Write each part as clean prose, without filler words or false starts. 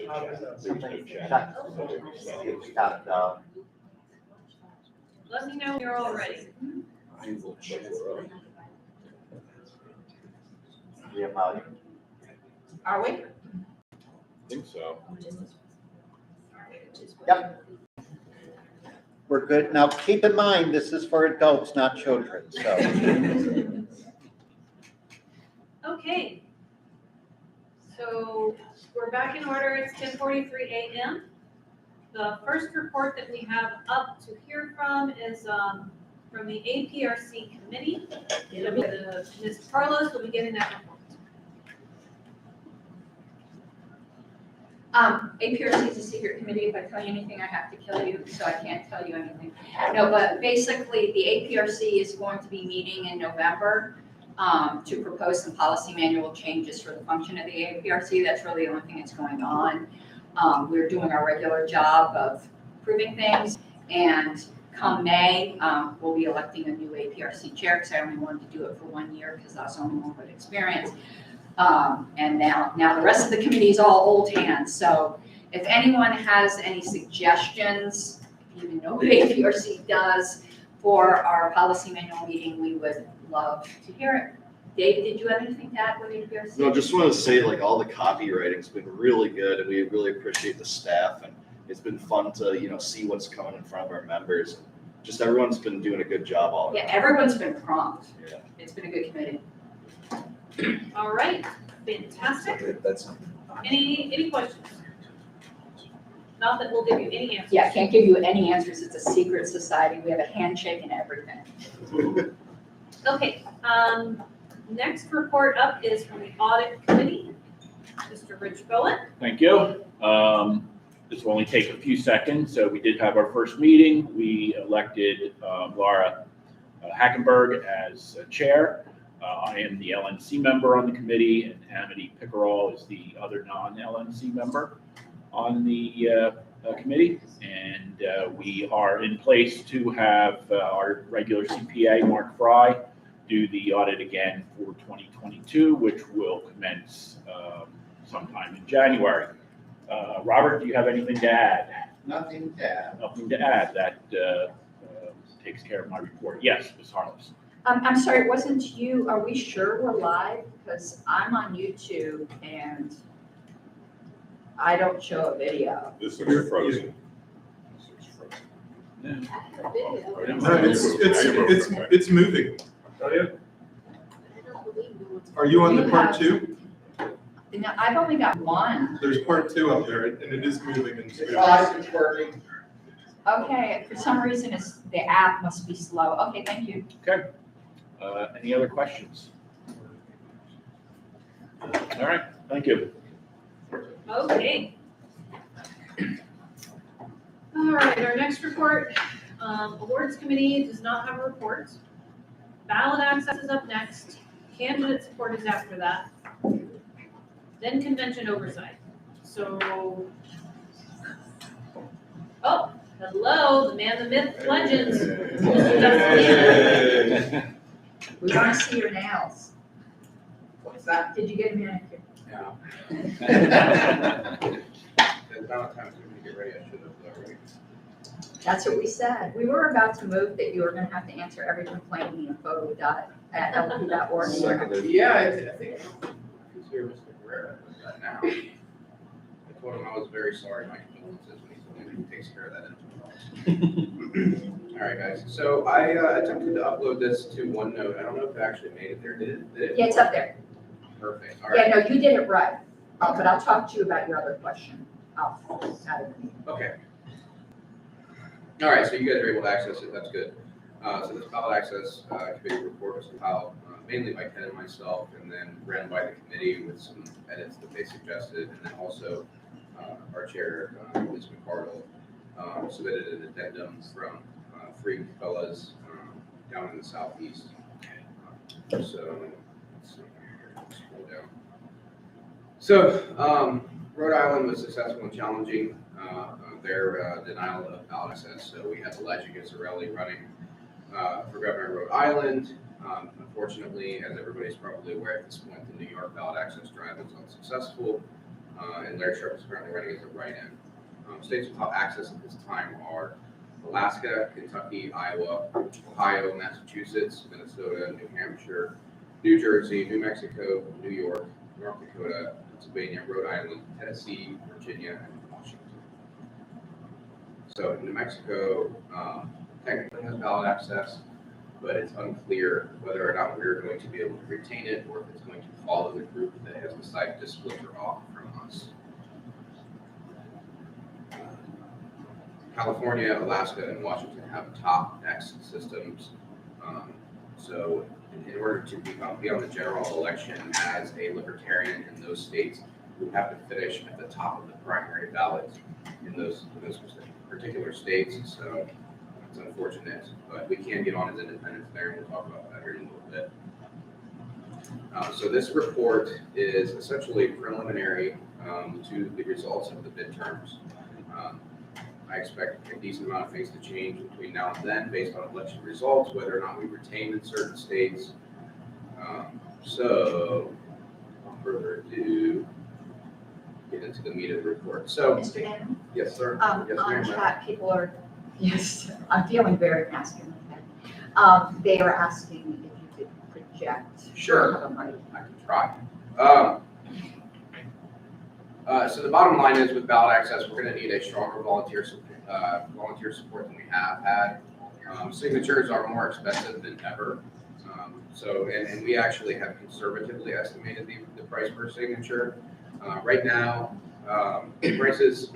Let me know when you're all ready. Are we? I think so. Yep. We're good. Now, keep in mind, this is for adults, not children, so. Okay. So we're back in order. It's 10:43 a.m. The first report that we have up to hear from is from the APRC committee. Ms. Carlos will be getting that report. APRC is a secret committee. If I tell you anything, I have to kill you, so I can't tell you anything. No, but basically, the APRC is going to be meeting in November to propose some policy manual changes for the function of the APRC. That's really the only thing that's going on. We're doing our regular job of approving things, and come May, we'll be electing a new APRC chair, because I only wanted to do it for 1 year, because that's the only one with experience. And now the rest of the committee is all old hands. So if anyone has any suggestions, if you even know what APRC does for our policy manual meeting, we would love to hear it. Dave, did you have anything to add with APRC? No, just wanted to say, like, all the copywriting's been really good, and we really appreciate the staff, and it's been fun to, see what's coming in front of our members. Just everyone's been doing a good job all Yeah, around. everyone's been prompt. Yeah. It's been a good committee. All right, fantastic. That's Any questions? Not that we'll give you any answers. Yeah, I can't give you any answers. It's a secret society. We have a handshake and everything. Okay, next report up is from the audit committee, Mr. Rich Bowen. Thank you. This will only take a few seconds. So we did have our first meeting. We elected Laura Hackenberg as chair. I am the LNC member on the committee, and Amity Pickerel is the other non-LNC member on the committee. And we are in place to have our regular CPA, Mark Fry, do the audit again for 2022, which will commence sometime in January. Robert, do you have anything to add? Nothing to add. Nothing to add. That takes care of my report. Yes, Ms. Harless. I'm sorry, it wasn't you. Are we sure we're live? Because I'm on YouTube and I don't show a video. This looks frozen. It's moving. Are you on the part two? No, I've only got one. There's part two up there, and it is moving and smoothing. It's working. Okay, for some reason, the app must be slow. Okay, thank you. Okay. Any other questions? All right, thank you. Okay. All right, our next report, awards committee does not have a report. Ballot access is up next. Candidate support is after that. Then convention oversight. So, oh, hello, the man, the myth, legends. We want to see your nails. What's that? Did you get a manicure? Yeah. The amount of times we need to get ready, I should have, right? That's what we said. We were about to move that you were going to have to answer every complaint in photo.lp.org. Seconded. Yeah, I think who's here, Mr. Guerrero, does that now. I told him I was very sorry, my condolences, when he told me he takes care of that in All right, guys, so I attempted to upload this to OneNote. I don't know if it actually made it there. Did it? Yeah, it's up there. Perfect, all right. Yeah, no, you did it right. But I'll talk to you about your other question. Okay. All right, so you guys are able to access it, that's good. So this ballot access committee report was compiled mainly by Ken and myself, and then ran by the committee with some edits that they suggested, and then also our chair, Ms. McCardle, submitted an addendum from three fellas down in the southeast. So, let's see here, scroll down. So, Rhode Island was successful in challenging their denial of ballot access. So we had Elijah Gizzarelli running for governor of Rhode Island. Unfortunately, as everybody's probably aware at this point, the New York ballot access drive was unsuccessful. and Larry Sharp is currently running as a write-in. States without access at this time are Alaska, Kentucky, Iowa, Ohio, Massachusetts, Minnesota, New Hampshire, New Jersey, New Mexico, New York, North Dakota, Pennsylvania, Rhode Island, Tennessee, Virginia, and Washington. So New Mexico technically has ballot access, but it's unclear whether or not we're going to be able to retain it or if it's going to follow the group that has decided to splinter off from us. California, Alaska, and Washington have top X systems. So in order to be on the general election as a libertarian in those states, we would have to finish at the top of the primary ballot in those particular states. So it's unfortunate, but we can get on as independents there, and we'll talk about that here in a little bit. So this report is essentially preliminary to the results of the midterms. I expect a decent amount of things to change between now and then based on election results, whether or not we retain in certain states. So, without further ado, get into the meat of the report. So, Mr. Dan, yes, sir. Yes, on ma'am. chat, people are, yes, I'm feeling very masculine. They are asking if you could project. Sure. Have a mic. I can try. So the bottom line is with ballot access, we're going to need a stronger volunteer support than we have had. Signatures are more expensive than ever. And we actually have conservatively estimated the price per signature. Right now, the prices,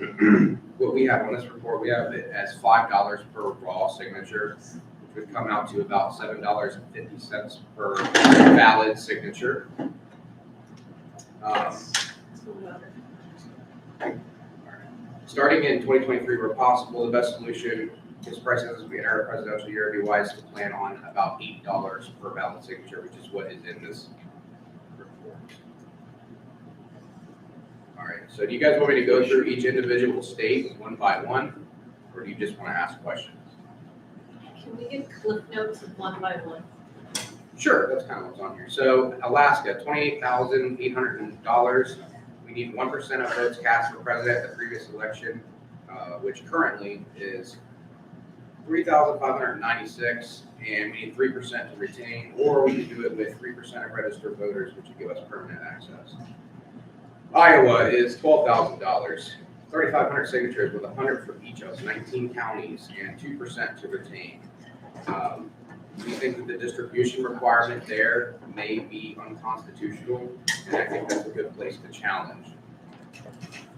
what we have on this report, we have it as $5 per raw signature, which would come out to about $7.50 per valid signature. Starting in 2023, where possible, the best solution is prices as we enter a presidential year. It'd be wise to plan on about $8 per ballot signature, which is what is in this report. All right, so do you guys want me to go through each individual state one by one, or do you just want to ask questions? Can we get cliff notes of one by one? Sure, that's kind of what's on here. So Alaska, $28,800. We need 1% of votes cast for president at the previous election, which currently is 3,596, and we need 3% to retain, or we can do it with 3% of registered voters, which would give us permanent access. Iowa is $12,000, 3,500 signatures with 100 from each of 19 counties, and 2% to retain. We think that the distribution requirement there may be unconstitutional, and I think that's a good place to challenge.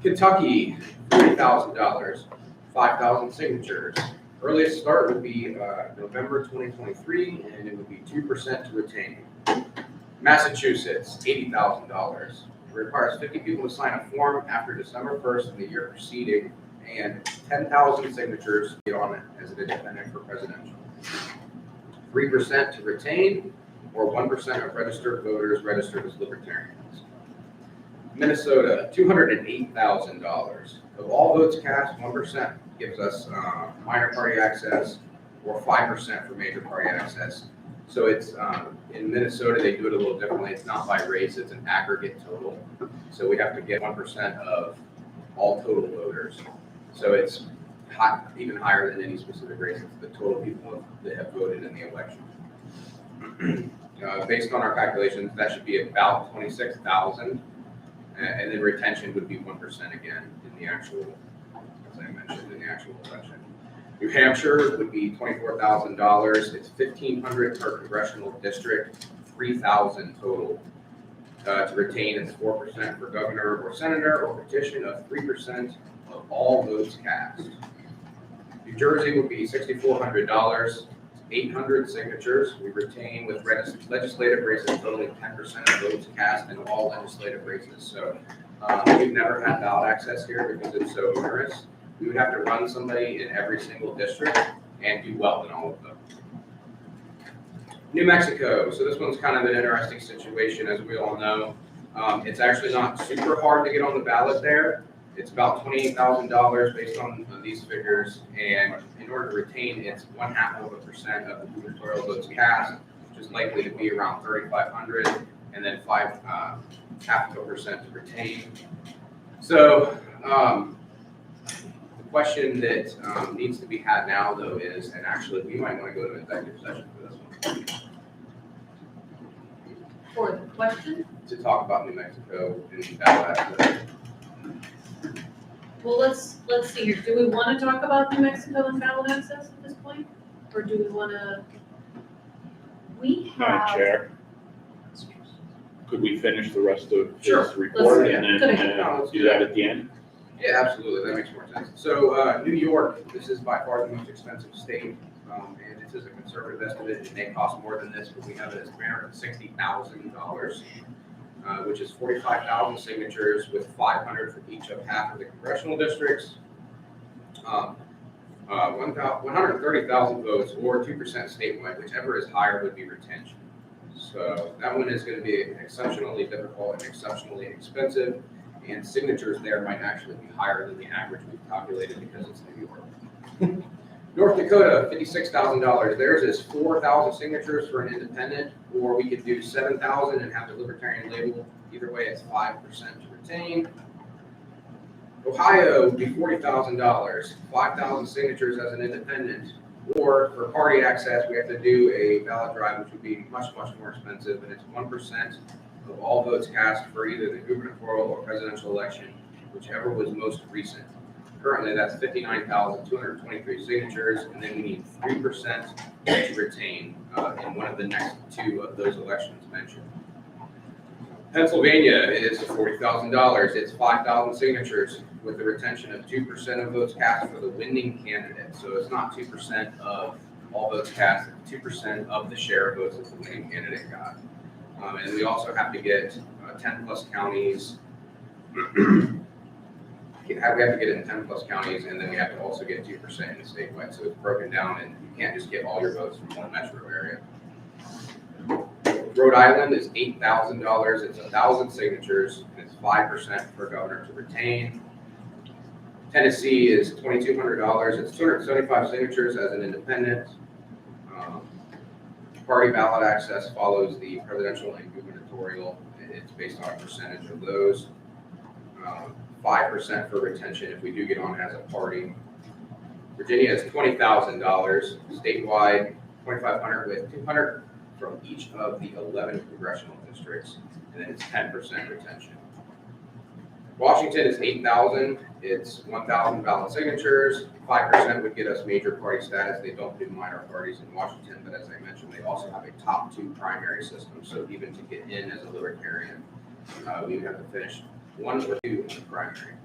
Kentucky, $40,000, 5,000 signatures. Earliest start would be November 2023, and it would be 2% to retain. Massachusetts, $80,000. It requires 50 people to sign a form after December 1st in the year preceding, and 10,000 signatures to get on it as an independent for presidential. 3% to retain, or 1% of registered voters registered as libertarians. Minnesota, $208,000. Of all votes cast, 1% gives us minor party access, or 5% for major party access. So it's in Minnesota, they do it a little differently. It's not by race, it's an aggregate total. So we have to get 1% of all total voters. So it's even higher than any specific race. It's the total people that have voted in the election. Based on our calculations, that should be about 26,000, and then retention would be 1% again in the actual, as I mentioned, in the actual election. New Hampshire would be $24,000. It's $1,500 per congressional district, $3,000 total. To retain, it's 4% for governor or senator, or petition of 3% of all votes cast. New Jersey would be $6,400, 800 signatures. We retain with legislative races totaling 10% of votes cast in all legislative races. So we've never had ballot access here because it's so onerous. We would have to run somebody in every single district and do well in all of them. New Mexico. So this one's kind of an interesting situation, as we all know. It's actually not super hard to get on the ballot there. It's about $28,000 based on these figures, and in order to retain, it's 0.5% of the gubernatorial votes cast, which is likely to be around 3,500, and then 0.5% to retain. So, the question that needs to be had now though is, and actually we might want to go to executive session for this one, For the question, to talk about New Mexico and ballot access. well, let's see here. Do we want to talk about New Mexico and ballot access at this point? Or do we want to? We Madam have, Chair, could we finish the rest of Sure. this report Let's- and good then idea. do that at the end? Yeah, absolutely, that makes more sense. So, New York, this is by far the most expensive state, and this is a conservative estimate, it may cost more than this, but we have it as $360,000, which is 45,000 signatures with 500 for each of half of the congressional districts. 130,000 votes or 2% statewide, whichever is higher would be retention. So that one is going to be exceptionally difficult and exceptionally expensive, and signatures there might actually be higher than the average we've calculated because it's New York. North Dakota, $56,000. Theirs is 4,000 signatures for an independent, or we could do 7,000 and have the libertarian label. Either way, it's 5% to retain. Ohio would be $40,000, 5,000 signatures as an independent, or for party access, we have to do a ballot drive, which would be much, much more expensive, and it's 1% of all votes cast for either the gubernatorial or presidential election, whichever was most recent. Currently, that's 59,223 signatures, and then we need 3% to retain in one of the next two of those elections mentioned. Pennsylvania is $40,000. It's 5,000 signatures with the retention of 2% of votes cast for the winning candidate. So it's not 2% of all votes cast, it's 2% of the share of votes that the winning candidate got. And we also have to get 10 plus counties. We have to get it in 10 plus counties, and then we have to also get 2% in the statewide. So it's broken down, and you can't just get all your votes from one metro area. Rhode Island is $8,000. It's 1,000 signatures, and it's 5% for governor to retain. Tennessee is $2,200. It's 275 signatures as an independent. Party ballot access follows the presidential and gubernatorial. It's based on a percentage of those. 5% for retention if we do get on as a party. Virginia is $20,000 statewide, 2,500 with 200 from each of the 11 congressional districts, and then it's 10% retention. Washington is 8,000. It's 1,000 ballot signatures. 5% would get us major party status. They don't do minor parties in Washington, but as I mentioned, they also have a top 2 primary system. So even to get in as a libertarian, we would have to finish 1 or 2 in the primary.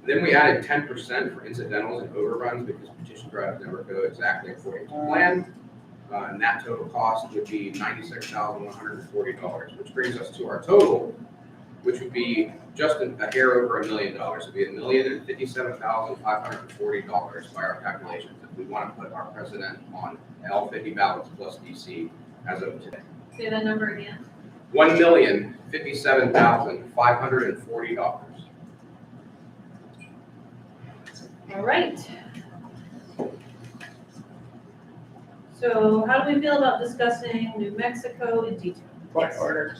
Then we added 10% for incidentals and overruns because petition drives never go exactly according to plan. And that total cost would be $96,140, which brings us to our total, which would be just a hair over $1 million. It would be $1,057,540 by our calculations if we want to put our president on all 50 ballots plus DC as of today. say that number again. $1,057,540. All right. So how do we feel about discussing New Mexico in detail? Point of order.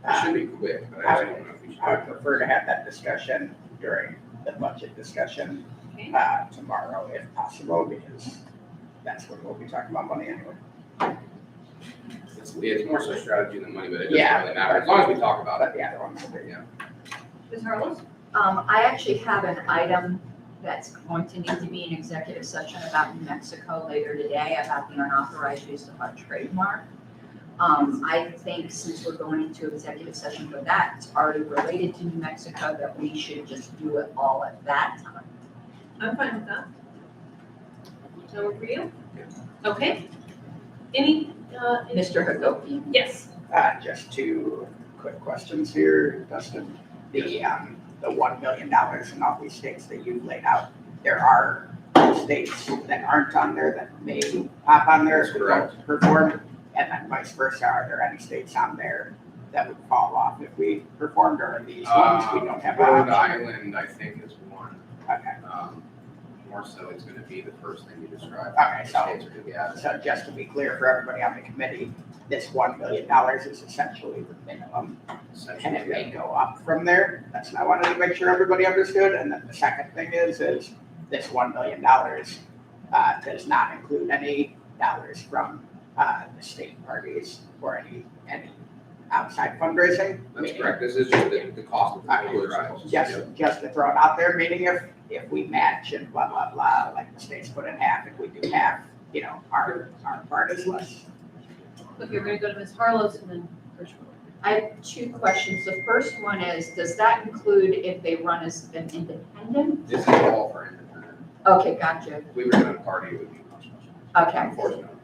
It should be quick, but I just don't know if we should. I would prefer to have that discussion during the budget discussion Okay. tomorrow if possible, because that's when we'll be talking about money anyway. It's more so strategy than money, but it doesn't Yeah. really matter, as long as we talk about it. But the other ones will be, Yeah. Ms. Harless? I actually have an item that's going to need to be an executive session about New Mexico later today about the unauthorized use of our trademark. I think since we're going into executive session for that, it's already related to New Mexico, that we should just do it all at that time. I'm fine with that. Does that work for you? Okay. Any, Mr. Hagopian? yes. just 2 quick questions here, Dustin. The $1 million in all these states that you've laid out, there are states that aren't on there that may pop on there if we don't perform, and then vice versa. Are there any states on there that would fall off if we performed, or are these ones we don't have an Rhode option? Island, I think, is one. Okay. more so it's gonna be the first thing you described. Okay, so- States are gonna be added. So just to be clear for everybody on the committee, this $1 million is essentially the minimum, and it may go up from there. That's what I wanted to make sure everybody understood. And then the second thing is this $1 million does not include any dollars from the state parties or any outside fundraising. That's Meaning- correct, this is just the cost of the total drives. Just to throw it out there, meaning if we match and blah, blah, blah, like the state's put in half, if we do half, our part is less. Okay, we're gonna go to Ms. Harlos and then Rich. I have two questions. The first one is, does that include if they run as an independent? This is all for independent. Okay, gotcha. If we were doing a party, it would be much, Okay. unfortunately.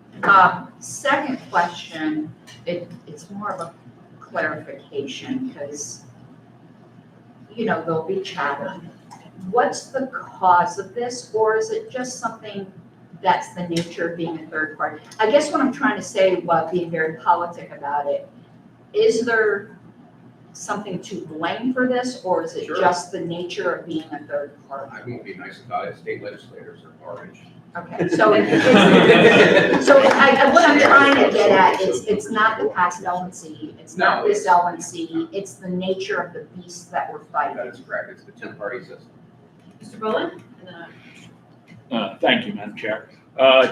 Second question, it's more of a clarification because, there'll be chatter. What's the cause of this, or is it just something that's the nature of being a third party? I guess what I'm trying to say, while being very politic about it, is there something to blame for this, or is it Sure. just the nature of being a third party? I won't be nice about it, state legislators are orange. Okay, so what I'm trying to get at is, it's not the past LNC, it's not No, this LNC, it's the nature of the beast that we're That fighting. is correct, it's the two-party system. Mr. Bowen, and then Thank you, Madam Chair.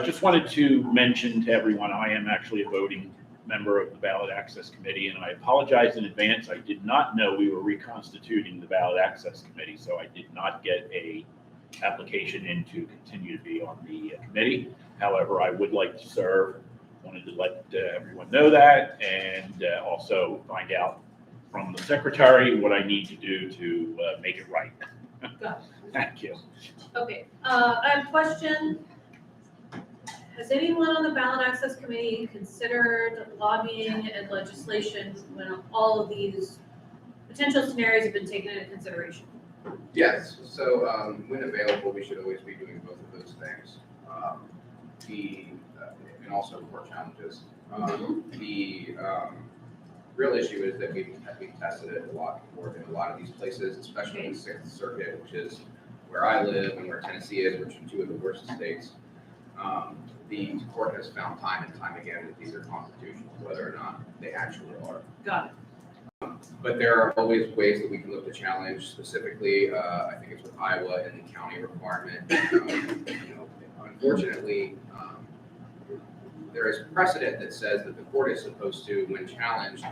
Just wanted to mention to everyone, I am actually a voting member of the Ballot Access Committee, and I apologize in advance. I did not know we were reconstituting the Ballot Access Committee, so I did not get a application in to continue to be on the committee. However, I would like to serve. Wanted to let everyone know that, and also find out from the secretary what I need to do to make it right. Got it. Thank you. Okay, I have a question. Has anyone on the Ballot Access Committee considered lobbying and legislation when all of these potential scenarios have been taken into consideration? Yes, so when available, we should always be doing both of those things. And also court challenges. The real issue is that we've tested it a lot more in a lot of these places, especially in the Sixth Circuit, which is where I live and where Tennessee is, which are two of the worst states. The court has found time and time again that these are constitutional, whether or not they actually are. Got it. But there are always ways that we can look to challenge specifically, I think it's with Iowa and the county requirement. Unfortunately, there is precedent that says that the court is supposed to, when challenged,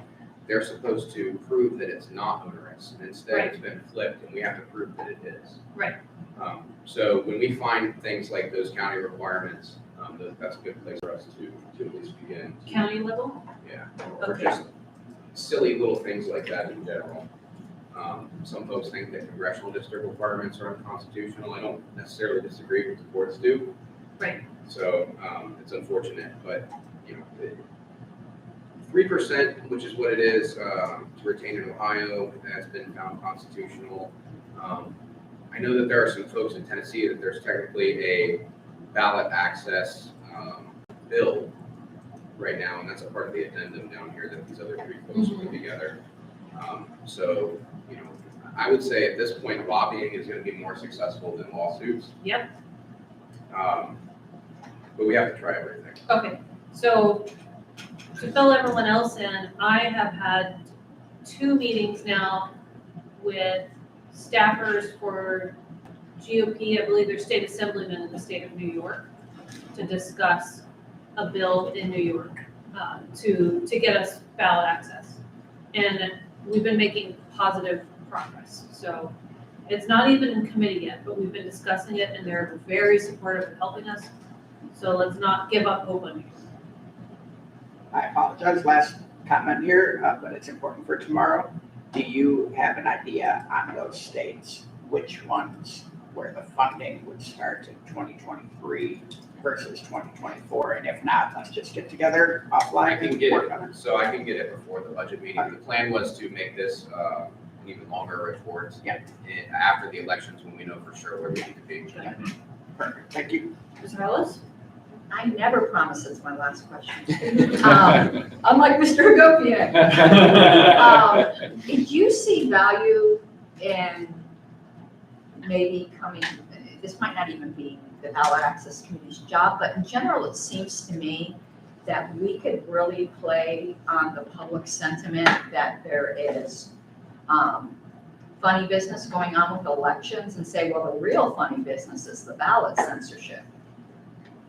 they're supposed to prove that it's not onerous. And instead, Right. it's been flipped, and we have to prove that it is. Right. So when we find things like those county requirements, that's a good place for us to at least begin. County level? Yeah, or Okay. just silly little things like that in general. Some folks think that congressional district requirements are unconstitutional. I don't necessarily disagree with the courts do. Right. So it's unfortunate, but 3%, which is what it is to retain in Ohio, has been found constitutional. I know that there are some folks in Tennessee that there's technically a ballot access bill right now, and that's a part of the addendum down here that these other three folks put together. So, I would say at this point, lobbying is going to be more successful than lawsuits. Yep. But we have to try everything. Okay, so to fill everyone else in, I have had 2 meetings now with staffers for GOP, I believe they're state assemblymen in the state of New York, to discuss a bill in New York to get us ballot access. And we've been making positive progress. So it's not even in committee yet, but we've been discussing it and they're very supportive of helping us. So let's not give up hope on you. I apologize, last comment here, but it's important for tomorrow. Do you have an idea on those states, which ones where the funding would start in 2023 versus 2024? And if not, let's just get together offline. I can get work on it, so I can get it before the budget meeting. The plan was to make this an even longer report. Yeah. After the elections, when we know for sure where we need to be. Perfect, thank you. Ms. Harless? I never promise it's my last question. Unlike Mr. Hagopian. Did you see value in maybe coming, this might not even be the ballot access committee's job, but in general, it seems to me that we could really play on the public sentiment that there is funny business going on with elections and say, well, the real funny business is the ballot censorship.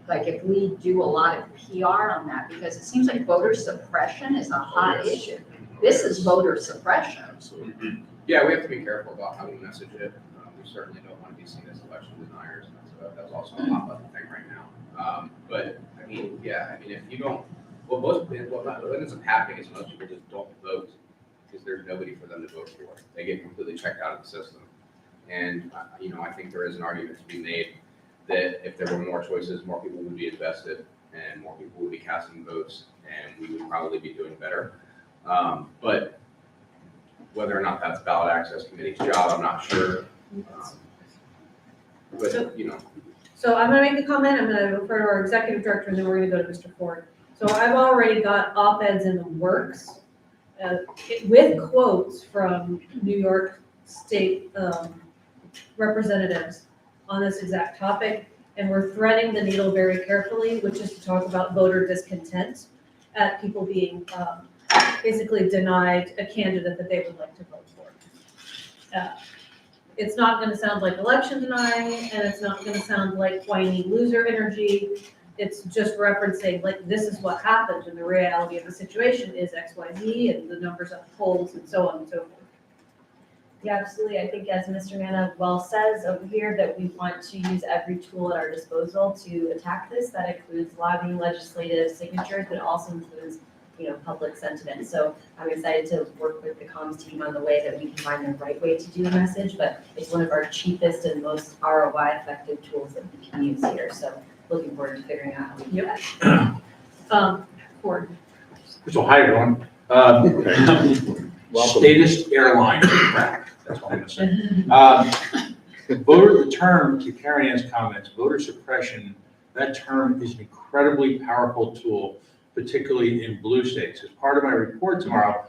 Like if we do a lot of PR on that, because it seems like voter suppression is a hot issue. This is voter suppression. Absolutely. Yeah, we have to be careful about how we message it. We certainly don't want to be seen as election deniers. That's also a hot button thing right now. But I mean, yeah, I mean, if you don't, what ends up happening is most people just don't vote because there's nobody for them to vote for. They get completely checked out of the system. And, you know, I think there is an argument to be made that if there were more choices, more people would be invested and more people would be casting votes and we would probably be doing better. But whether or not that's ballot access committee's job, I'm not sure. But, you know. So I'm gonna make a comment, I'm gonna refer to our executive director, and then we're gonna go to Mr. Ford. So I've already got op-eds in the works, with quotes from New York State representatives on this exact topic, and we're threading the needle very carefully, which is to talk about voter discontent at people being basically denied a candidate that they would like to vote for. It's not gonna sound like election denying, and it's not gonna sound like whiny loser energy. It's just referencing, like, this is what happened, and the reality of the situation is X, Y, Z, and the numbers of polls, and so on and so forth. Yeah, absolutely. I think as Mr. Manna well says over here, that we want to use every tool at our disposal to attack this. That includes lobbying, legislative signatures, but also includes, public sentiment. So I'm excited to work with the comms team on the way that we can find the right way to do the message, but it's one of our cheapest and most ROI effective tools that we can use here. So looking forward to figuring out how we do that. Ford. So hi, everyone. Statist airline crack. That's what I'm gonna say. The term, to Karen Ann's comments, voter suppression, that term is an incredibly powerful tool, particularly in blue states. As part of my report tomorrow,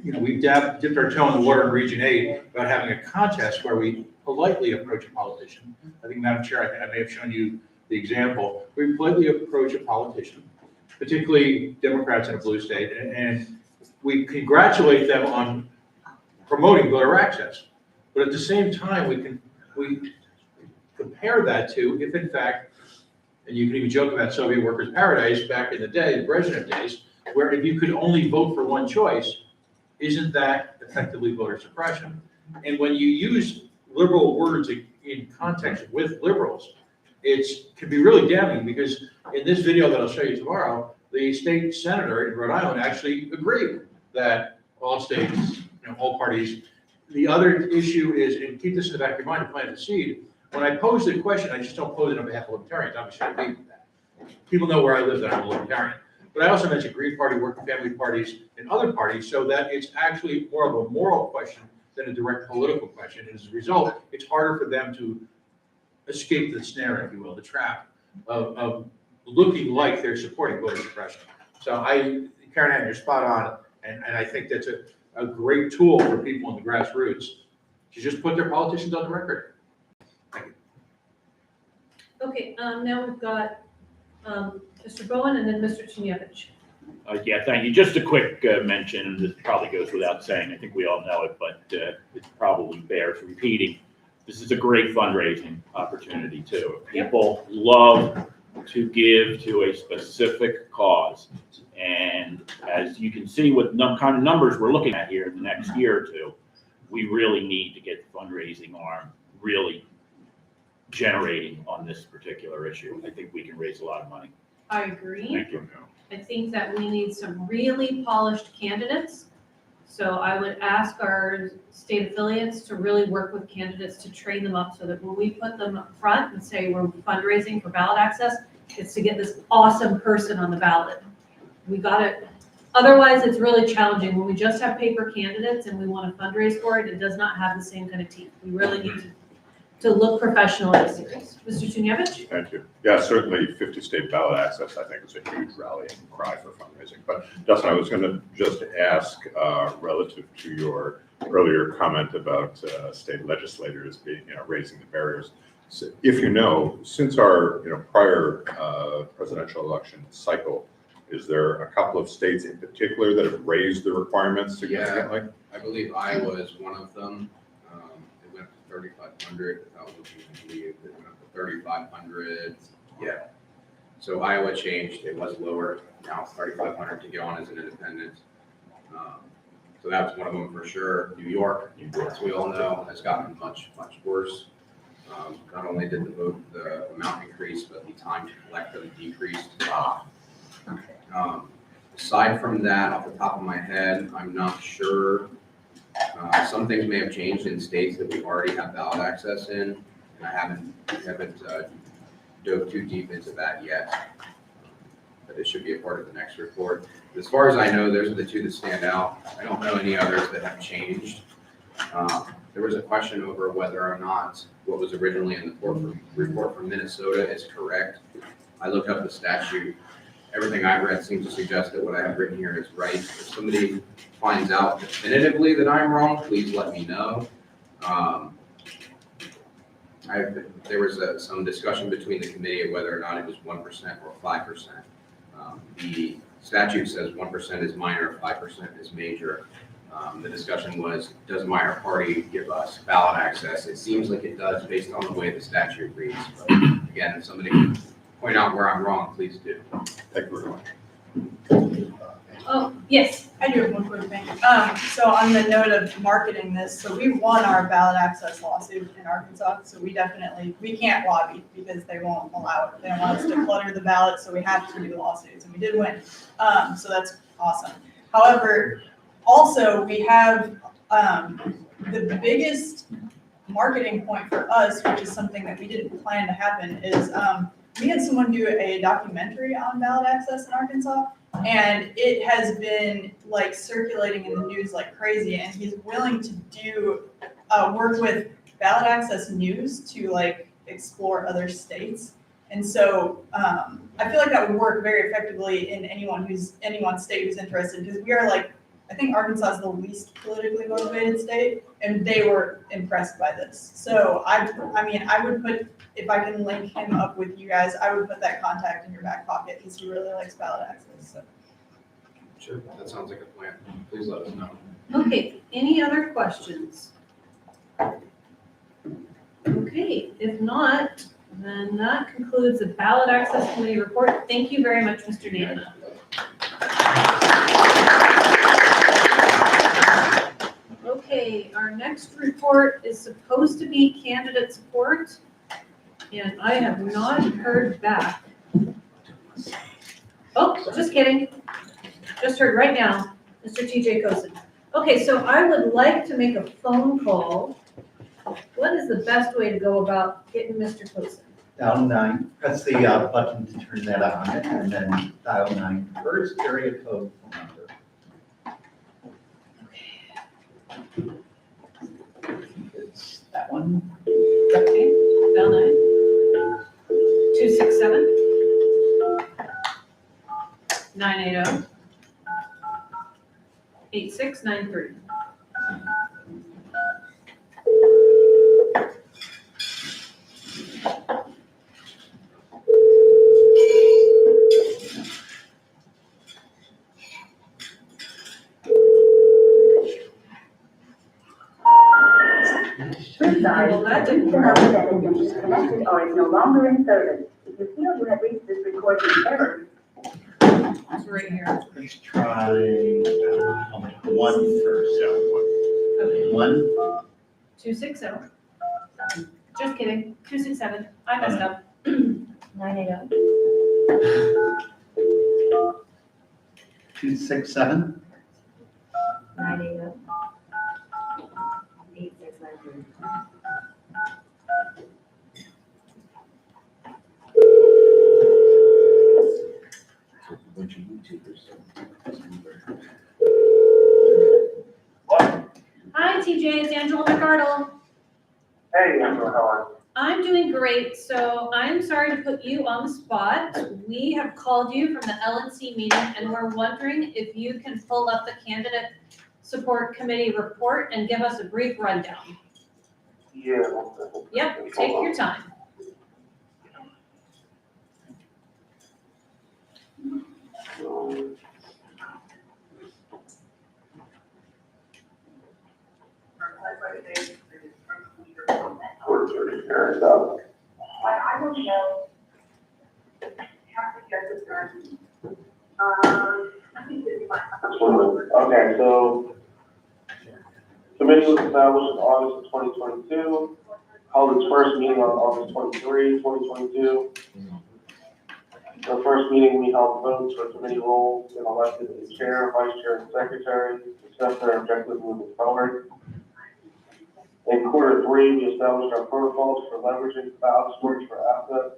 we've dipped our toe in the water in Region 8 about having a contest where we politely approach a politician. I think, Madam Chair, I may have shown you the example. We politely approach a politician, particularly Democrats in a blue state, and we congratulate them on promoting voter access. But at the same time, we compare that to if in fact, and you can even joke about Soviet workers' paradise back in the day, the Brezhnev days, where if you could only vote for one choice, isn't that effectively voter suppression? And when you use liberal words in context with liberals, it can be really damning, because in this video that I'll show you tomorrow, the state senator in Rhode Island actually agreed that all states, all parties. The other issue is, and keep this in the back of your mind to plant the seed, when I pose the question, I just don't pose it on behalf of libertarians. Obviously, I agree with that. People know where I live, that I'm a libertarian. But I also mentioned Green Party, working family parties, and other parties, so that it's actually more of a moral question than a direct political question. And as a result, it's harder for them to escape the snare, if you will, the trap of looking like they're supporting voter suppression. So Karen Ann, you're spot on, and I think that's a great tool for people in the grassroots to just put their politicians on the record. Okay, now we've got Mr. Bowen and then Mr. Tunievich. Yeah, thank you. Just a quick mention, and this probably goes without saying. I think we all know it, but it probably bears repeating. This is a great fundraising opportunity too. People love to give to a specific cause. And as you can see what kind of numbers we're looking at here in the next year or two, we really need to get the fundraising arm really generating on this particular issue. I think we can raise a lot of money. I agree. Thank you. I think that we need some really polished candidates. So I would ask our state affiliates to really work with candidates to train them up so that when we put them up front and say we're fundraising for ballot access, it's to get this awesome person on the ballot. We got it. Otherwise, it's really challenging. When we just have paper candidates and we want to fundraise for it, it does not have the same kind of teeth. We really need to look professional in this series. Mr. Tunievich? Thank you. Yeah, certainly 50 state ballot access, I think, is a huge rallying cry for fundraising. But Dustin, I was going to just ask relative to your earlier comment about state legislators being, raising the barriers So if you know, since our, prior presidential election cycle, is there a couple of states in particular that have raised the requirements significantly? I believe Iowa is one of them. It went up to 3,500. That was looking to believe it went up to 3,500. Yeah. So Iowa changed. It was lower. Now it's 3,500 to get on as an independent. So that's one of them for sure. New York, as we all know, has gotten much, much worse. Not only did the amount increase, but the time to collect them decreased. Aside from that, off the top of my head, I'm not sure. Some things may have changed in states that we already have ballot access in, and I haven't dove too deep into that yet. But it should be a part of the next report. As far as I know, those are the two that stand out. I don't know any others that have changed. There was a question over whether or not what was originally in the report from Minnesota is correct. I looked up the statute. Everything I read seems to suggest that what I have written here is right. If somebody finds out definitively that I'm wrong, please let me know. There was some discussion between the committee of whether or not it was 1% or 5%. The statute says 1% is minor, 5% is major. The discussion was, does minor party give us ballot access? It seems like it does based on the way the statute reads. But again, if somebody can point out where I'm wrong, please do. Thank you very much. Oh, yes. I do have one quick thing. So on the note of marketing this, so we won our ballot access lawsuit in Arkansas, so we can't lobby because they won't allow it. They don't want us to clutter the ballot, so we have to do lawsuits, and we did win. So that's awesome. However, also we have the biggest marketing point for us, which is something that we didn't plan to happen, is we had someone do a documentary on ballot access in Arkansas. And it has been like circulating in the news like crazy, and he's willing to do work with Ballot Access News to like explore other states. And so I feel like that would work very effectively in anyone state who's interested, because we are like, I think Arkansas is the least politically motivated state, and they were impressed by this. So I would put, if I can link him up with you guys, I would put that contact in your back pocket because he really likes ballot access. So. Sure, that sounds like a plan. Please let us know. Okay, any other questions? Okay, if not, then that concludes the Ballot Access Committee report. Thank you very much, Mr. Nana. Okay, our next report is supposed to be candidate support, and I have not heard back. Oh, just kidding. Just heard right now, Mr. TJ Kosen. Okay, so I would like to make a phone call. What is the best way to go about getting Mr. Kosen? Dial 9, press the button to turn that on, and then dial 9, first area code phone number. It's that one. Okay, dial 9. 267 980 8693. Well, that didn't work. Is connected or is no longer in service. If you feel you have reached this recording error, It's right here. Let's try 1 first. Okay. 1. 260. Just kidding. 267. I messed up. 980. 267. 980. 8693. Bunch of YouTubers. Hi, TJ. It's Angela McArdle. Hey, Angela, how are you? I'm doing great. So I'm sorry to put you on the spot. We have called you from the LNC meeting, and we're wondering if you can pull up the candidate support committee report and give us a brief rundown. Yeah. Yep, take your time. I don't know. Have to get this done. I think this is my. Okay, so committee was established in August of 2022, held its first meeting on August 23, 2022. The first meeting, we held votes for committee roles and elected a chair, vice chair, and secretary, discussed their objectives moving forward. In quarter three, we established our protocols for leveraging cloud storage for assets,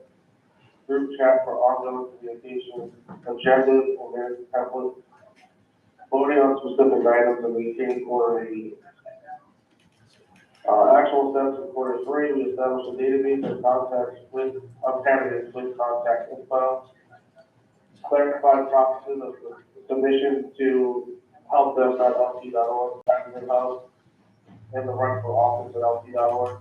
group chat for ongoing communication, agendas, and management templates, voting on specific items, and maintaining quarterly meetings. Actual steps in quarter three, we established a database of candidates with contact info, clarified processes of submission to helpdesk.lc.org, Active House, and the run for office at lc.org.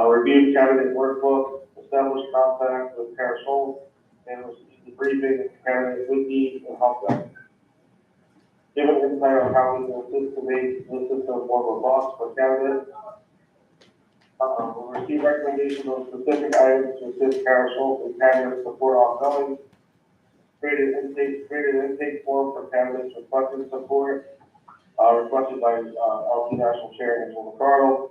Reviewed candidate workbook, established contact with Kara Schultz, and received the briefing of candidate wiki and help desk. Given insight on how we can assist to make the system more robust for candidates. We received recommendations on specific items to assist Kara Schultz and candidates support ongoing. Created an intake form for candidates requesting support, requested by LC National Chair Angela McCardle.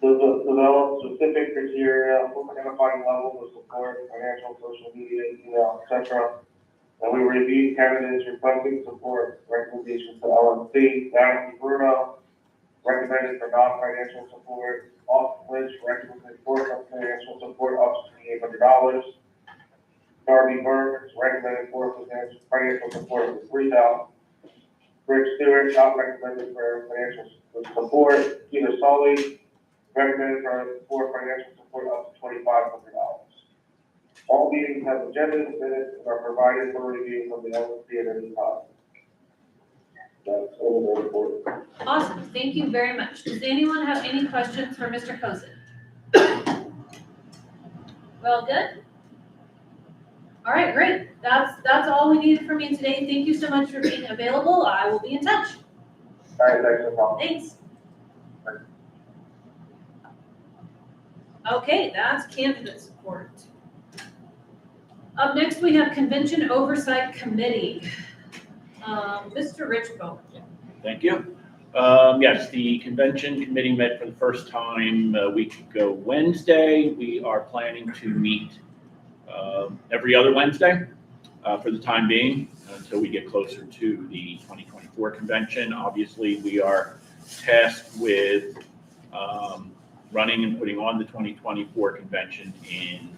Develop specific criteria for identifying levels of support, financial, social media, email, etc. And we reviewed candidates requesting support recommendations to LNC. Natalie Bruno recommended for non-financial support. Austin Lynch recommended for financial support up to $2,800. Darby Burns recommended for financial support of $3,000. Rick Stewart not recommended for financial support. Peter Sully recommended for financial support up to $2,500. All meetings have agendas, minutes, and are provided for review from the LNC at any time. That's all the report. Awesome, thank you very much. Does anyone have any questions for Mr. Cozen? Well, good. All right, great. That's all we needed from you today. Thank you so much for being available. I will be in touch. All right, thanks, no problem. Thanks. Okay, that's candidate support. Up next, we have Convention Oversight Committee. Mr. Richbone. Thank you. Yes, the convention committee met for the first time a week ago Wednesday. We are planning to meet every other Wednesday for the time being until we get closer to the 2024 convention. Obviously, we are tasked with running and putting on the 2024 convention in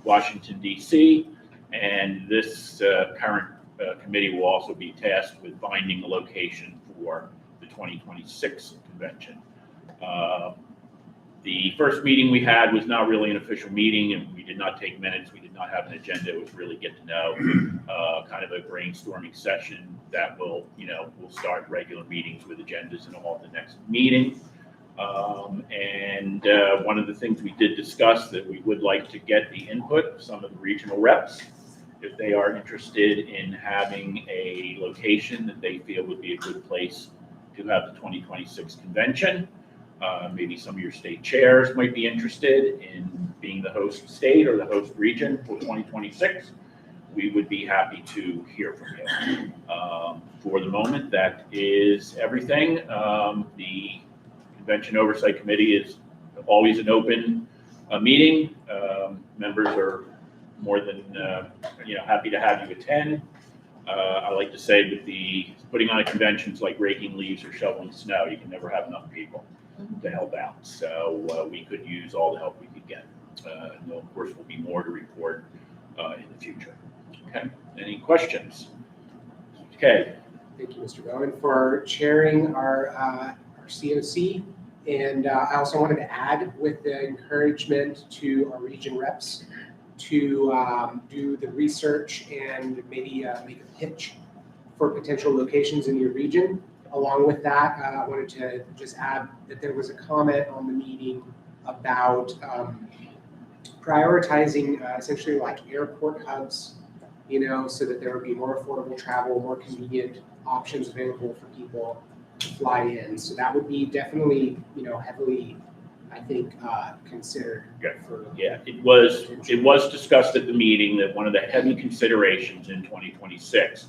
Washington, D.C., and this current committee will also be tasked with finding a location for the 2026 convention. The first meeting we had was not really an official meeting, and we did not take minutes. We did not have an agenda. It was really get to know, kind of a brainstorming session that will, we'll start regular meetings with agendas and all at the next meeting. And one of the things we did discuss that we would like to get the input of some of the regional reps, if they are interested in having a location that they feel would be a good place to have the 2026 convention. Maybe some of your state chairs might be interested in being the host state or the host region for 2026. We would be happy to hear from you. For the moment, that is everything. The Convention Oversight Committee is always an open meeting. Members are more than happy to have you attend. I like to say with the putting on a convention is like raking leaves or shoveling snow. You can never have enough people to help out. So we could use all the help we could get. Of course, will be more to report in the future. Okay. Any questions? Okay. Thank you, Mr. Bowen, for chairing our COC. And I also wanted to add with the encouragement to our region reps to do the research and maybe make a pitch for potential locations in your region. Along with that, I wanted to just add that there was a comment on the meeting about prioritizing essentially like airport hubs so that there would be more affordable travel, more convenient options available for people to fly in. So that would be definitely, heavily, I think, considered for. Yeah, it was discussed at the meeting that one of the heavy considerations in 2026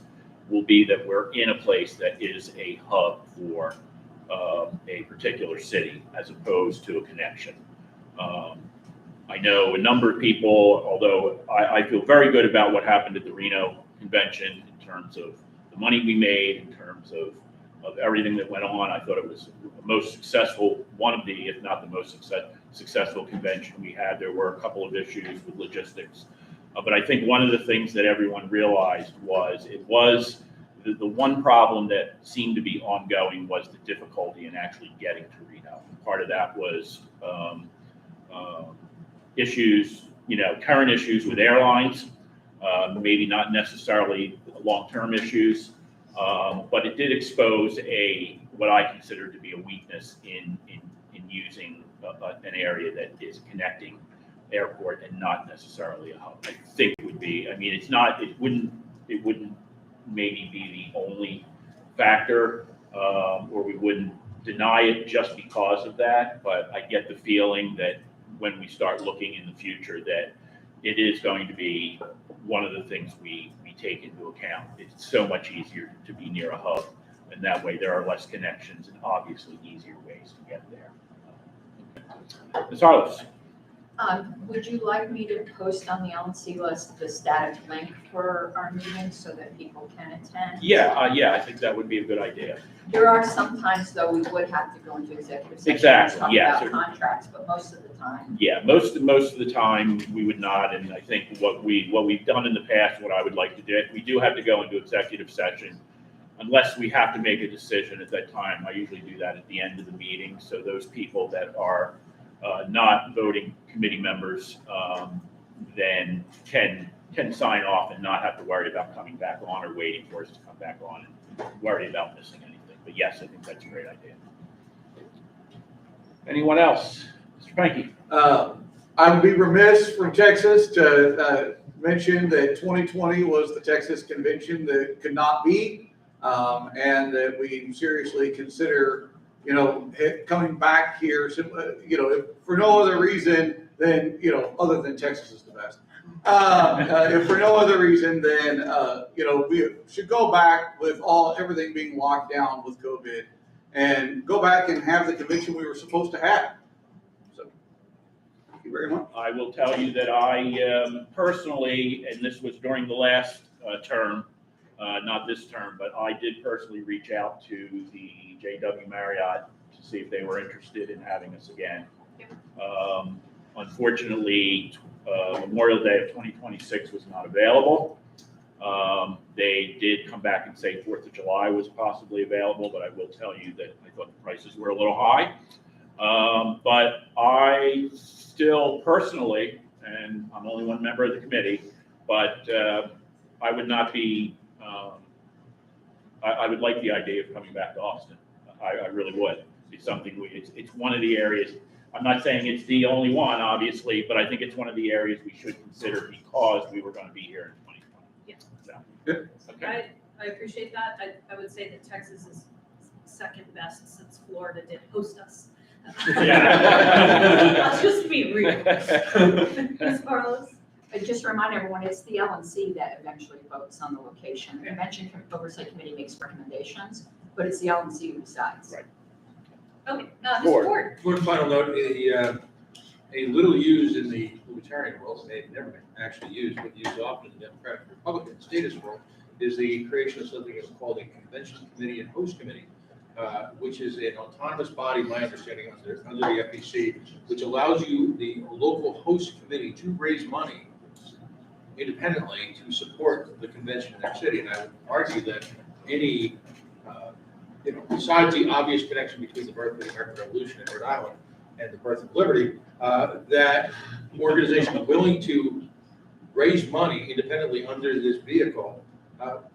will be that we're in a place that is a hub for a particular city as opposed to a connection. I know a number of people, although I feel very good about what happened at the Reno convention in terms of the money we made, in terms of everything that went on. I thought it was the most successful, one of the, if not the most successful convention we had. There were a couple of issues with logistics. But I think one of the things that everyone realized was the one problem that seemed to be ongoing was the difficulty in actually getting to Reno. Part of that was issues, current issues with airlines, maybe not necessarily long-term issues, but it did expose what I consider to be a weakness in using an area that is connecting airport and not necessarily a hub. I think it would be, it wouldn't maybe be the only factor, or we wouldn't deny it just because of that, but I get the feeling that when we start looking in the future that it is going to be one of the things we take into account. It's so much easier to be near a hub, and that way there are less connections and obviously easier ways to get there. Ms. Harless. Would you like me to post on the LNC list the static link for our meetings so that people can attend? Yeah, I think that would be a good idea. There are some times, though, we would have to go into executive session. Exactly, and yeah, talk about contracts, but most of the time. Yeah, most of the time we would not, and I think what we've done in the past, what I would like to do, if we do have to go into executive session, unless we have to make a decision at that time, I usually do that at the end of the meeting. So those people that are not voting committee members then can sign off and not have to worry about coming back on or waiting for us to come back on and worry about missing anything. But yes, I think that's a great idea. Anyone else? Mr. Pankey. I would be remiss from Texas to mention that 2020 was the Texas convention that could not be, and that we seriously consider, coming back here, if for no other reason than, other than Texas is the best. If for no other reason than, we should go back with everything being locked down with COVID and go back and have the convention we were supposed to have. So, thank you very much. I will tell you that I personally, and this was during the last term, not this term, but I did personally reach out to the JW Marriott to see if they were interested in having us again. Unfortunately, Memorial Day of 2026 was not available. They did come back and say 4th of July was possibly available, but I will tell you that I thought the prices were a little high. But I still personally, and I'm only one member of the committee, but I would not be, I would like the idea of coming back to Austin. I really would. It's something, it's one of the areas, I'm not saying it's the only one, obviously, but I think it's one of the areas we should consider because we were going to be here in 2020. Yeah. So, okay. I appreciate that. I would say that Texas is second best since Florida did host us. Yeah. Let's just be real. Ms. Carlos? I just remind everyone, it's the LNC that eventually votes on the location. The Convention Oversight Committee makes recommendations, but it's the LNC who decides. Right. Okay, Mr. Ford. One final note, a little used in the libertarian world, they've never been actually used, but used often in the Democratic Republican status world, is the creation of something that's called a Convention Committee and Host Committee, which is an autonomous body, my understanding, under the EPCC, which allows you, the local host committee, to raise money independently to support the convention in their city. And I would argue that any, besides the obvious connection between the birth of the American Revolution in Rhode Island and the birth of liberty, that organizations willing to raise money independently under this vehicle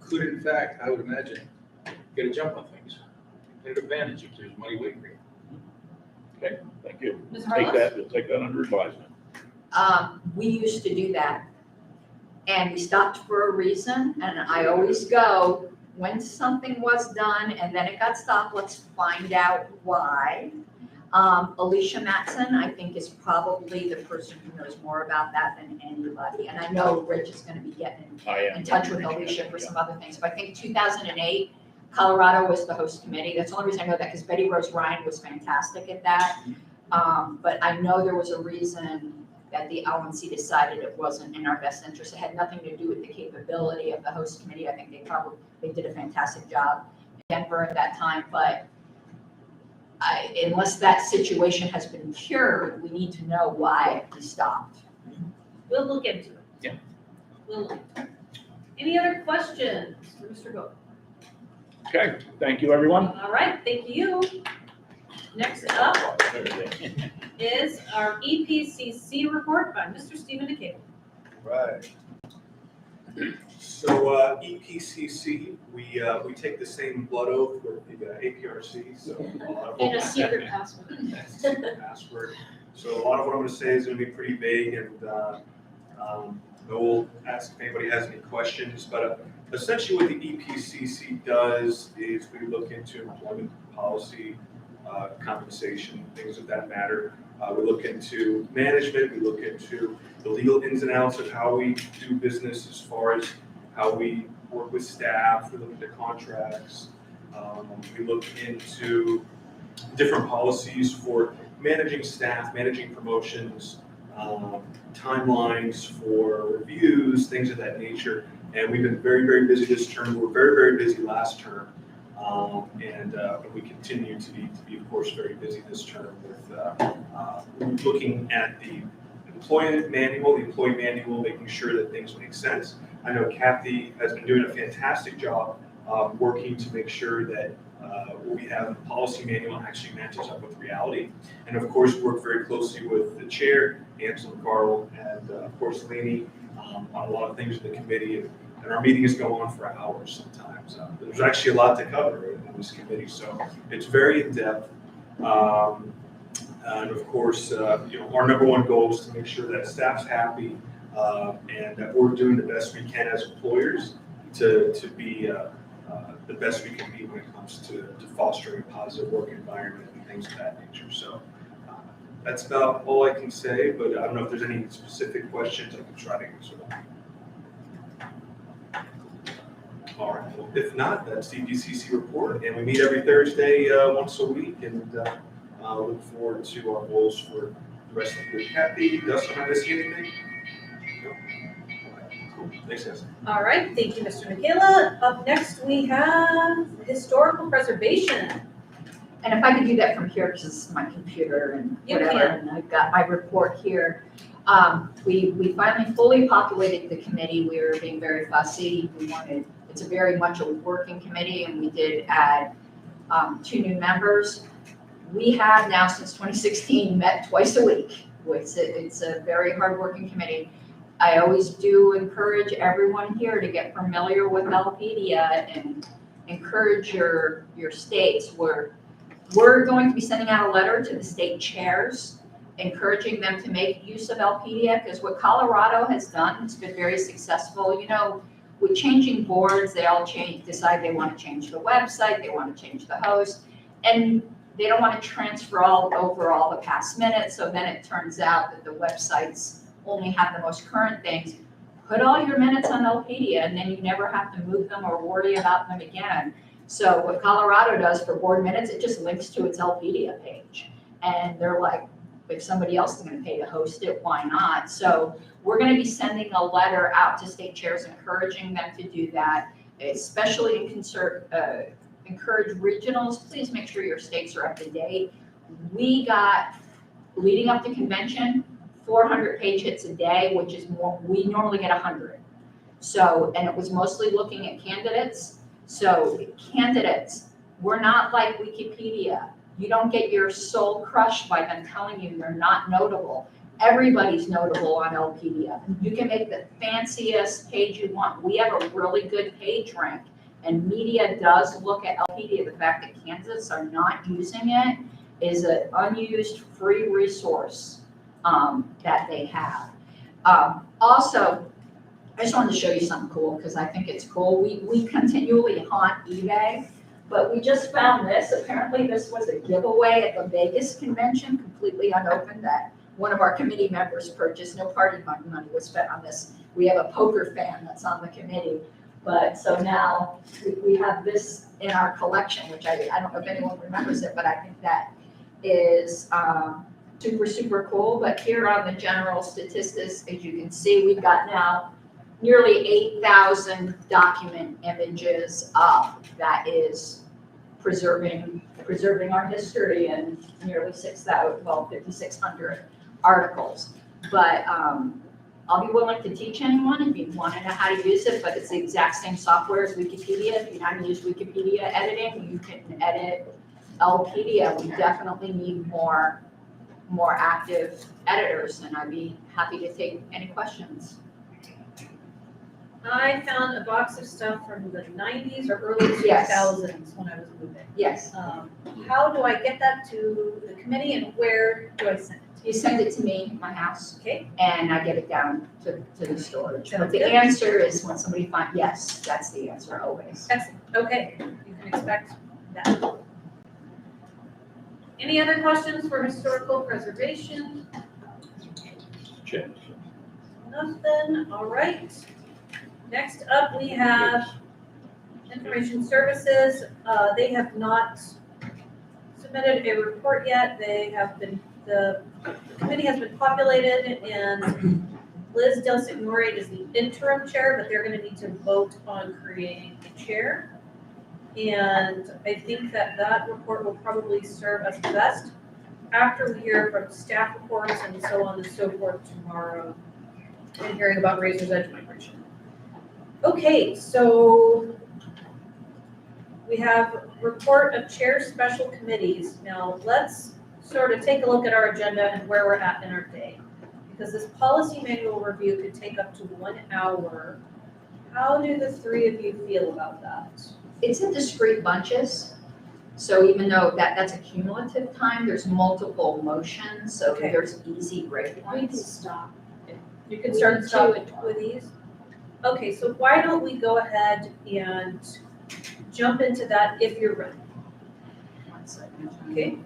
could, in fact, I would imagine, get a jump on things. Competitive advantage if there's money waiting for you. Okay, thank you. Ms. We'll Harless? take that under advisement. We used to do that, And we stopped for a reason, and I always go, when something was done and then it got stopped, let's find out why. Alicia Matson, I think, is probably the person who knows more about that than anybody. And I know Rich is gonna be getting in touch with Alicia for some other things. But I think 2008, Colorado was the host committee. That's the only reason I know that, because Betty Rose Ryan was fantastic at that. But I know there was a reason that the LNC decided it wasn't in our best interest. It had nothing to do with the capability of the host committee. I think they did a fantastic job in Denver at that time, but unless that situation has been cured, we need to know why we stopped. We'll look into it. Yeah. We'll look. Any other questions for Mr. Gold? Okay, thank you, everyone. All right, thank you. Next up is our EPCC report by Mr. Stephen DeCable. Right. So EPCC, we take the same blood oath with the APRC, so. And a secret password. Secret password. So a lot of what I'm gonna say is gonna be pretty vague, and we'll ask if anybody has any questions, but essentially what the EPCC does is we look into employment policy, compensation, things of that matter. We look into management, we look into the legal ins and outs of how we do business as far as how we work with staff, we look into contracts. We look into different policies for managing staff, managing promotions, timelines for reviews, things of that nature. And we've been very, very busy this term. We were very, very busy last term. And we continue to be, of course, very busy this term with looking at the employee manual, making sure that things make sense. I know Kathy has been doing a fantastic job working to make sure that what we have in the policy manual actually matches up with reality. And of course, work very closely with the chair, Ansel Carl, and of course, Laney, on a lot of things in the committee. And our meetings go on for hours sometimes. There's actually a lot to cover in this committee, so it's very in-depth. And of course, our number one goal is to make sure that staff's happy and that we're doing the best we can as employers to be the best we can be when it comes to fostering a positive work environment and things of that nature. So that's about all I can say, but I don't know if there's any specific questions I can try to answer them. All right, well, if not, that's the EPCC report, and we meet every Thursday once a week, and look forward to our goals for the rest of the week. Kathy, Dustin, am I missing anything? No? Cool, thanks, guys. All right, thank you, Mr. Michaela. Up next, we have historical preservation. And if I could do that from here, because it's my computer and whatever, and I've got my report here. We finally fully populated the committee. We were being very fussy. It's a very much a working committee, and we did add 2 new members. We have now, since 2016, met twice a week. It's a very hardworking committee. I always do encourage everyone here to get familiar with Ballotpedia and encourage your states. We're going to be sending out a letter to the state chairs, encouraging them to make use of Ballotpedia, because what Colorado has done has been very successful. With changing boards, they all decide they want to change the website, they want to change the host, and they don't want to transfer over all the past minutes. So then it turns out that the websites only have the most current things. Put all your minutes on Ballotpedia, and then you never have to move them or worry about them again. So what Colorado does for board minutes, it just links to its Ballotpedia page. And they're like, if somebody else is going to pay to host it, why not? So we're going to be sending a letter out to state chairs, encouraging them to do that, especially encourage regionals. Please make sure your states are up to date. We got, leading up to convention, 400 page hits a day, which is more, we normally get 100. So, and it was mostly looking at candidates. So candidates, we're not like Wikipedia. You don't get your soul crushed by them telling you you're not notable. Everybody's notable on Ballotpedia. You can make the fanciest page you want. We have a really good page rank, and media does look at Ballotpedia. The fact that candidates are not using it is an unused free resource that they have. Also, I just wanted to show you something cool, because I think it's cool. We continually haunt eBay, but we just found this. Apparently this was a giveaway at the Vegas convention, completely unopened, that one of our committee members purchased. No party money was spent on this. We have a poker fan that's on the committee. But so now we have this in our collection, which I don't know if anyone remembers it, but I think that is super, super cool. But here on the general statistics, as you can see, we've got now nearly 8,000 document images up. That is preserving our history, and nearly 5,600 articles. But I'll be willing to teach anyone if you want to know how to use it, but it's the exact same software as Wikipedia. If you know how to use Wikipedia editing, you can edit LPedia. We definitely need more active editors, and I'd be happy to take any questions. I found a box of stuff from the 90s or early Yes. 2000s when I was moving. Yes, How do I get that to the committee and where do I send it? you send it to me, my house, Okay, and I get it down to the storage. But Sounds the good. answer is when somebody finds, yes, that's the answer always. excellent. Okay, you can expect that. Any other questions for historical preservation? Check. Nothing, all right. Next up, we have Information Services. They have not submitted a report yet. The committee has been populated, and Liz Del Signore is the interim chair, but they're gonna need to vote on creating a chair. And I think that report will probably serve us best after we hear from staff reports and so on and so forth tomorrow, and hearing about Razor's Edge migration. Okay, so we have report of chair special committees. Now, let's sort of take a look at our agenda and where we're at in our day. Because this policy manual review could take up to 1 hour. How do the three of you feel about that? It's in discrete bunches, so even though that's a cumulative time, there's multiple motions, so Okay. there's easy break We can points. stop. You can start and stop with these? Okay, so why don't we go ahead and jump into that if you're ready, One second. okay?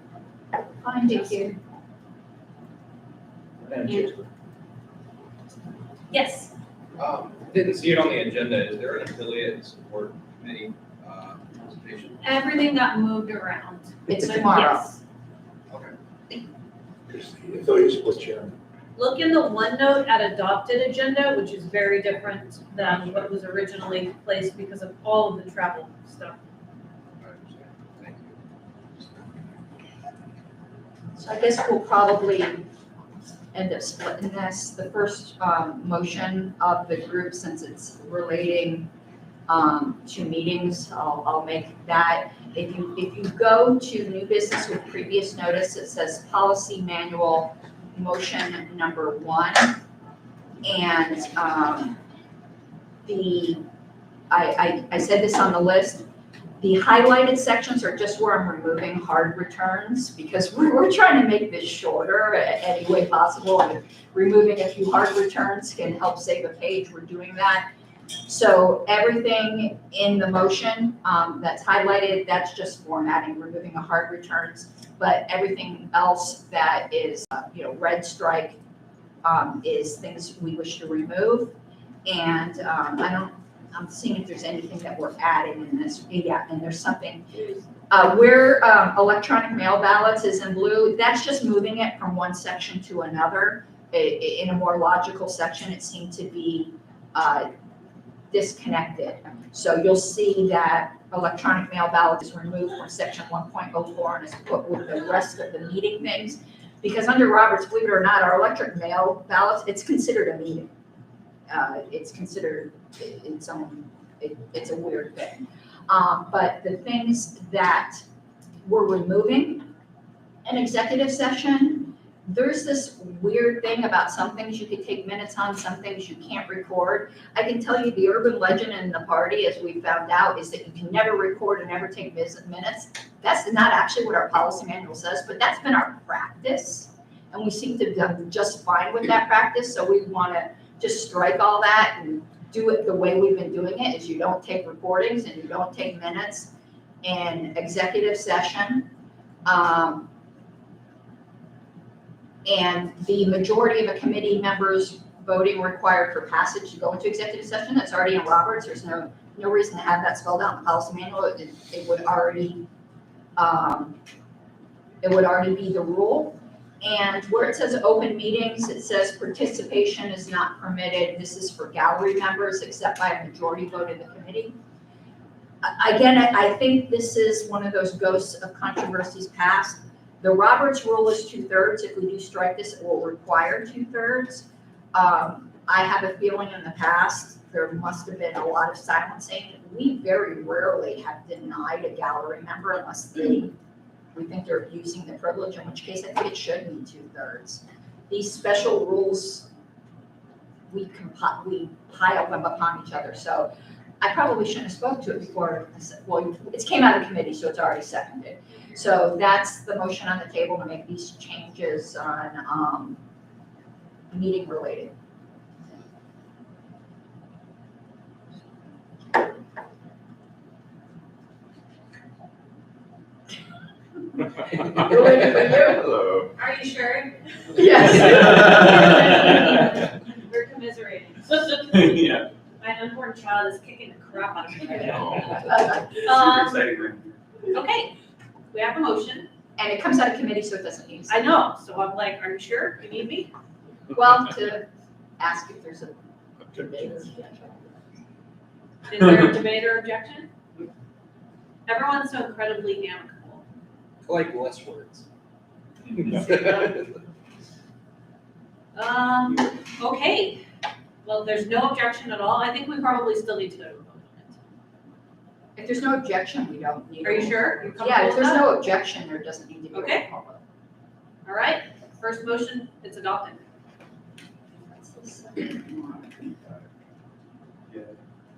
Fine, thank you. Yes. Didn't see it on the agenda. Is there an affiliate support committee presentation? Everything got moved around. It's But tomorrow. yes. Affiliate split chair. Look in the OneNote at adopted agenda, which is very different than what was originally placed because of all of the travel stuff. I understand. Thank you. So I guess we'll probably end up splitting this. The first motion of the group, since it's relating to meetings, I'll make that. If you go to new business with previous notice, it says policy manual motion number 1. And I said this on the list, the highlighted sections are just where I'm removing hard returns, because we're trying to make this shorter any way possible, and removing a few hard returns can help save a page. We're doing that. So everything in the motion that's highlighted, that's just formatting, removing the hard returns. But everything else that is, red strike is things we wish to remove. And I'm seeing if there's anything that we're adding in this. Yeah, and there's something. Where electronic mail ballots is in blue, that's just moving it from one section to another. In a more logical section, it seemed to be disconnected. So you'll see that electronic mail ballot is removed from section 1.04 and is put with the rest of the meeting things. Because under Roberts, believe it or not, our electric mail ballots, it's considered a meeting. It's considered its own, it's a weird thing. But the things that we're removing in executive session, there's this weird thing about some things you can take minutes on, some things you can't record. I can tell you the urban legend in the party, as we found out, is that you can never record and never take minutes. That's not actually what our policy manual says, but that's been our practice. And we seem to have done just fine with that practice, so we want to just strike all that and do it the way we've been doing it, is you don't take recordings and you don't take minutes in executive session. And the majority of a committee members voting required for passage to go into executive session, that's already in Roberts. There's no reason to have that spelled out in the policy manual. It would already be the rule. And where it says open meetings, it says participation is not permitted. This is for gallery members except by a majority vote of the committee. Again, I think this is one of those ghosts of controversies past. The Roberts rule is 2/3. If we do strike this, it will require 2/3. I have a feeling in the past, there must have been a lot of silencing. We very rarely have denied a gallery member unless we think they're abusing the privilege, in which case I think it should be 2/3. These special rules, we pile them upon each other. So I probably shouldn't have spoke to it before. I said, well, it came out of committee, so it's already seconded. So that's the motion on the table to make these changes on meeting related. Hello. Are you sure? Yes. We're commiserating. Yeah. My unborn child is kicking the crap out of me right now. Super exciting. Okay, we have a motion. And it comes out of committee, so it doesn't need. I know, so I'm like, are you sure you need me? Well, to ask if there's a debate. Is there a debate or objection? Everyone's so incredibly amicable. I like less words. Okay, well, there's no objection at all. I think we probably still need to go to a vote on If there's no objection, we don't need. it. Are you sure? You're comfortable Yeah, if with there's that? no objection, there doesn't need to be a Okay. roll call vote. All right, first motion, it's adopted.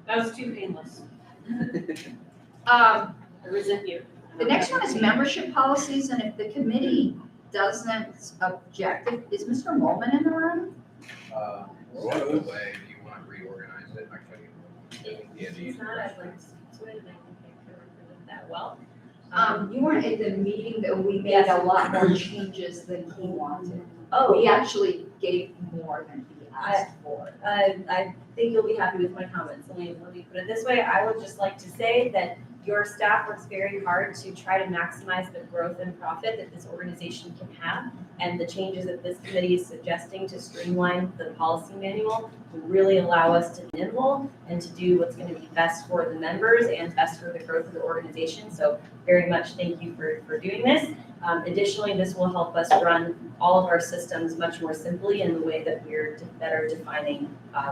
That was too painless. I resent you. The next one is membership policies, and if the committee doesn't object, is Mr. Molman in the room? By the way, do you want to reorganize it? I can. It's not as like, sweated, I don't think I remember that well. You weren't at the meeting that we made Yes. a lot more changes than he wanted. Oh, We actually gave more than he asked for. I think you'll be happy with my comments. Let me put it this way. I would just like to say that your staff works very hard to try to maximize the growth and profit that this organization can have. And the changes that this committee is suggesting to streamline the policy manual will really allow us to be nimble and to do what's going to be best for the members and best for the growth of the organization. So very much thank you for doing this. Additionally, this will help us run all of our systems much more simply in the way that we're better defining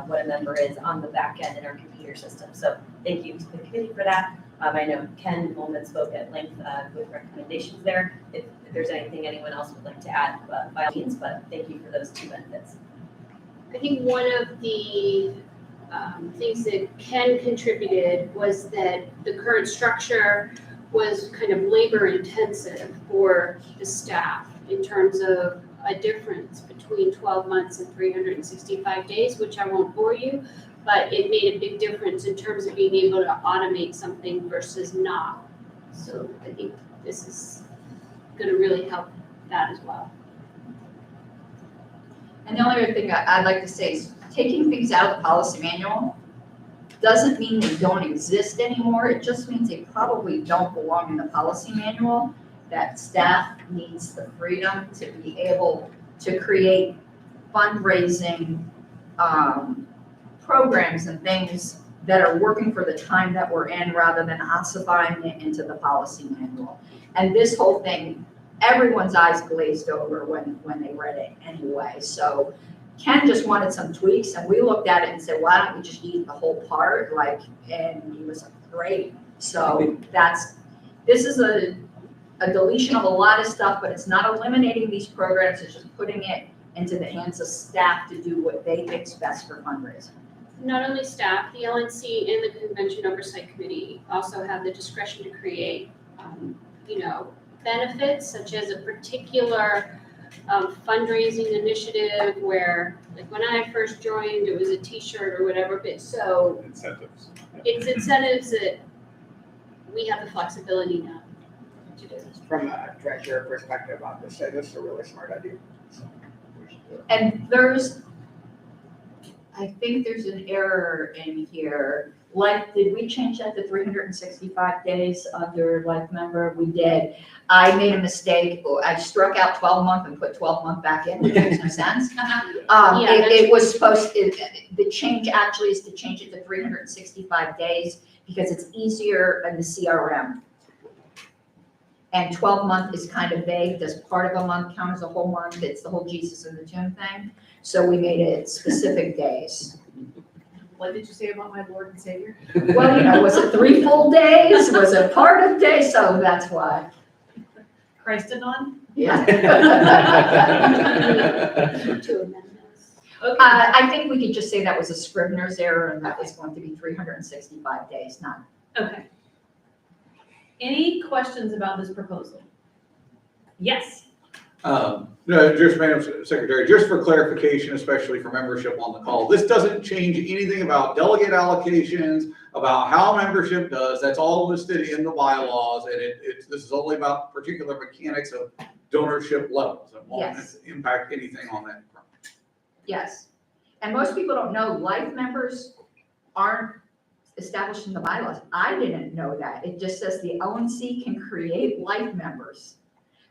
what a member is on the back end in our computer system. So thank you to the committee for that. I know Ken Molman spoke at length with recommendations there. If there's anything anyone else would like to add, by all means, but thank you for those two benefits. I think one of the things that Ken contributed was that the current structure was kind of labor intensive for the staff in terms of a difference between 12 months and 365 days, which I won't bore you, but it made a big difference in terms of being able to automate something versus not. So I think this is going to really help that as well. And the only other thing I'd like to say is taking things out of the policy manual doesn't mean they don't exist anymore. It just means they probably don't belong in the policy manual. That staff needs the freedom to be able to create fundraising programs and things that are working for the time that we're in rather than ossifying it into the policy manual. And this whole thing, everyone's eyes glazed over when they read it anyway. So Ken just wanted some tweaks and we looked at it and said, why don't we just use the whole part? And he was like, great. So this is a deletion of a lot of stuff, but it's not eliminating these programs. It's just putting it into the hands of staff to do what they think is best for fundraising. Not only staff, the LNC and the Convention Oversight Committee also have the discretion to create, benefits such as a particular fundraising initiative where, like, when I first joined, it was a T-shirt or whatever, but so Incentives. it's incentives that we have the flexibility now to do this. From a treasurer perspective, I'll just say this is a really smart idea. So, we should do it. And I think there's an error in here. Like, did we change that to 365 days under life member? We did. I made a mistake. I struck out 12 month and put 12 month back in, which makes no sense. It was the change actually is to change it to 365 days because it's easier in the CRM. And 12 month is kind of vague. Does part of a month count as a whole month? It's the whole Jesus in the tomb thing. So we made it specific days. What did you say about my Lord and Savior? Well, was it 3 full days? Was it part of day? So that's why. Christanon? Yeah. To amend this. Okay. I think we could just say that was a Scrivener's error and that was going to be 365 days, not. Okay. Any questions about this proposal? Yes. No, just Madam Secretary, just for clarification, especially for membership on the call, this doesn't change anything about delegate allocations, about how membership does. That's all listed in the bylaws, and this is only about particular mechanics of donorship levels. It won't Yes. impact anything on that front. Yes. And most people don't know life members aren't established in the bylaws. I didn't know that. It just says the LNC can create life members.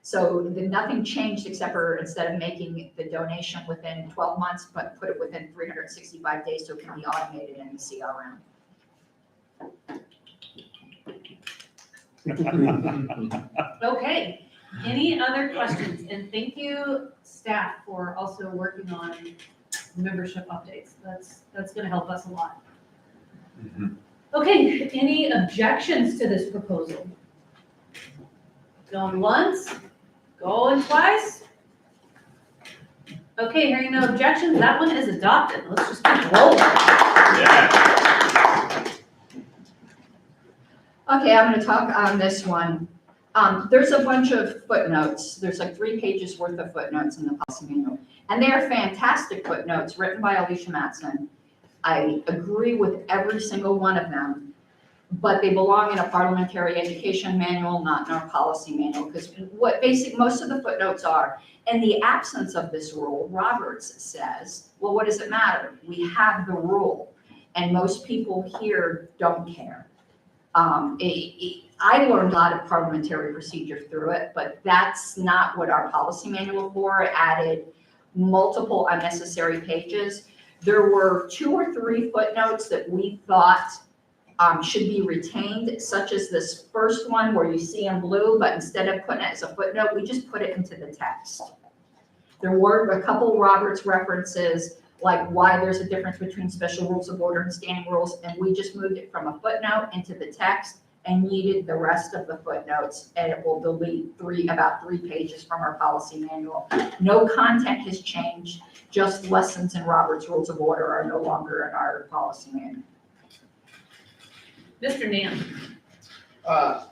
So nothing changed except for instead of making the donation within 12 months, but put it within 365 days so it can be automated in the CRM. Okay, any other questions? And thank you, staff, for also working on membership updates. That's gonna help us a lot. Okay, any objections to this proposal? Going once, going twice? Okay, hearing no objections, that one is adopted. Let's just keep rolling. Yeah. Okay, I'm gonna talk on this one. There's a bunch of footnotes. There's like 3 pages worth of footnotes in the policy manual. And they are fantastic footnotes written by Alicia Matson. I agree with every single one of them, but they belong in a parliamentary education manual, not in our policy manual, because most of the footnotes are, in the absence of this rule, Roberts says, well, what does it matter? We have the rule, and most people here don't care. I learned a lot of parliamentary procedure through it, but that's not what our policy manual for. It added multiple unnecessary pages. There were 2 or 3 footnotes that we thought should be retained, such as this first one where you see in blue, but instead of putting it as a footnote, we just put it into the text. There were a couple Roberts references, like why there's a difference between special rules of order and standing rules, and we just moved it from a footnote into the text and needed the rest of the footnotes, and it will delete about 3 pages from our policy manual. No content has changed, just lessons in Robert's Rules of Order are no longer in our policy manual. Mr. Nam.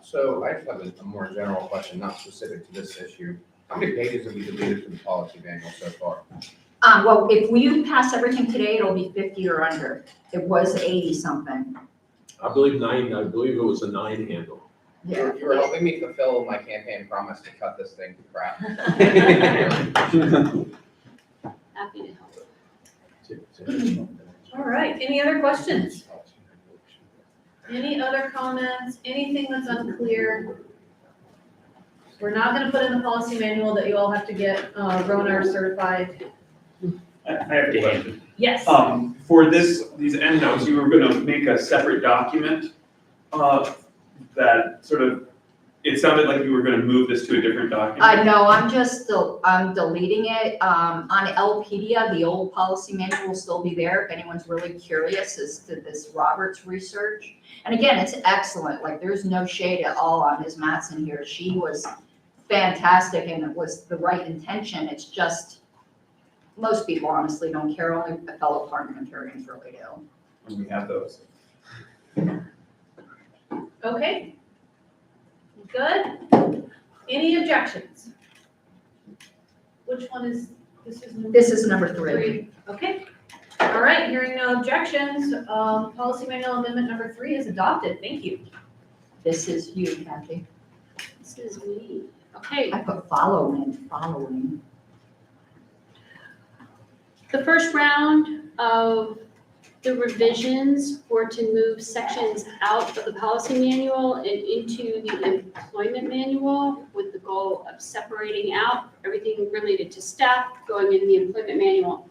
So I just have a more general question, not specific to this issue. How many pages have we deleted from the policy manual so far? Well, if we pass everything today, it'll be 50 or under. It was 80 something. I believe it was a 9 handle. Yeah. You were helping me fulfill my campaign promise to cut this thing to crap. Happy to help. All right, any other questions? Any other comments? Anything that's unclear? We're not gonna put in the policy manual that you all have to get Ronar certified. I have to hand it. Yes. For these endnotes, you were gonna make a separate document, that sort of, it sounded like you were gonna move this to a different document. No, I'm deleting it. On LPedia, the old policy manual will still be there if anyone's really curious as to this Roberts research. And again, it's excellent. Like, there's no shade at all on Ms. Matson here. She was fantastic and it was the right intention. It's just, most people honestly don't care. Only fellow parliamentarians really do. And we have those. Okay. Good. Any objections? which one is, this is? This is number 3. Okay. All right, hearing no objections, policy manual amendment number 3 is adopted. Thank you. This is you, Kathy. This is me. Okay, I put following. the first round of the revisions were to move sections out of the policy manual and into the employment manual with the goal of separating out everything related to staff going in the employment manual.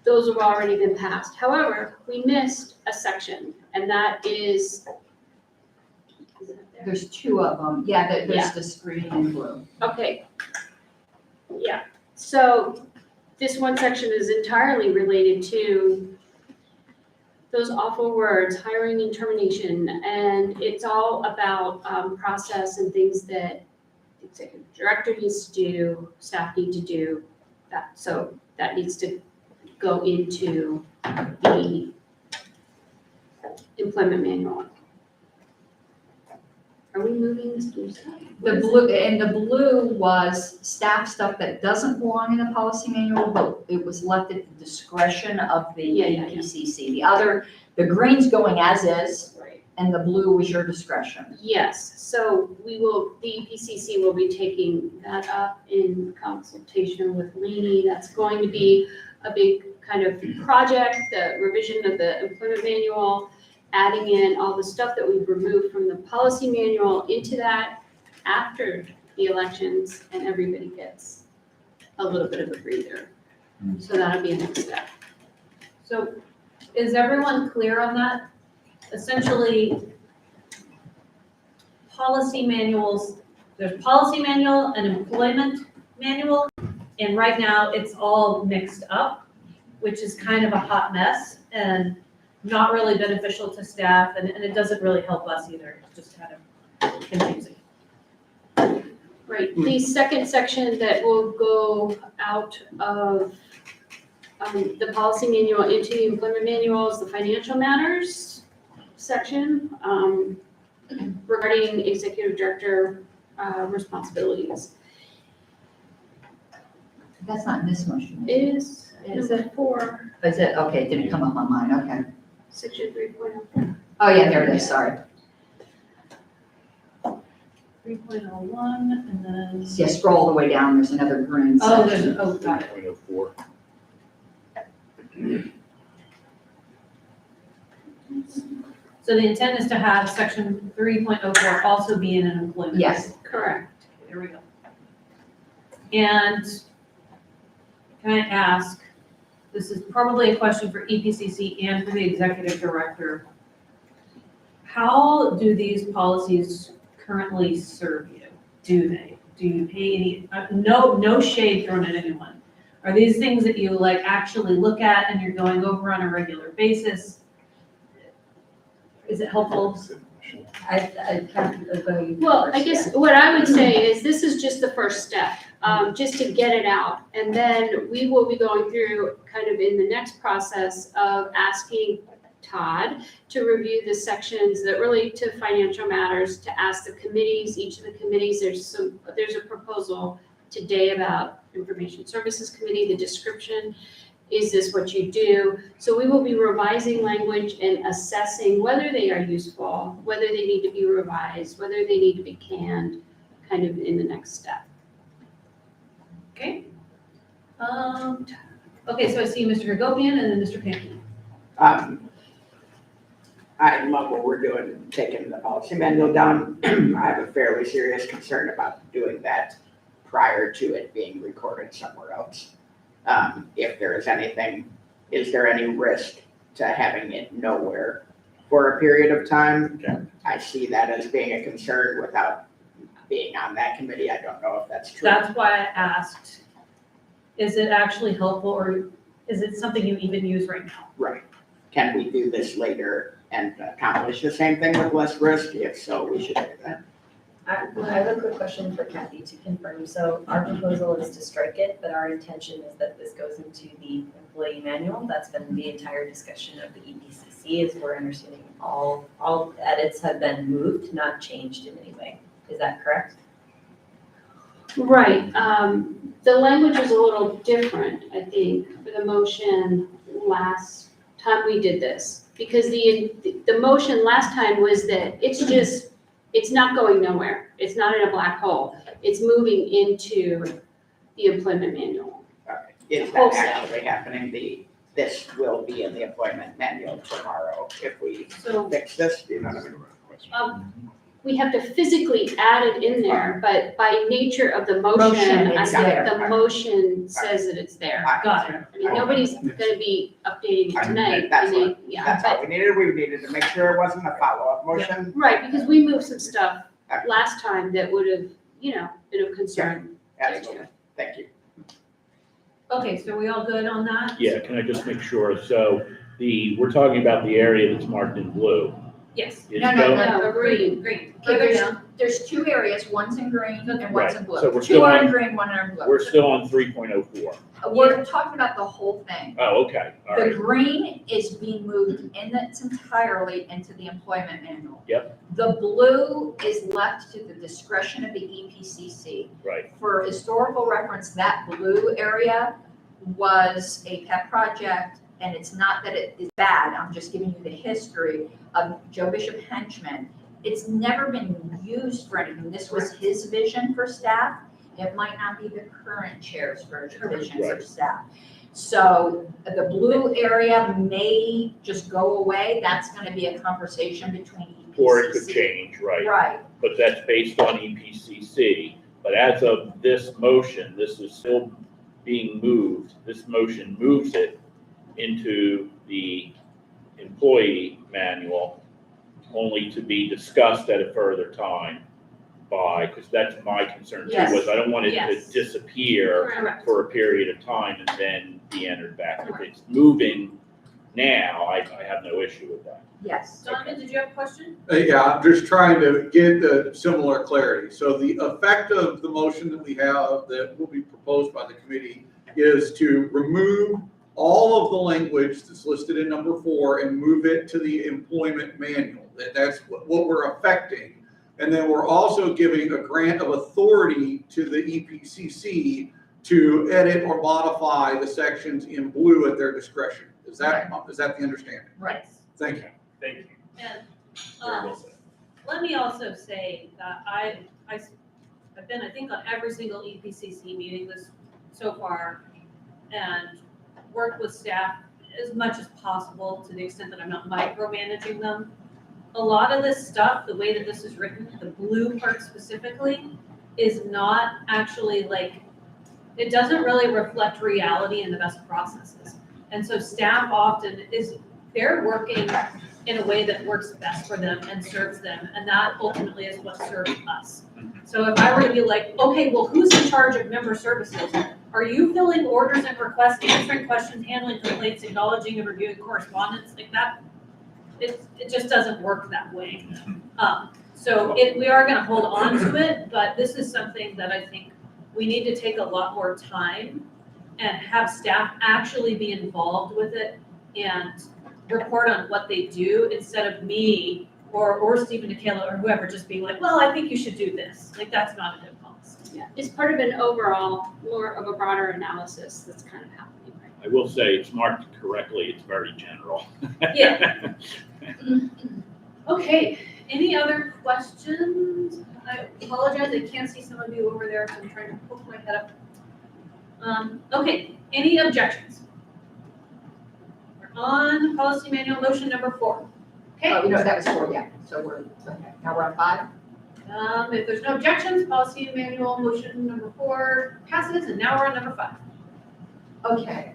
Those have already been passed. However, we missed a section, and that is it up there? There's 2 of them. Yeah, there's Yeah. the screen in blue. Okay. Yeah, so this one section is entirely related to those awful words, hiring and termination, and it's all about process and things that the executive director needs to do, staff need to do, so that needs to go into the employment manual. Are we moving this to The blue was staff stuff that doesn't belong in the policy manual, but it was left at the discretion of the EPCC. The green's going as is, Right. and the blue was your discretion. Yes, so the EPCC will be taking that up in consultation with Leanie. That's going to be a big kind of project, the revision of the employment manual, adding in all the stuff that we've removed from the policy manual into that after the elections, and everybody gets a little bit of a breather. So that'll be a next step. So is everyone clear on that? Essentially, policy manuals, there's policy manual and employment manual, and right now it's all mixed up, which is kind of a hot mess and not really beneficial to staff, and it doesn't really help us either. It's just kind of confusing. Right, the second section that will go out of the policy manual into the employment manual is the financial matters section regarding executive director responsibilities. That's not in this motion. Is number 4, Is it? Okay, it didn't come up on mine, okay. section 3.0. Oh, yeah, there it is, sorry. 3.01, and then. Yeah, scroll all the way down, there's another green Oh, section. got it. 3.04. So the intent is to have section 3.04 also be in an employment. Yes. Correct. There we go. And can I ask, this is probably a question for EPCC and for the executive director. How do these policies currently serve you? Do they? Do you pay any, no shade thrown at anyone. Are these things that you like actually look at and you're going over on a regular basis? Is it helpful? Well, I guess what I would say is this is just the first step, just to get it out. And then we will be going through kind of in the next process of asking Todd to review the sections that relate to financial matters, to ask the committees, each of the committees, there's a proposal today about Information Services Committee, the description. Is this what you do? So we will be revising language and assessing whether they are useful, whether they need to be revised, whether they need to be canned, kind of in the next step. Okay. Okay, so I see Mr. Hagopian and then Mr. Pankey. I love what we're doing, taking the policy manual down. I have a fairly serious concern about doing that prior to it being recorded somewhere else. If there is anything, is there any risk to having it nowhere for a period of time? Okay. I see that as being a concern without being on that committee. I don't know if that's true. That's why I asked, is it actually helpful or is it something you even use right now? Right. Can we do this later and accomplish the same thing with less risk? If so, we should do that. I have a quick question for Kathy to confirm. So our proposal is to strike it, but our intention is that this goes into the employee manual. That's been the entire discussion of the EPCC, is we're understanding all edits have been moved, not changed in any way. Is that correct? Right, the language was a little different, I think, for the motion last time we did this. Because the motion last time was that it's not going nowhere. It's not in a black hole. It's moving into the employment manual. Is that Wholesale. actually happening? This will be in the employment manual tomorrow if we So, fix this, you know what I mean? we have to physically add it in there, but by nature of the motion, It's there. the motion says that it's there. Got it. I mean, nobody's gonna be updating it tonight. That's and they- what- Yeah, That's but, all we needed. We needed to make sure it wasn't a follow-up motion. right, because we moved some stuff last time that would have, been of concern. Absolutely. Thank you. Okay, so are we all good on that? Yeah, can I just make sure? So we're talking about the area that's marked in blue. Yes. Is No, go- no, Green. Green. Okay, Further down. there's two areas, one's in green and one's in Right, blue. so we're Two still are in on- green, one are in blue. We're still on 3.04. We're talking about the whole thing. Oh, okay, all The right. green is being moved in its entirely into the employment manual. Yep. The blue is left to the discretion of the EPCC. Right. For historical reference, that blue area was a pet project, and it's not that it is bad, I'm just giving you the history of Joe Bishop Henchman. It's never been used for anything. This was his vision for staff. It might not be the current chair's vision for Right. staff. So the blue area may just go away. That's gonna be a conversation between EPCC. Or it could change, right? Right, But that's based on EPCC. But as of this motion, this is still being moved. This motion moves it into the employee manual, only to be discussed at a further time because that's my concern too, Yes. was I don't want it Yes. to disappear Correct. for a period of time and then be entered back. If it's moving now, I have no issue with that. yes. Donovan, did you have a question? Yeah, I'm just trying to get the similar clarity. So the effect of the motion that we have that will be proposed by the committee is to remove all of the language that's listed in number 4 and move it to the employment manual. That's what we're affecting. And then we're also giving a grant of authority to the EPCC to edit or modify the sections in blue at their discretion. Is that the understanding? Right. Thank you. Thank you. And, Very well said. let me also say that I've been, I think, on every single EPCC meeting so far, and worked with staff as much as possible to the extent that I'm not micromanaging them. A lot of this stuff, the way that this is written, the blue part specifically, is not actually it doesn't really reflect reality and the best processes. And so staff often they're working in a way that works best for them and serves them, and that ultimately is what serves us. So if I were to be like, okay, well, who's in charge of member services? Are you filling orders and requests, answering questions, handling complaints, acknowledging and reviewing correspondence like that? It just doesn't work that way. So we are gonna hold on to it, but this is something that I think we need to take a lot more time and have staff actually be involved with it and report on what they do instead of me or Steve and Nikayla or whoever just being like, well, I think you should do this. Like, that's not a good policy. Yeah, it's part of an overall, more of a broader analysis that's kind of happening right I will say it's marked correctly. It's very general. Yeah. Okay, any other questions? I apologize, I can't see some of you over there, so I'm trying to poke my head up. Okay, any objections? We're on policy manual motion number 4. Okay. Oh, that was 4, yeah. So now we're on 5? If there's no objections, policy manual motion number 4 passes, and now we're on number 5. Okay,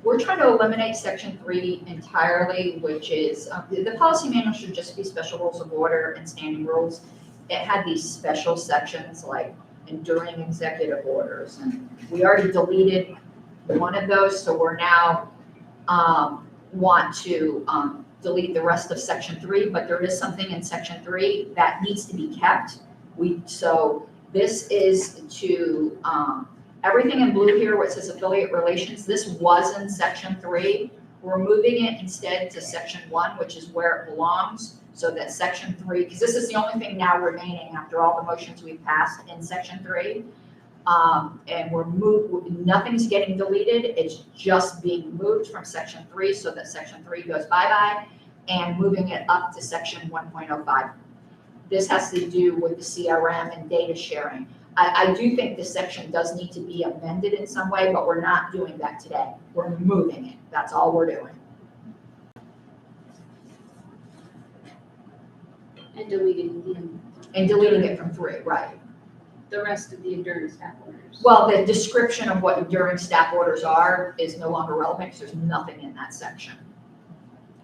we're trying to eliminate section 3 entirely, which is, the policy manual should just be special rules of order and standing rules. It had these special sections like enduring executive orders, and we already deleted one of those, so we're now want to delete the rest of section 3, but there is something in section 3 that needs to be kept. So this is to, everything in blue here where it says affiliate relations, this was in section 3. We're moving it instead to section 1, which is where it belongs, so that section 3, because this is the only thing now remaining after all the motions we've passed in section 3. And nothing's getting deleted, it's just being moved from section 3 so that section 3 goes bye-bye and moving it up to section 1.05. This has to do with the CRM and data sharing. I do think this section does need to be amended in some way, but we're not doing that today. We're moving it, that's all we're doing. And deleting it from 3, right. the rest of the enduring staff orders. Well, the description of what enduring staff orders are is no longer relevant because there's nothing in that section.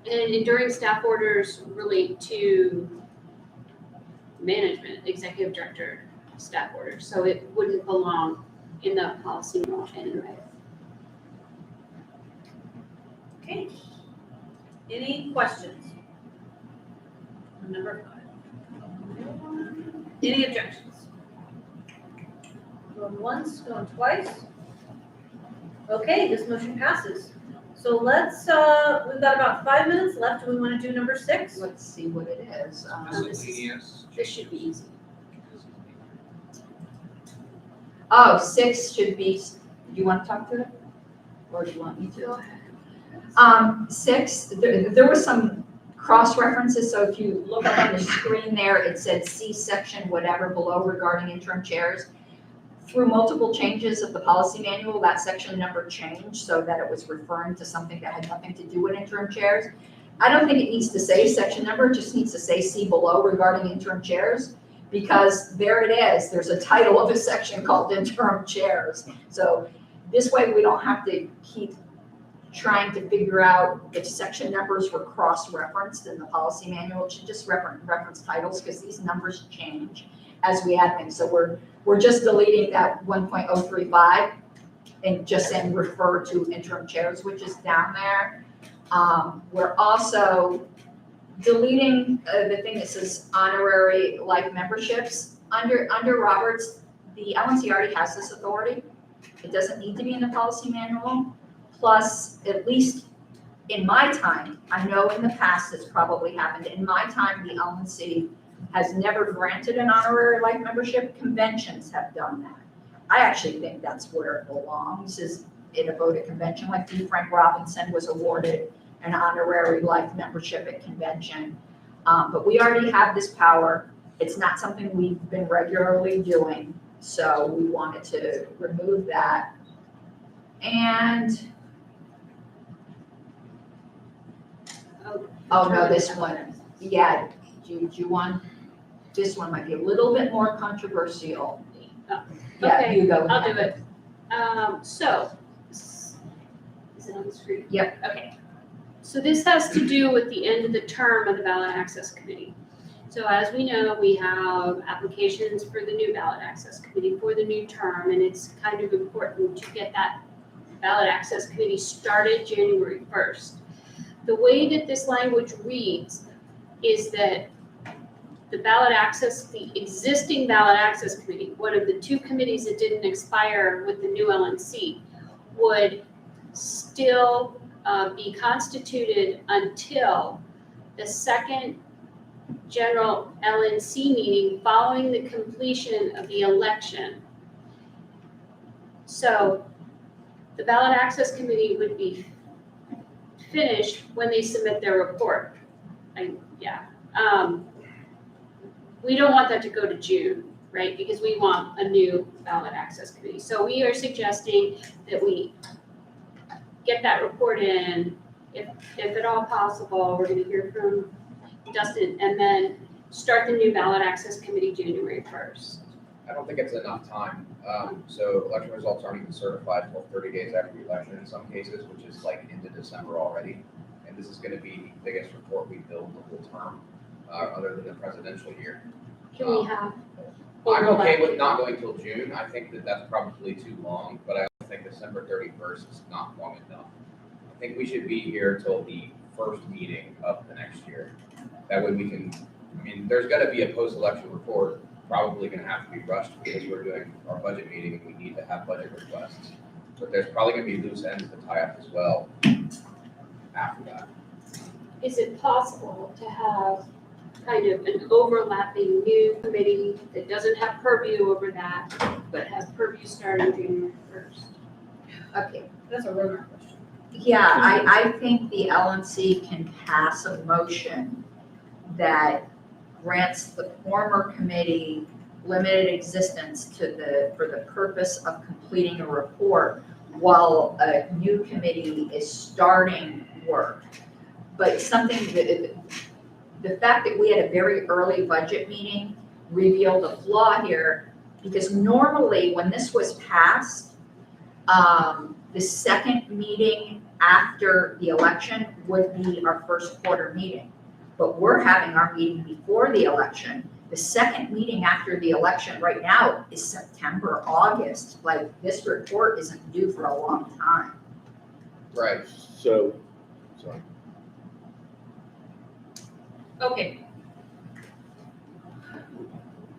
And enduring staff orders relate to management, executive director staff orders, so it wouldn't belong in the policy manual anyway. Okay. Any questions? Number 5. Any objections? Going once, going twice. Okay, this motion passes. So let's, we've got about 5 minutes left. Do we want to do number 6? Let's see what it is. This should be easy. Oh, 6 should be, do you want to talk to it? Or do you want me to? Go ahead. 6, there was some cross references, so if you look up on the screen there, it said C section whatever below regarding interim chairs. Through multiple changes of the policy manual, that section number changed so that it was referring to something that had nothing to do with interim chairs. I don't think it needs to say section number, it just needs to say C below regarding interim chairs, because there it is, there's a title of a section called interim chairs. So this way we don't have to keep trying to figure out if section numbers were cross-referenced in the policy manual. It should just reference titles, because these numbers change as we add things. So we're just deleting that 1.035 and just saying refer to interim chairs, which is down there. We're also deleting the thing that says honorary life memberships. Under Roberts, the LNC already has this authority. It doesn't need to be in the policy manual. Plus, at least in my time, I know in the past it's probably happened, in my time, the LNC has never granted an honorary life membership. Conventions have done that. I actually think that's where it belongs, is in a voted convention. Like D. Frank Robinson was awarded an honorary life membership at convention. But we already have this power. It's not something we've been regularly doing, so we wanted to remove that. And, oh no, this one, yeah, do you want? This one might be a little bit more controversial. Oh, Yeah, okay, you go. I'll do it. So, is it on the screen? Yep. Okay. So this has to do with the end of the term of the Ballot Access Committee. So as we know, we have applications for the new Ballot Access Committee for the new term, and it's kind of important to get that Ballot Access Committee started January 1st. The way that this language reads is that the existing Ballot Access Committee, one of the 2 committees that didn't expire with the new LNC, would still be constituted until the second general LNC meeting following the completion of the election. So the Ballot Access Committee would be finished when they submit their report. We don't want that to go to June, right? Because we want a new Ballot Access Committee. So we are suggesting that we get that report in, if at all possible. We're gonna hear from Dustin, and then start the new Ballot Access Committee January 1st. I don't think it's enough time. So election results aren't even certified until 30 days after the election in some cases, which is like into December already. And this is gonna be the biggest report we build the whole term, other than the presidential year. Can we have? I'm okay with not going till June. I think that that's probably too long, but I think December 31st is not long enough. I think we should be here till the first meeting of the next year. That way we can, I mean, there's gonna be a post-election report, probably gonna have to be rushed because we're doing our budget meeting and we need to have budget requests. But there's probably gonna be loose ends to tie up as well after that. Is it possible to have kind of an overlapping new committee that doesn't have purview over that, but has purview starting January 1st. Okay, That's a roadmap question. yeah, I think the LNC can pass a motion that grants the former committee limited existence for the purpose of completing a report while a new committee is starting work. But the fact that we had a very early budget meeting revealed a flaw here, because normally when this was passed, the second meeting after the election would be our first quarter meeting. But we're having our meeting before the election. The second meeting after the election right now is September, August. Like, this report isn't due for a long time. Right. So, sorry. Okay.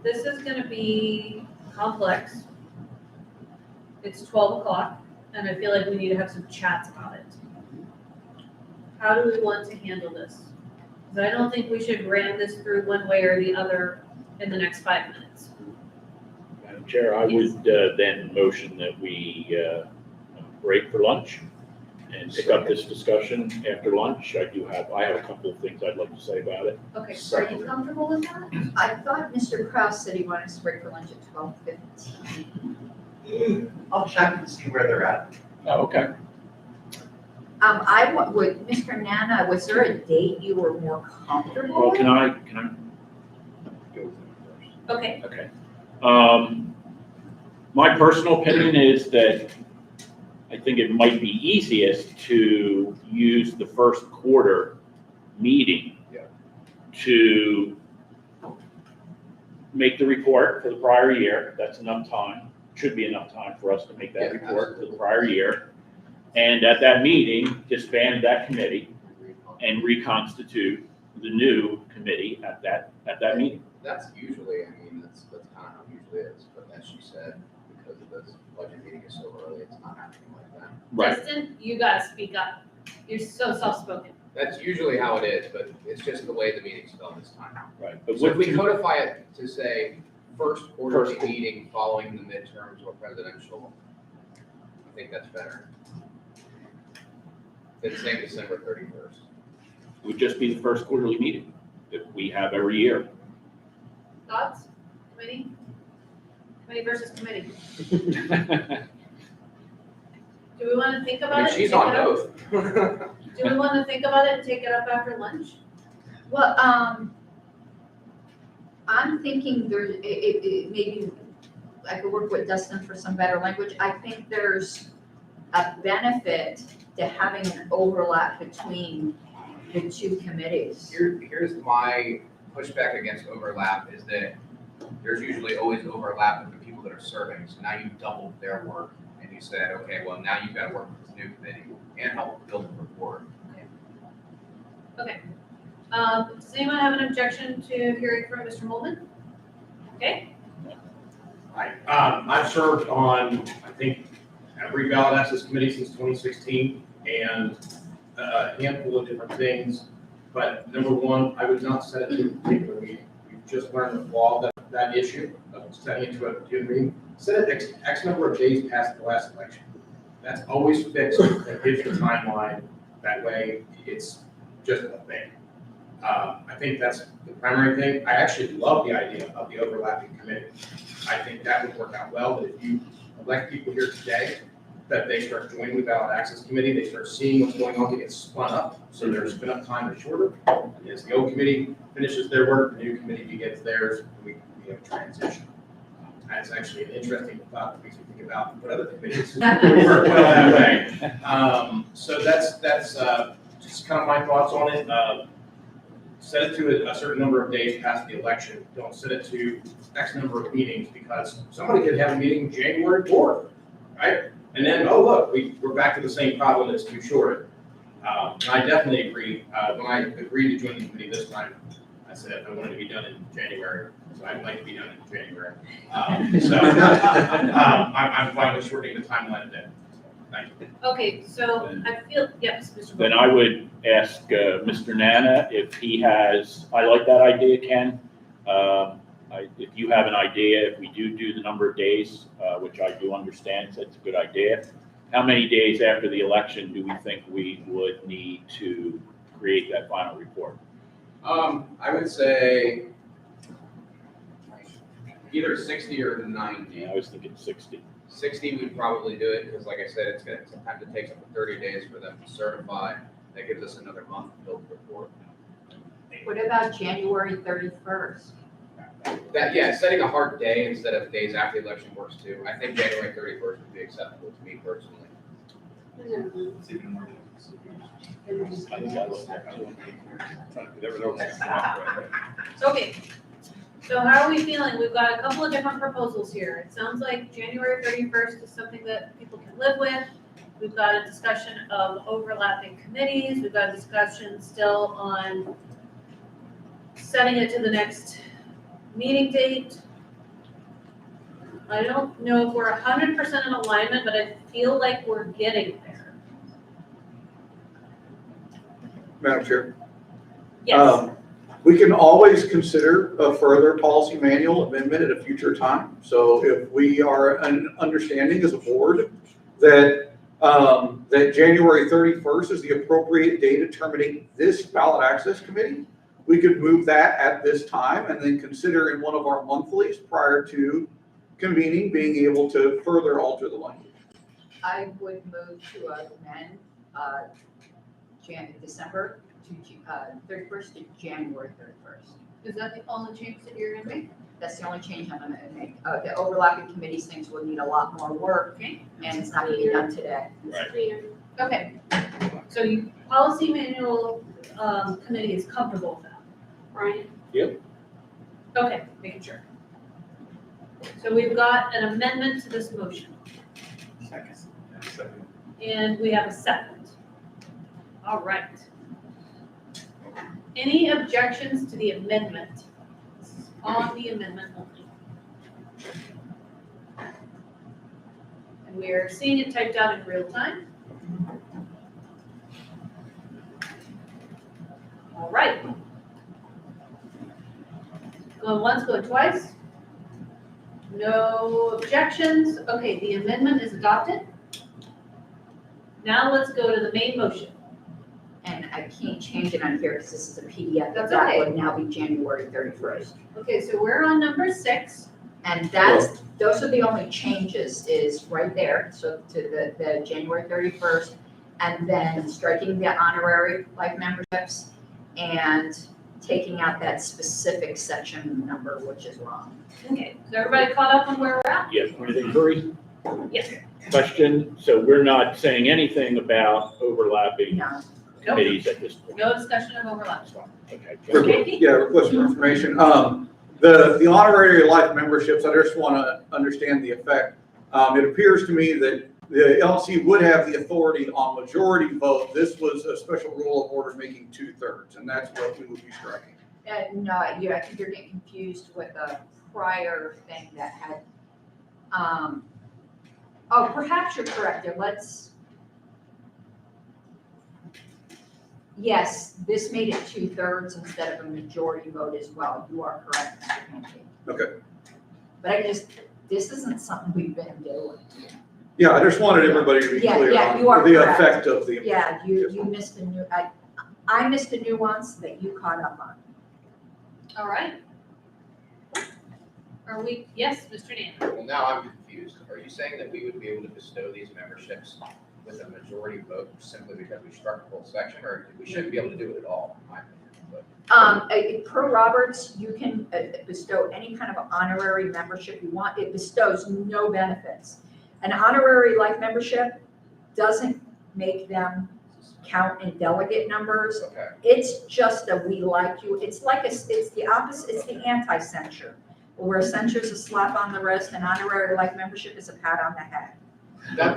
This is gonna be complex. It's 12 o'clock, and I feel like we need to have some chats about it. How do we want to handle this? Because I don't think we should ram this through one way or the other in the next 5 minutes. Madam Chair, I would then motion that we break for lunch and pick up this discussion after lunch. I have a couple of things I'd like to say about it. Okay. Are you comfortable with that? I thought Mr. Kraus said he wanted us to break for lunch at 12:15. I'll check and see where they're at. Oh, okay. With Mr. Nana, was there a date you were more comfortable Well, with? can I go with it first? Okay. Okay. My personal opinion is that I think it might be easiest to use the first quarter meeting to make the report for the prior year. That's enough time. Should be enough time for us to make that report for the prior year. And at that meeting, disband that committee and reconstitute the new committee at that meeting. That's usually, I mean, that's kind of how it usually is, but as she said, because of this budget meeting is so early, it's not happening like that. Right. Justin, you gotta speak up. You're so soft-spoken. That's usually how it is, but it's just the way the meeting's done this time. Right. But So if we what- codify it to say first quarterly meeting following the midterms or presidential, I think that's better. Than saying December 31st. It would just be the first quarterly meeting that we have every year. Thoughts? Committee? Committee versus committee. Do we wanna think I about mean, it? and she's take on it up? both. Do we wanna think about it and take it up after lunch? Well, I'm thinking maybe I could work with Dustin for some better language. I think there's a benefit to having an overlap between the two committees. Here's my pushback against overlap is that there's usually always overlap with the people that are serving. So now you've doubled their work and you said, okay, well, now you've got to work with this new committee and help build the report. Okay. Does anyone have an objection to hearing from Mr. Molden? Okay, Hi, I've served on, I think, every ballot access committee since 2016 and a handful of different things. But number one, I would not set it to a particular meeting. We've just learned the flaw of that issue of setting it to a particular meeting. Set it X number of days past the last election. That's always fixed. That gives you a timeline. That way, it's just a thing. I think that's the primary thing. I actually love the idea of the overlapping committee. I think that would work out well, that if you elect people here today, that they start joining the ballot access committee, they start seeing what's going on, they get spun up, so their spin up time is shorter. As the old committee finishes their work, the new committee begins theirs, and we have a transition. That's actually an interesting thought that makes me think about what other committees work well that way. So that's just kind of my thoughts on it. Set it to a certain number of days past the election. Don't set it to X number of meetings, because somebody could have a meeting January 4th, right? And then, oh, look, we're back to the same problem, it's too short. And I definitely agree. When I agreed to join the committee this time, I said I wanted to be done in January, so I'd like to be done in January. I'm fine with shortening the timeline a bit. Okay, so I feel, yes, Mr. Then Booker. I would ask Mr. Nana if he has, I like that idea, Ken. If you have an idea, if we do the number of days, which I do understand, so it's a good idea. How many days after the election do we think we would need to create that final report? I would say either 60 or 90. Yeah, I was thinking 60. 60, we'd probably do it, because like I said, sometimes it takes up to 30 days for them to certify. That gives us another month to build the report. What about January 31st? Setting a hard day instead of days after the election works too. I think January 31st would be acceptable to me personally. It's even more. Okay, so how are we feeling? We've got a couple of different proposals here. It sounds like January 31st is something that people can live with. We've got a discussion of overlapping committees. We've got a discussion still on setting it to the next meeting date. I don't know if we're 100% in alignment, but I feel like we're getting there. Madam Chair. Yes. We can always consider a further policy manual amendment at a future time. So if we are an understanding as a board that that January 31st is the appropriate day to terminate this ballot access committee, we could move that at this time and then consider in one of our monthlies prior to convening, being able to further alter the language. I would move to amend December to 31st to January 31st. Is that the only change that you're gonna make? That's the only change I'm gonna make. The overlapping committees things will need a lot more work, Okay. and it's not gonna be done today. Okay. So you, policy manual, committee is comfortable with that? Brian? Yep. Okay, making sure. So we've got an amendment to this motion, and we have a second. All right. Any objections to the amendment? This is on the amendment only. And we are seeing it typed out in real time. All right. Going once, going twice. No objections. Okay, the amendment is adopted. Now let's go to the main motion. And I can't change it on here because this is a PDF, but That's that okay. would now be January 31st. Okay, so we're on number 6. And those are the only changes is right there, so to the January 31st, and then striking the honorary life memberships and taking out that specific section number, which is wrong. Okay, is everybody caught up on where we're at? Yes, anything, Curry? Yes. Question, so we're not saying anything about overlapping No. committees at this point? No discussion of overlap. Okay. Request for information. The honorary life memberships, I just want to understand the effect. It appears to me that the LNC would have the authority on majority vote. This was a special rule of order making 2/3, and that's what we would be striking. No, I think you're getting confused with a prior thing that had, oh, perhaps you're correct. Yes, this made it 2/3 instead of a majority vote as well. You are correct, Mr. Hanky. Okay. But this isn't something we've been doing. Yeah, I just wanted everybody to be clear Yeah, you are on the correct. effect of the. Yeah, you missed I missed a nuance that you caught up on. All right. Are we, yes, Mr. Dan? Well, now I'm confused. Are you saying that we would be able to bestow these memberships with a majority vote simply because we struck the whole section, or we shouldn't be able to do it at all, in my opinion? But Per Roberts, you can bestow any kind of honorary membership you want. It bestows no benefits. An honorary life membership doesn't make them count in delegate numbers. Okay. It's just a we like you. It's the opposite, it's the anti-censure. Where censure is a slap on the wrist and honorary life membership is a pat on the head.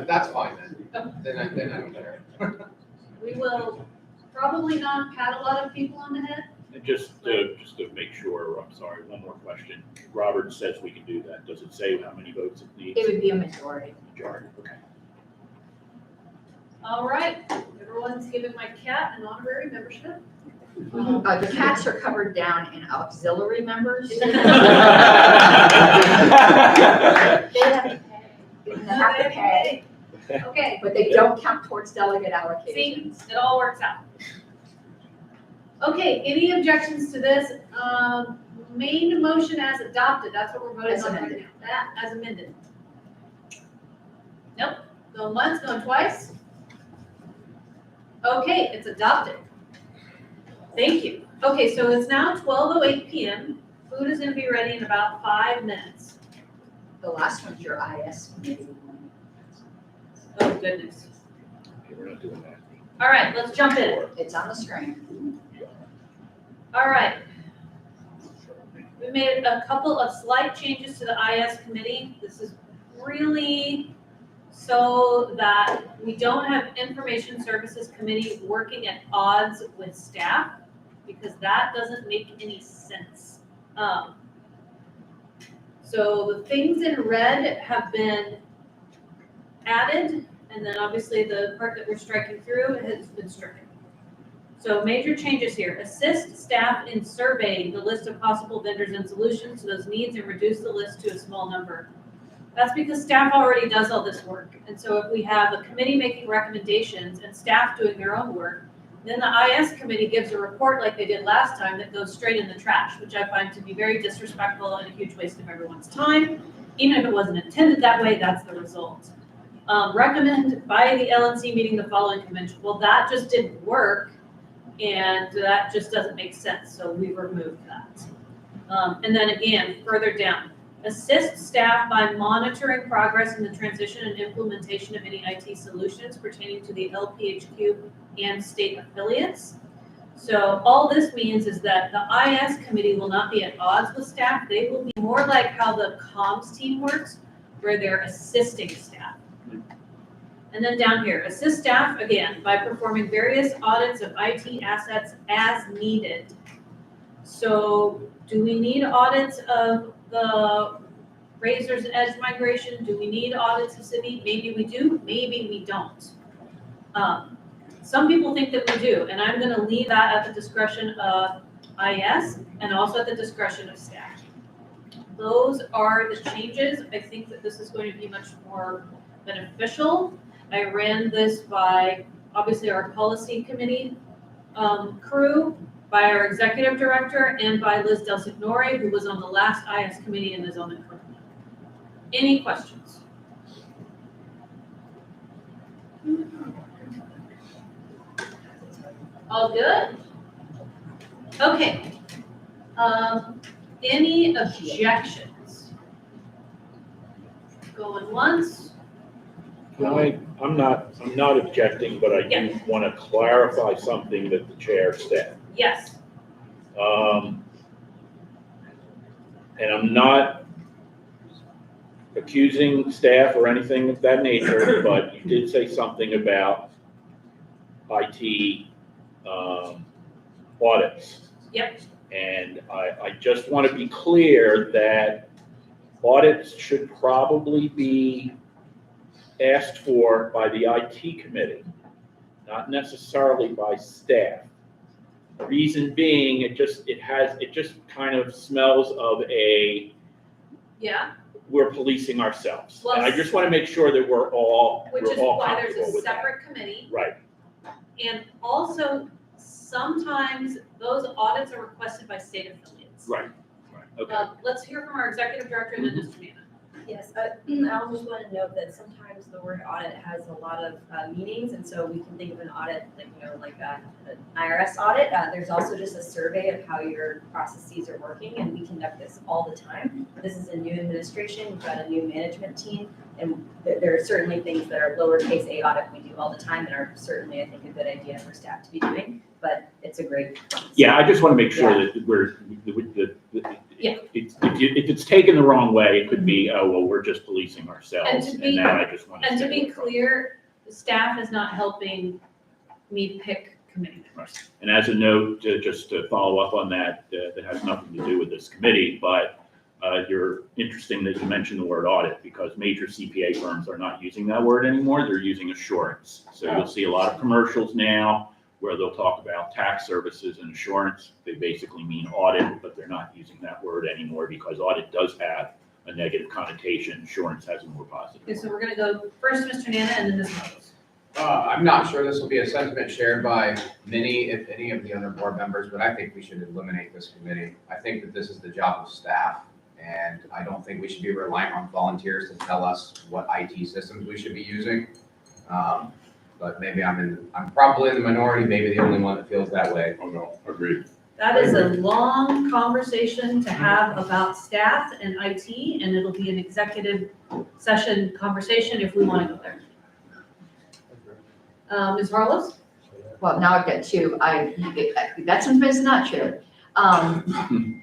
That's fine then. Then I don't care. We will probably not pat a lot of people on the head. And just to make sure, I'm sorry, one more question. Robert says we can do that. Does it say how many votes it needs? It would be a majority. Majority, okay. All right, everyone's giving my cat an honorary membership. The cats are covered down in auxiliary members. They have to pay. Okay. But they don't count towards delegate allocations. See, it all works out. Okay, any objections to this? Main motion as adopted, that's what we're voting As on right amended. now. That as amended. Nope, going once, going twice. Okay, it's adopted. Thank you. Okay, so it's now 12:08 p.m. Food is gonna be ready in about 5 minutes. The last one's your IS committee. Oh, goodness. Okay, we're not doing that. All right, let's jump in. It's on the screen. All right. We made a couple of slight changes to the IS committee. This is really so that we don't have information services committee working at odds with staff, because that doesn't make any sense. So the things in red have been added, and then obviously the part that we're striking through has been stricken. So major changes here: assist staff in surveying the list of possible vendors and solutions to those needs and reduce the list to a small number. That's because staff already does all this work. And so if we have a committee making recommendations and staff doing their own work, then the IS committee gives a report like they did last time that goes straight in the trash, which I find to be very disrespectful and a huge waste of everyone's time. Even if it wasn't intended that way, that's the result. Recommend by the LNC meeting the following convention. Well, that just didn't work, and that just doesn't make sense, so we removed that. And then again, further down, assist staff by monitoring progress in the transition and implementation of any IT solutions pertaining to the LPHQ and state affiliates. So all this means is that the IS committee will not be at odds with staff. They will be more like how the comms team works, where they're assisting staff. And then down here, assist staff, again, by performing various audits of IT assets as needed. So do we need audits of the Razor's Edge migration? Do we need audits of City? Maybe we do, maybe we don't. Some people think that we do, and I'm gonna leave that at the discretion of IS and also at the discretion of staff. Those are the changes. I think that this is going to be much more beneficial. I ran this by, obviously, our policy committee crew, by our executive director, and by Liz Del Signore, who was on the last IS committee and is on the current one. Any questions? All good? Okay. Any objections? Going once? I'm not objecting, but I do Yeah. want to clarify something that the chair said. Yes. And I'm not accusing staff or anything of that nature, but you did say something about IT audits. Yep. And I just want to be clear that audits should probably be asked for by the IT committee, not necessarily by staff. Reason being, it just kind of smells of Yeah, we're policing ourselves. Well, And I just want to make sure that we're all which is why there's comfortable a with that. separate committee. Right. And also, sometimes those audits are requested by state affiliates. Right. Okay. Let's hear from our executive director and then Mr. Manna. Yes, I just want to note that sometimes the word audit has a lot of meanings, and so we can think of an audit like, an IRS audit. There's also just a survey of how your processes are working, and we conduct this all the time. This is a new administration, we've got a new management team, and there are certainly things that are lowercase a audit we do all the time and are certainly, I think, a good idea for staff to be doing, but it's a great. Yeah, I just want to make sure that Yeah. if it's taken the wrong way, it could be, oh, well, we're just policing ourselves. And to be- that I just want to. And to stay be away from. clear, the staff is not helping me pick committee members. And as a note, just to follow up on that, that has nothing to do with this committee, but You're interesting that you mentioned the word audit because major CPA firms are not using that word anymore. They're using assurance. So you'll see a lot of commercials now where they'll talk about tax services and assurance. They basically mean audit, but they're not using that word anymore because audit does have a negative connotation. Assurance has a more positive. Okay, so we're gonna go first Mr. Nana and then Ms. Rose. I'm not sure this will be a sentiment shared by many, if any, of the other board members, but I think we should eliminate this committee. I think that this is the job of staff, and I don't think we should be reliant on volunteers to tell us what IT systems we should be using. But maybe I'm probably in the minority, maybe the only one that feels that way. Oh, no, agreed. That is a long conversation to have about staff and IT, and it'll be an executive session conversation if we want to go there. Ms. Varlos? Well, now I've got two. That's sometimes not true.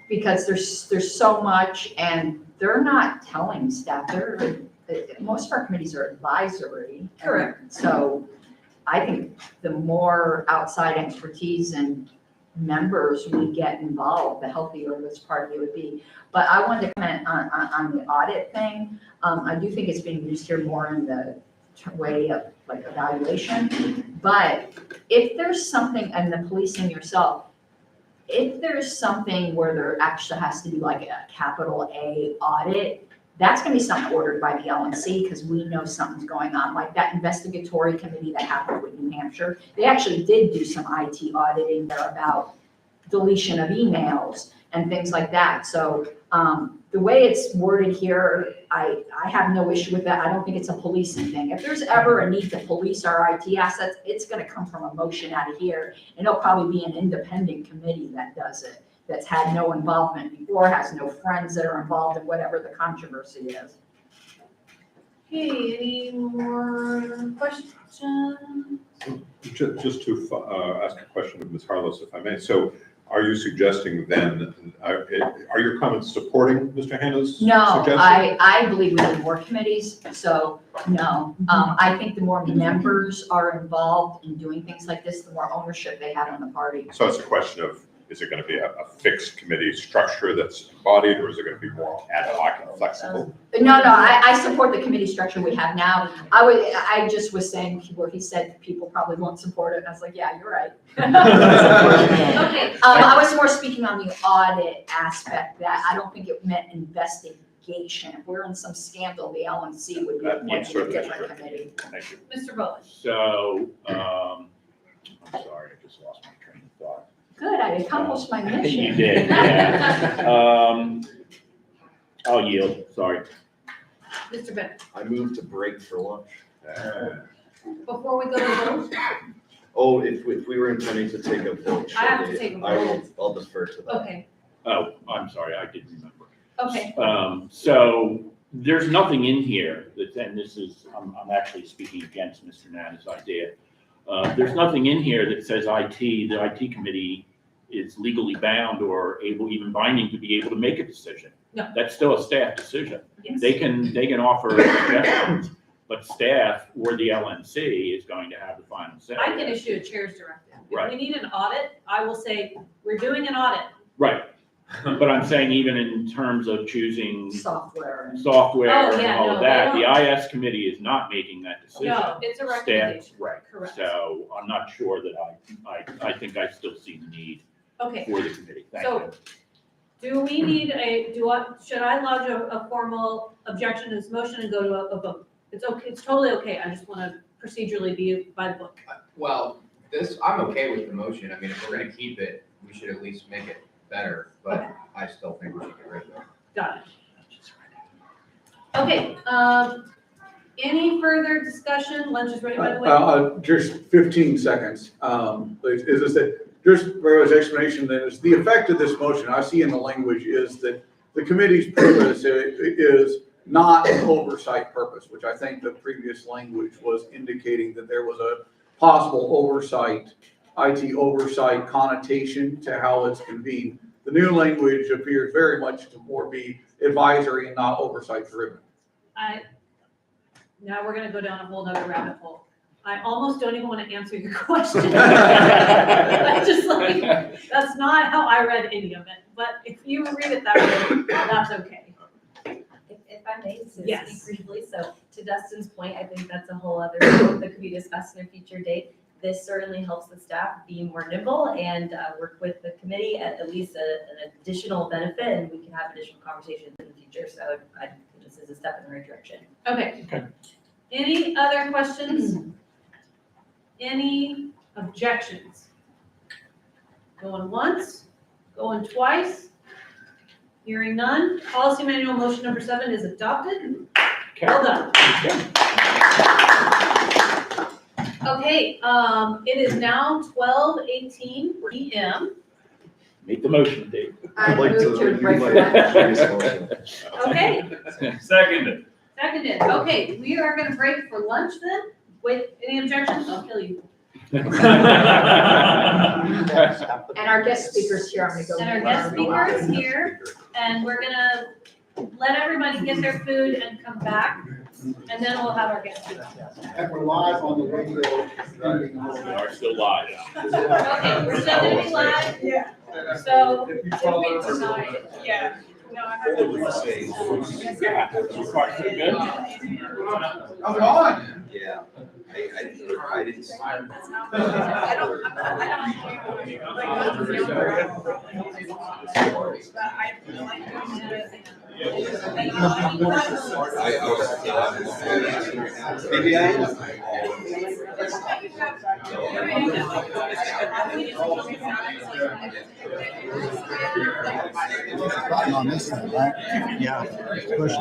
Because there's so much and they're not telling staff, most of our committees are advisory. Correct. So I think the more outside expertise and members we get involved, the healthier this party would be. But I wanted to comment on the audit thing. I do think it's being used here more in the way of like evaluation. But if there's something, and the policing yourself, if there's something where there actually has to be like a capital A audit, that's gonna be something ordered by the LNC because we know something's going on. Like that investigatory committee that happened with New Hampshire, they actually did do some IT auditing there about deletion of emails and things like that. So the way it's worded here, I have no issue with that. I don't think it's a policing thing. If there's ever a need to police our IT assets, it's gonna come from a motion out of here. And it'll probably be an independent committee that does it, that's had no involvement before, has no friends that are involved in whatever the controversy is. Okay, any more questions? Just to ask a question of Ms. Harless, if I may. So are you suggesting then, are your comments supporting Mr. Hannah's No, suggestion? I believe we need more committees, so no. I think the more members are involved in doing things like this, the more ownership they have on the party. So it's a question of, is it going to be a fixed committee structure that's embodied, or is it going to be more ad hoc and flexible? No, I support the committee structure we have now. I just was saying where he said people probably won't support it, and I was like, yeah, you're right. Okay. I was more speaking on the audit aspect, that I don't think it meant investigation. If we're in some scandal, the LNC would be appointing a different committee. Thank you. Mr. Bullock? So, I'm sorry, I just lost my train of thought. Good, I accomplished my mission. You did, yeah. I'll yield, sorry. Mr. Bennett? I moved to break for lunch. Before we go to vote, Oh, if we were intending to take a vote. I have to take a vote. I'll defer to that. okay, Oh, I'm sorry, I didn't remember. okay. So there's nothing in here that, and this is, I'm actually speaking against Mr. Nana's idea. There's nothing in here that says the IT committee is legally bound or able, even binding to be able to make a decision. No. That's still a staff decision. Yes. They can offer suggestions, but staff or the LNC is going to have the final say. I can issue a chair's directive. If Right. we need an audit, I will say, we're doing an audit. Right. But I'm saying even in terms of choosing Software. and Oh, yeah, all no, of they that, the don't- IS committee is not making that decision. No, it's a Staff, recommendation. right. Correct. So I'm not sure that I think I still see the need Okay, for the committee. Thank so you. do we need should I lodge a formal objection to this motion and go to a vote? It's okay, it's totally okay. I just want to procedurally be by the book. Well, I'm okay with the motion. I mean, if we're gonna keep it, we should at least make it better, but I still think we should get rid of it. Got it. Okay, any further discussion? Lunch is ready, by the way. Just 15 seconds. Is this that, just for his explanation, then, is the effect of this motion, I see in the language, is that the committee's purpose is not an oversight purpose, which I think the previous language was indicating that there was a possible oversight, IT oversight connotation to how it's convened. The new language appears very much to more be advisory and not oversight driven. Now we're gonna go down a whole nother rabbit hole. I almost don't even want to answer your question. I just like, that's not how I read any of it, but if you read it that way, that's okay. if I may, to Yes. speak briefly. So to Dustin's point, I think that's a whole other scope that could be discussed in a future date. This certainly helps the staff be more nimble and work with the committee at least an additional benefit, and we can have additional conversations in the future. So I think this is a step in the right direction. Okay. Okay. Any other questions? Any objections? Going once, going twice? Hearing none. Policy manual motion number 7 is adopted. Well done. Okay, it is now 12:18 PM. Make the motion, Dave. I'd like move to, break you'd for like lunch. previous motion. Okay, Second. seconded. Okay, we are gonna break for lunch then. Wait, any objections? I'll kill you. And our guest speakers here, I'm gonna go. And our guest speaker is here, and we're gonna let everybody get their food and come back, and then we'll have our guest speaker. And we're live on the radio. We are still live. Okay, we're still gonna be live. Yeah. So, If you if follow we us. decide, yeah. No, I heard. What would you say? Yeah, you part pretty good. I'm on. Yeah, I didn't. Maybe I Button on this thing, right? Yeah. Push it.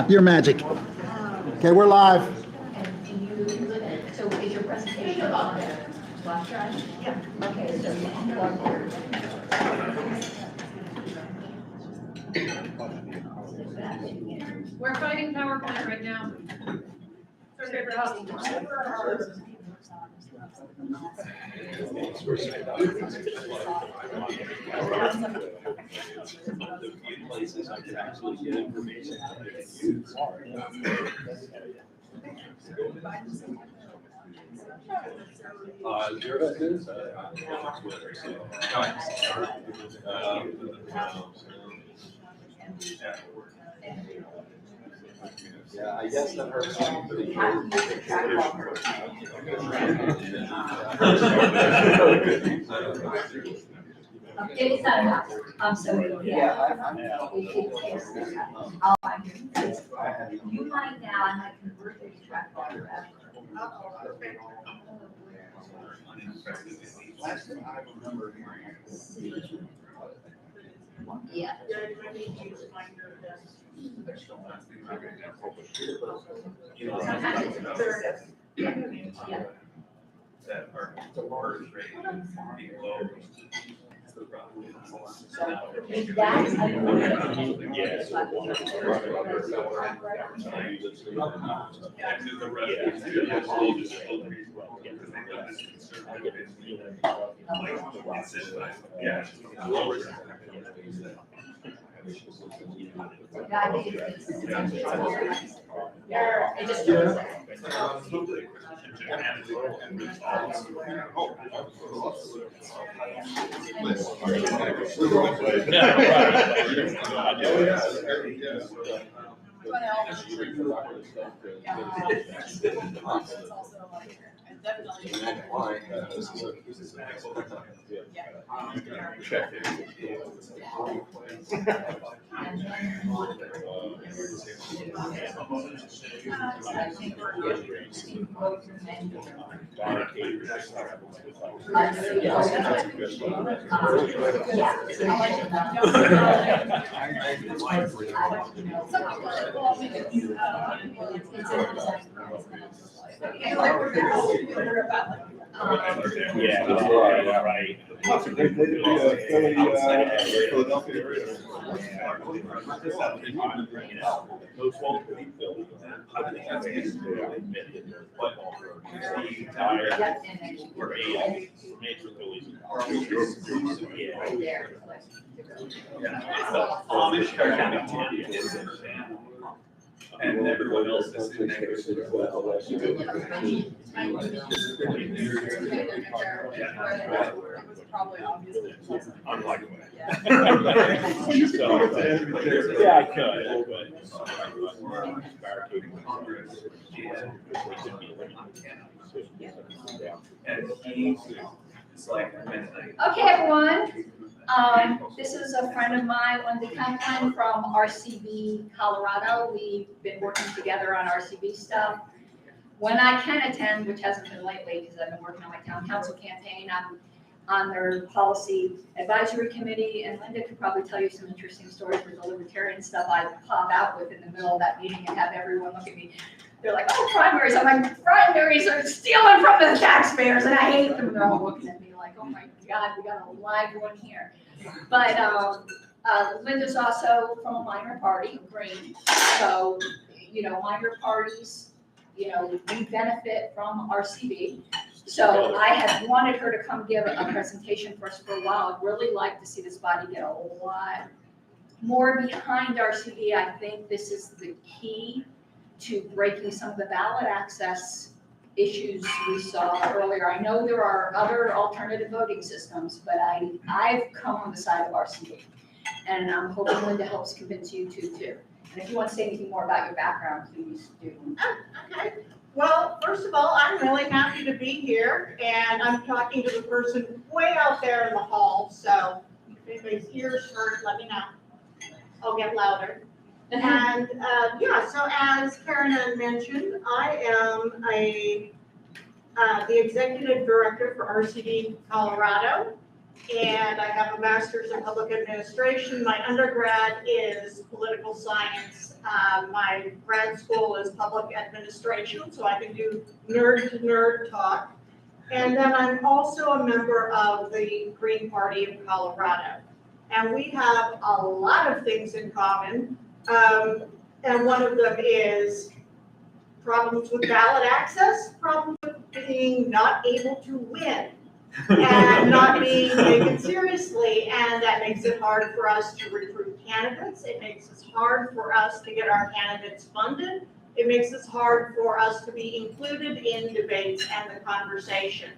Your magic. Okay, we're live. So is your presentation on the flash drive? Yeah. Okay, so you unplug We're fighting PowerPoint right now. It's our favorite hobby. Places I can actually get information that I can use. Zero is, yeah, I guess that hurts something pretty It's not enough. So, yeah. I'll find you. You might now, I might convert this track record. Last time I remember hearing. Yeah. That are the worst rate being low. That's. Yeah. It just. Yeah, right. It's a great way to be a Philadelphia area. Amish are counting 10. And everyone else is in there. Unlikely. So, yeah, I could, but. And it's like midnight. Okay, everyone. This is a friend of mine, Linda Conklin from RCB Colorado. We've been working together on RCB stuff. When I can attend, which hasn't been lately because I've been working on my town council campaign, I'm on their policy advisory committee, and Linda could probably tell you some interesting stories with the libertarian stuff I pop out with in the middle of that meeting and have everyone look at me. They're like, oh, primaries. I'm like, primaries are stealing from the taxpayers, and I hate them. They're all looking at me like, oh my God, we got a live one here. But Linda's also from a minor party, Green. So, minor parties, we benefit from RCB. So I had wanted her to come give a presentation for us for a while. I'd really like to see this body get a lot more behind RCB. I think this is the key to breaking some of the ballot access issues we saw earlier. I know there are other alternative voting systems, but I've come on the side of RCB. And I'm hoping Linda helps convince you too. And if you want to say anything more about your background, please do. Okay. Well, first of all, I'm really happy to be here, and I'm talking to the person way out there in the hall, so if anybody's ears hurt, let me know. I'll get louder. And so as Karen had mentioned, I am the executive director for RCB Colorado, and I have a master's in public administration. My undergrad is political science. My grad school is public administration, so I can do nerd to nerd talk. And then I'm also a member of the Green Party of Colorado. And we have a lot of things in common. And one of them is problems with ballot access, problems with being not able to win and not being taken seriously. And that makes it hard for us to recruit candidates. It makes it hard for us to get our candidates funded. It makes it hard for us to be included in debates and the conversation.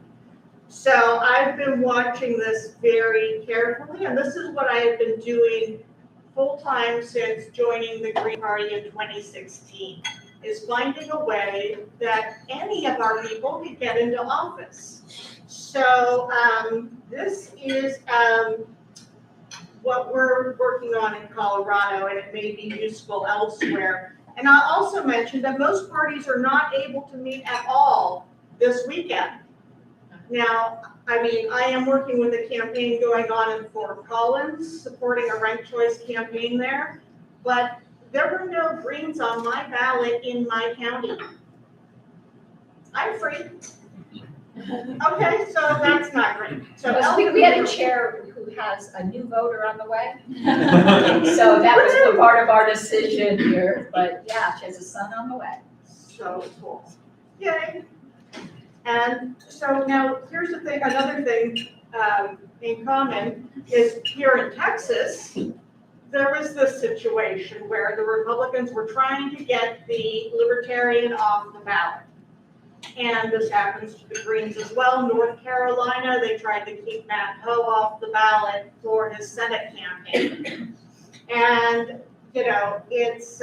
So I've been watching this very carefully, and this is what I have been doing full-time since joining the Green Party in 2016, is finding a way that any of our people can get into office. So this is what we're working on in Colorado, and it may be useful elsewhere. And I'll also mention that most parties are not able to meet at all this weekend. Now, I mean, I am working with a campaign going on in Fort Collins, supporting a ranked choice campaign there, but there were no Greens on my ballot in my county. I'm free. Okay, so that's not great. So We had a chair who has a new voter on the way. So that was part of our decision here, but yeah, she has a son on the way. So cool. Yay. And so now here's the thing, another thing in common is here in Texas, there was this situation where the Republicans were trying to get the Libertarian off the ballot. And this happens to the Greens as well. North Carolina, they tried to keep Matt Howe off the ballot for his Senate campaign. And, you know, it's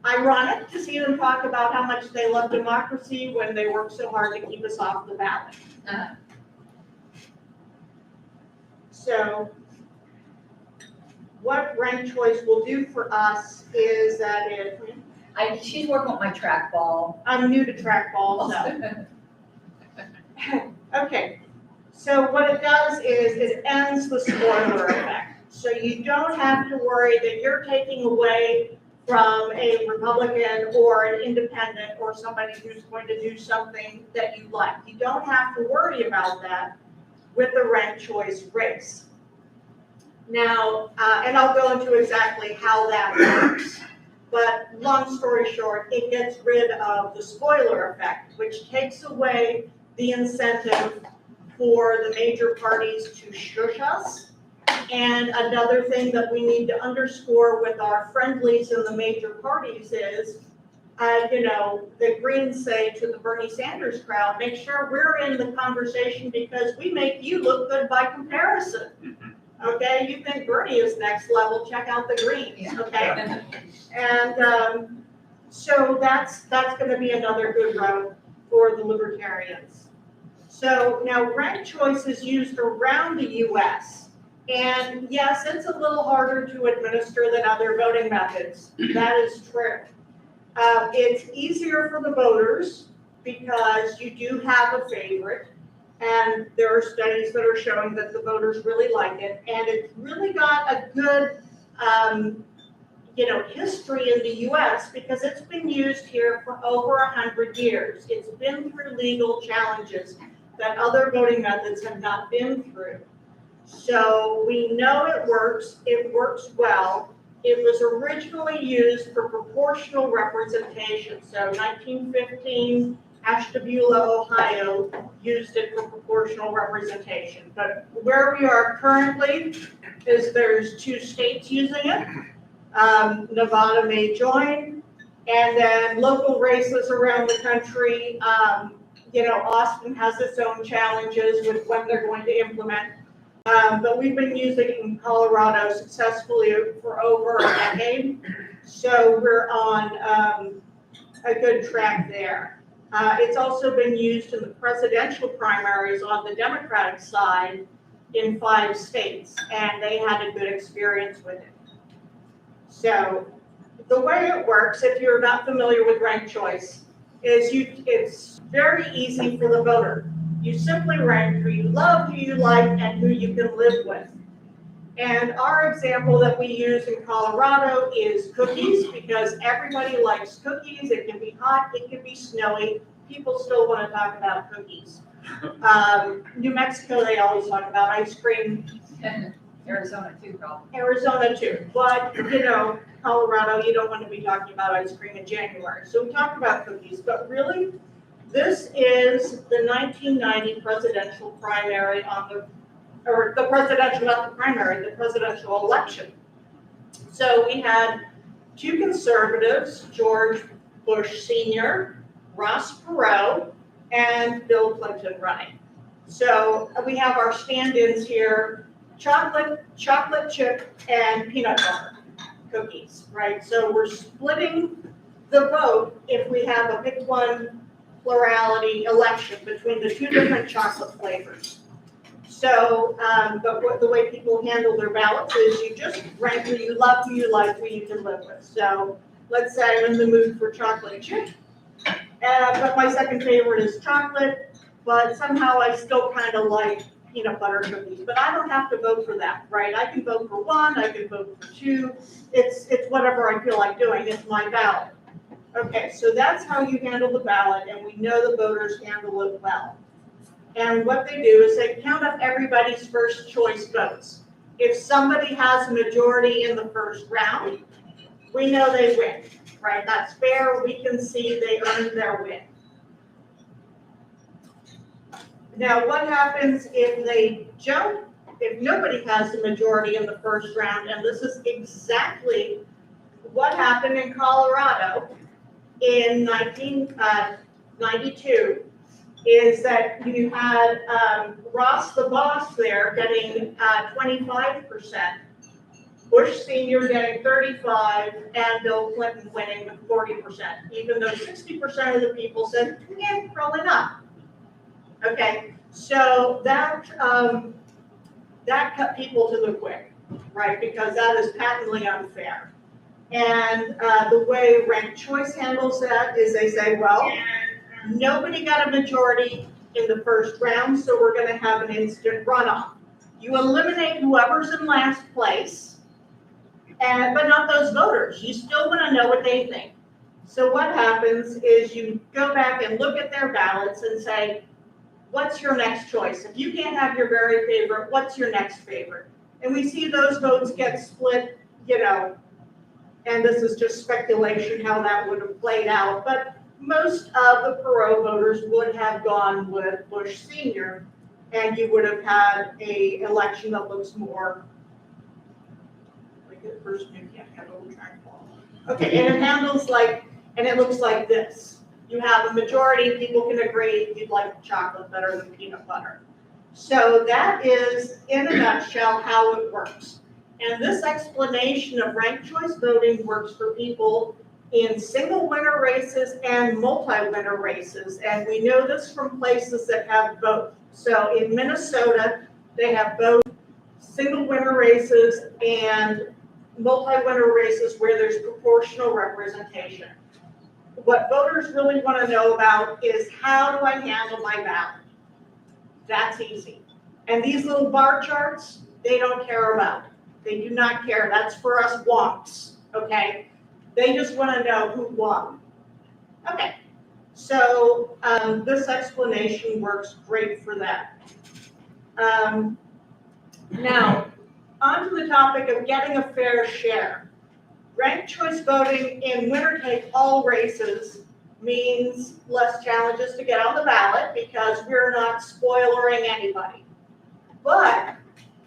ironic to see them talk about how much they love democracy when they work so hard to keep us off the ballot. So what ranked choice will do for us is that if she's working with my trackball. I'm new to trackball, so. Okay, so what it does is it ends the spoiler effect. So you don't have to worry that you're taking away from a Republican or an independent or somebody who's going to do something that you like. You don't have to worry about that with the ranked choice race. Now, and I'll go into exactly how that works. But long story short, it gets rid of the spoiler effect, which takes away the incentive for the major parties to shush us. And another thing that we need to underscore with our friendlies in the major parties is, you know, the Greens say to the Bernie Sanders crowd, make sure we're in the conversation because we make you look good by comparison. Okay, you think Bernie is next level, check out the Greens, okay? And so that's going to be another good route for the Libertarians. So now ranked choice is used around the US. And yes, it's a little harder to administer than other voting methods. That is true. It's easier for the voters because you do have a favorite. And there are studies that are showing that the voters really like it. And it's really got a good, you know, history in the US because it's been used here for over 100 years. It's been through legal challenges that other voting methods have not been through. So we know it works well. It was originally used for proportional representation. So 1915, Ashtabula, Ohio used it for proportional representation. But where we are currently is there's 2 states using it. Nevada may join, and then local races around the country. You know, Austin has its own challenges with when they're going to implement. But we've been using it in Colorado successfully for over a decade. So we're on a good track there. It's also been used in the presidential primaries on the Democratic side in 5 states, and they had a good experience with it. So the way it works, if you're not familiar with ranked choice, is it's very easy for the voter. You simply rank who you love, who you like, and who you can live with. And our example that we use in Colorado is cookies, because everybody likes cookies. It can be hot, it can be snowy. People still want to talk about cookies. New Mexico, they always talk about ice cream. Arizona too, probably. Arizona too, but you know, Colorado, you don't want to be talking about ice cream in January. So we talk about cookies, but really, this is the 1990 presidential primary or the presidential, not the primary, the presidential election. So we had two conservatives, George Bush Sr., Ross Perot, and Bill Clinton running. So we have our stand-ins here, chocolate chip, and peanut butter cookies, right? So we're splitting the vote if we have a pick one plurality election between the two different chocolate flavors. So, but the way people handle their ballots is you just rank who you love, who you like, who you can live with. So let's say I'm in the mood for chocolate chip, but my second favorite is chocolate, but somehow I still kind of like peanut butter cookies. But I don't have to vote for that, right? I can vote for one, I can vote for two. It's whatever I feel like doing. It's my ballot. Okay, so that's how you handle the ballot, and we know the voters handle it well. And what they do is they count up everybody's first choice votes. If somebody has a majority in the first round, we know they win, right? That's fair. We can see they earned their win. Now, what happens if they don't, if nobody has a majority in the first round? And this is exactly what happened in Colorado in 1992. Is that you had Ross the boss there getting 25%, Bush Sr. getting 35%, and Bill Clinton winning with 40%, even though 60% of the people said, yeah, probably not. Okay, so that cut people to the quick, right? Because that is patently unfair. And the way ranked choice handles that is they say, well, nobody got a majority in the first round, so we're going to have an instant runoff. You eliminate whoever's in last place, but not those voters. You still want to know what they think. So what happens is you go back and look at their ballots and say, what's your next choice? If you can't have your very favorite, what's your next favorite? And we see those votes get split, you know, and this is just speculation how that would have played out, but most of the Perot voters would have gone with Bush Sr., and you would have had an election that looks more like a person who can't handle the track ball. Okay, and it handles like, and it looks like this. You have a majority, people can agree you'd like chocolate better than peanut butter. So that is, in a nutshell, how it works. And this explanation of ranked choice voting works for people in single winner races and multi-winner races. And we know this from places that have both. So in Minnesota, they have both single winner races and multi-winner races where there's proportional representation. What voters really want to know about is, how do I handle my ballot? That's easy. And these little bar charts, they don't care about. They do not care. That's for us wonks, okay? They just want to know who won. Okay, so this explanation works great for that. Now, on to the topic of getting a fair share. Ranked choice voting in winner-take-all races means less challenges to get on the ballot because we're not spoilering anybody. But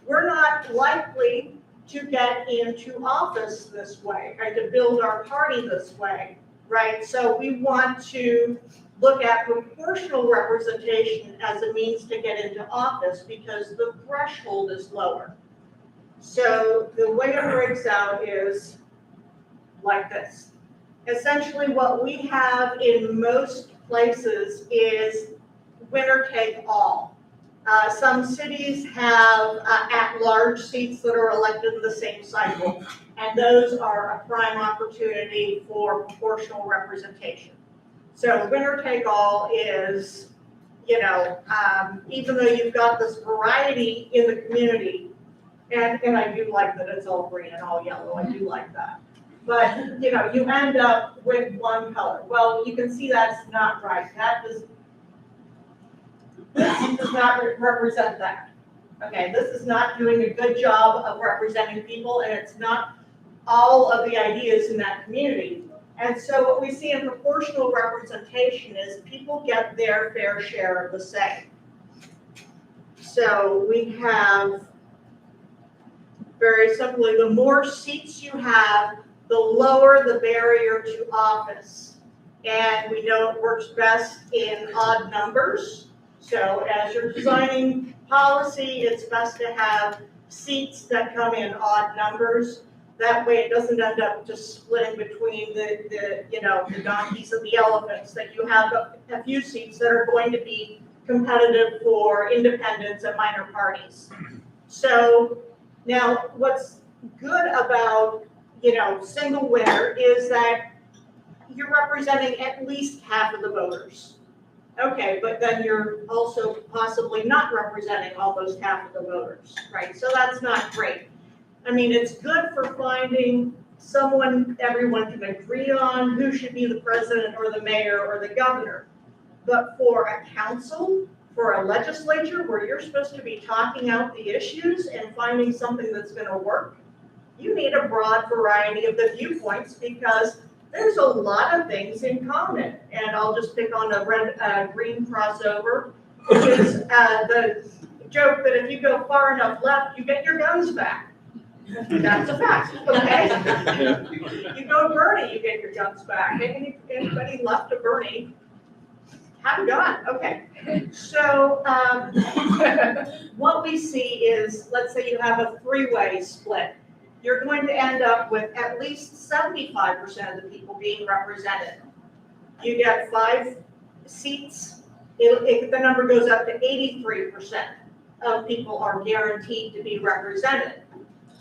we're not likely to get into office this way, right? To build our party this way, right? So we want to look at proportional representation as a means to get into office because the threshold is lower. So the way it breaks out is like this. Essentially what we have in most places is winner take all. Some cities have at-large seats that are elected in the same cycle, and those are a prime opportunity for proportional representation. So winner take all is, even though you've got this variety in the community, and I do like that it's all green and all yellow, I do like that. But, you end up with one color. Well, you can see that's not right. This does not represent that. Okay, this is not doing a good job of representing people, and it's not all of the ideas in that community. And so what we see in proportional representation is people get their fair share of the say. So we have, very simply, the more seats you have, the lower the barrier to office. And we know it works best in odd numbers. So as you're designing policy, it's best to have seats that come in odd numbers. That way it doesn't end up just splitting between the donkeys and the elephants, that you have a few seats that are going to be competitive for independents and minor parties. So now what's good about, single winner is that you're representing at least half of the voters. Okay, but then you're also possibly not representing almost half of the voters, right? So that's not great. I mean, it's good for finding someone everyone can agree on, who should be the president or the mayor or the governor. But for a council, for a legislature where you're supposed to be talking out the issues and finding something that's going to work, you need a broad variety of the viewpoints, because there's a lot of things in common. And I'll just pick on a green crossover, which is the joke that if you go far enough left, you get your guns back. That's a fact, okay? You go to Bernie, you get your guns back. Anybody left of Bernie, have a gun, okay. So what we see is, let's say you have a three-way split. You're going to end up with at least 75% of the people being represented. You get 5 seats, the number goes up to 83% of people are guaranteed to be represented.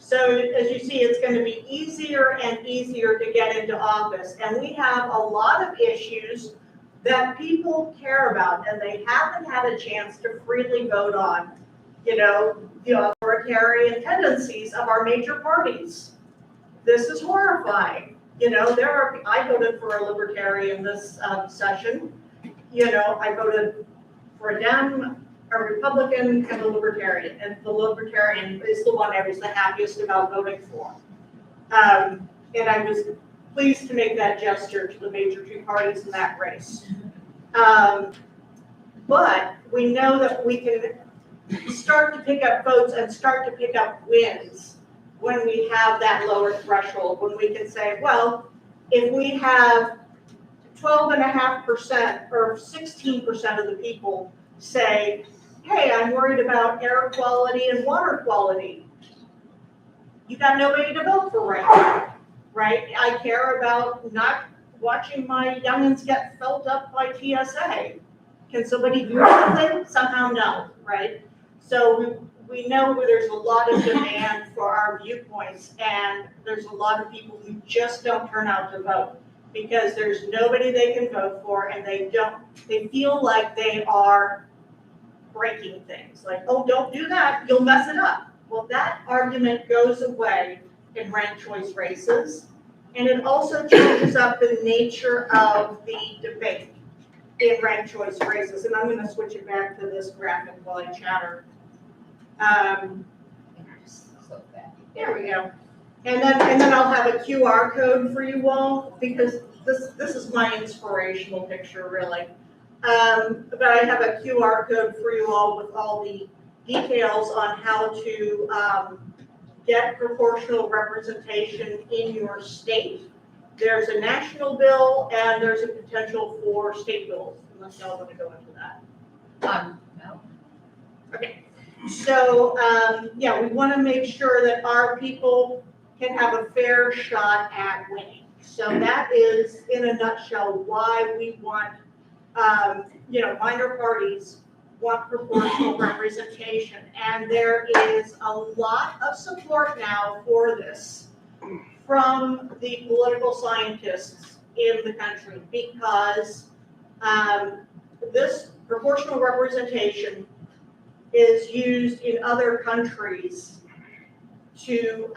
So as you see, it's going to be easier and easier to get into office. And we have a lot of issues that people care about and they haven't had a chance to freely vote on. The authoritarian tendencies of our major parties. This is horrifying. I voted for a libertarian this session. I voted for a Dem, a Republican, and a libertarian. And the libertarian is the one I was the happiest about voting for. And I was pleased to make that gesture to the major two parties in that race. But we know that we can start to pick up votes and start to pick up wins when we have that lower threshold, when we can say, well, if we have 12.5% or 16% of the people say, hey, I'm worried about air quality and water quality, you got nobody to vote for right now, right? I care about not watching my youngins get felt up by TSA. Can somebody do something? Somehow no, right? So we know there's a lot of demand for our viewpoints, and there's a lot of people who just don't turn out to vote because there's nobody they can vote for, and they feel like they are breaking things. Like, oh, don't do that, you'll mess it up. Well, that argument goes away in ranked choice races, and it also changes up the nature of the debate in ranked choice races. And I'm going to switch it back to this graphic while I chatter. There we go. And then I'll have a QR code for you all, because this is my inspirational picture, really. But I have a QR code for you all with all the details on how to get proportional representation in your state. There's a national bill and there's a potential for state bills, unless y'all want to go into that. No. Okay. So, we want to make sure that our people can have a fair shot at winning. So that is, in a nutshell, why we want, minor parties want proportional representation. And there is a lot of support now for this from the political scientists in the country, because this proportional representation is used in other countries to,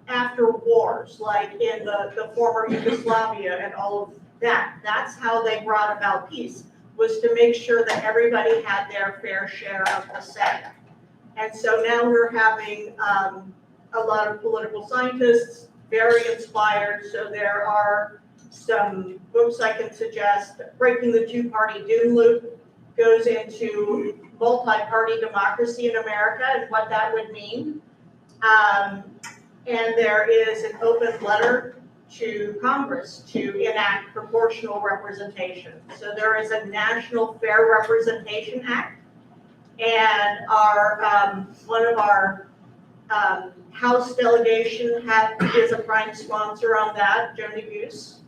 after wars, like in the former Yugoslavia and all of that. That's how they brought about peace, was to make sure that everybody had their fair share of the say. And so now we're having a lot of political scientists, very inspired. So there are some books I can suggest. Breaking the Two-Party Doom Loop goes into multi-party democracy in America and what that would mean. And there is an open letter to Congress to enact proportional representation. So there is a National Fair Representation Act, and our one of our House delegation is a prime sponsor on that. Joni Goose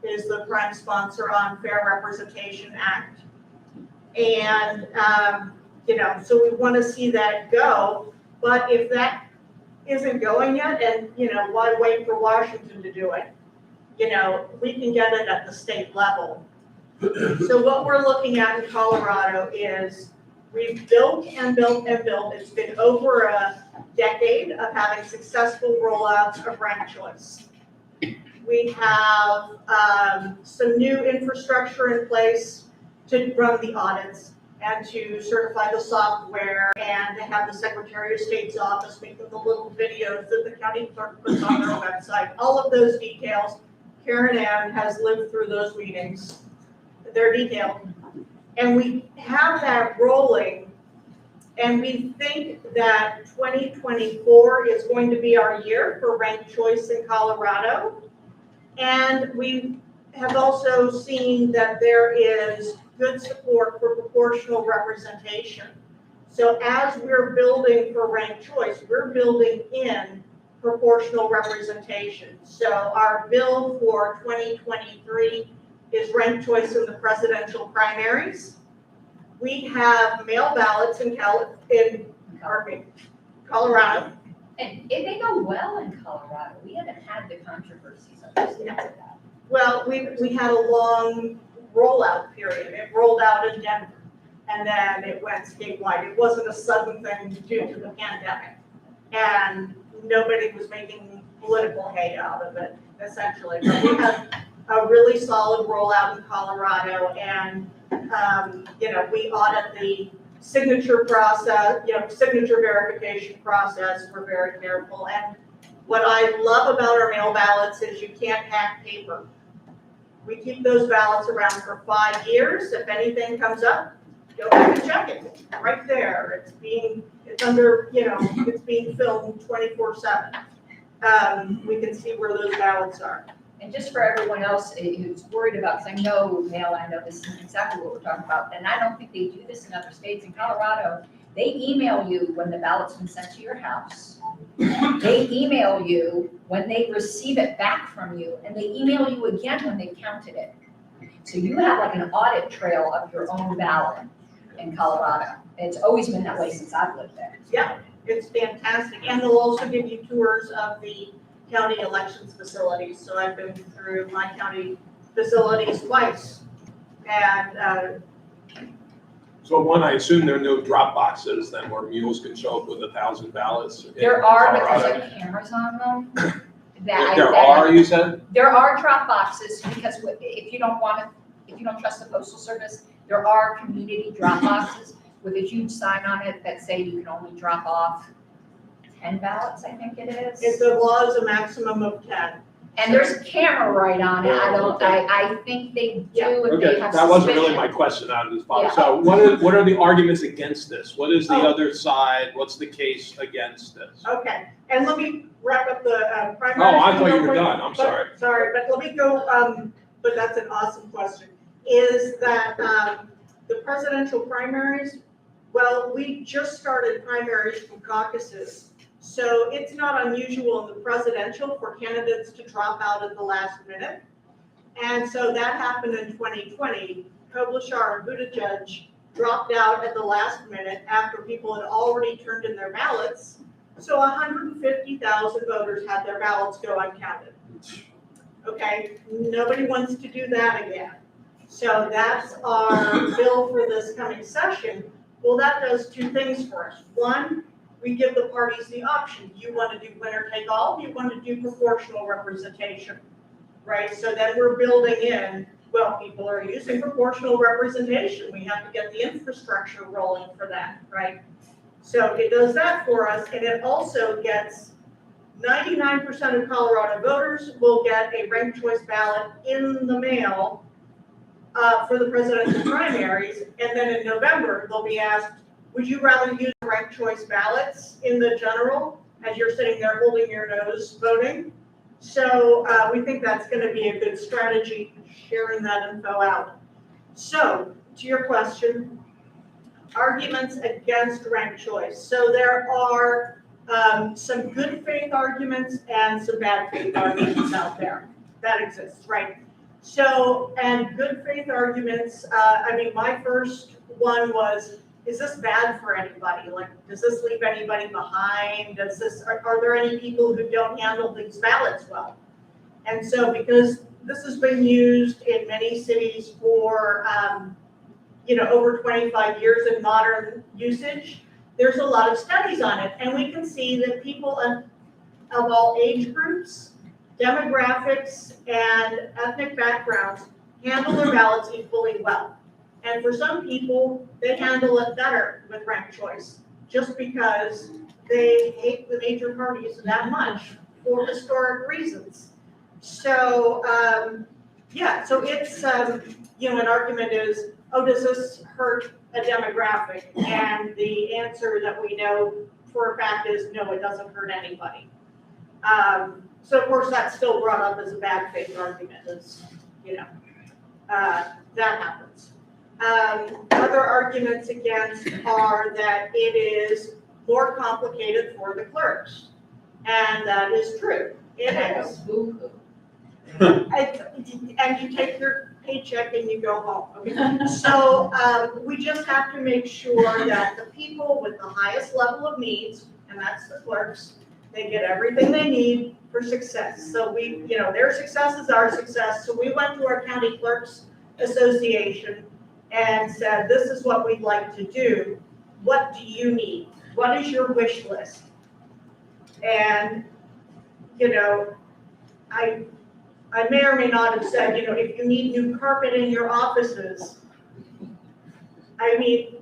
is the prime sponsor on Fair Representation Act. And, so we want to see that go. But if that isn't going yet, and, why wait for Washington to do it? We can get it at the state level. So what we're looking at in Colorado is we've built and built and built. It's been over a decade of having successful rollouts of ranked choice. We have some new infrastructure in place to run the audits and to certify the software and to have the Secretary of State's office making the little videos that the county clerk puts on their website. All of those details, Karen Ann has lived through those meetings. They're detailed. And we have that rolling, and we think that 2024 is going to be our year for ranked choice in Colorado. And we have also seen that there is good support for proportional representation. So as we're building for ranked choice, we're building in proportional representation. So our bill for 2023 is ranked choice in the presidential primaries. We have mail ballots in Colorado. And they go well in Colorado. We haven't had the controversies associated with that. Well, we had a long rollout period. It rolled out in Denver, and then it went statewide. It wasn't a sudden thing due to the pandemic. And nobody was making political hay out of it, essentially. But we have a really solid rollout in Colorado, and we audit the signature process, signature verification process. We're very careful. And what I love about our mail ballots is you can't hack paper. We keep those ballots around for 5 years. If anything comes up, go back and check it. Right there. It's being filmed 24/7. We can see where those ballots are. And just for everyone else who's worried about, because I know this is exactly what we're talking about, and I don't think they do this in other states. In Colorado, they email you when the ballot's been sent to your house. They email you when they receive it back from you, and they email you again when they've counted it. So you have like an audit trail of your own ballot in Colorado. And it's always been that way since I've lived there. Yeah, it's fantastic. And they'll also give you tours of the county elections facilities. So I've been through my county facilities twice. And So one, I assume there are no drop boxes then where mules can show up with 1,000 ballots. in There are, but Colorado? there's like cameras on them. There are, you said? There are drop boxes, because if you don't trust the postal service, there are community drop boxes with a huge sign on it that say you can only drop off 10 ballots, I think it is. if the law is a maximum of 10. And there's a camera right on it. I think they do if they Okay, have that wasn't really suspicion. my question out of this box. Yeah. So what are the arguments against this? What is the other side? What's the case against this? Okay, and let me wrap up the primary. Oh, I thought you were done. I'm sorry. Sorry, but let me go, but that's an awesome question. Is that the presidential primaries, well, we just started primaries from caucuses. So it's not unusual in the presidential for candidates to drop out at the last minute. And so that happened in 2020. Klobuchar and Buttigieg dropped out at the last minute after people had already turned in their ballots. So 150,000 voters had their ballots go uncounted. Okay, nobody wants to do that again. So that's our bill for this coming session. Well, that does two things for us. One, we give the parties the option. You want to do winner take all, you want to do proportional representation, right? So then we're building in, well, people are using proportional representation. We have to get the infrastructure rolling for that, right? So it does that for us, and it also gets 99% of Colorado voters will get a ranked choice ballot in the mail for the presidential primaries, and then in November, they'll be asked, would you rather use ranked choice ballots in the general as you're sitting there holding your nose voting? So we think that's going to be a good strategy, sharing that info out. So to your question, arguments against ranked choice. So there are some good faith arguments and some bad faith arguments out there that exist, right? So, and good faith arguments, I mean, my first one was, is this bad for anybody? Like, does this leave anybody behind? Does this, are there any people who don't handle these ballots well? And so, because this has been used in many cities for, over 25 years in modern usage, there's a lot of studies on it. And we can see that people of all age groups, demographics, and ethnic backgrounds handle their ballots equally well. And for some people, they handle it better with ranked choice, just because they hate the major parties that much for historic reasons. So, yeah, so it's, an argument is, oh, does this hurt a demographic? And the answer that we know for a fact is, no, it doesn't hurt anybody. So of course that's still brought up as a bad faith argument, as that happens. Other arguments against are that it is more complicated for the clerks, and that is true. It is. And you take your paycheck and you go home. Okay? So we just have to make sure that the people with the highest level of needs, and that's the clerks, they get everything they need for success. So we, their success is our success. So we went to our county clerks association and said, this is what we'd like to do. What do you need? What is your wish list? And, I may or may not have said, if you need new carpet in your offices, I mean,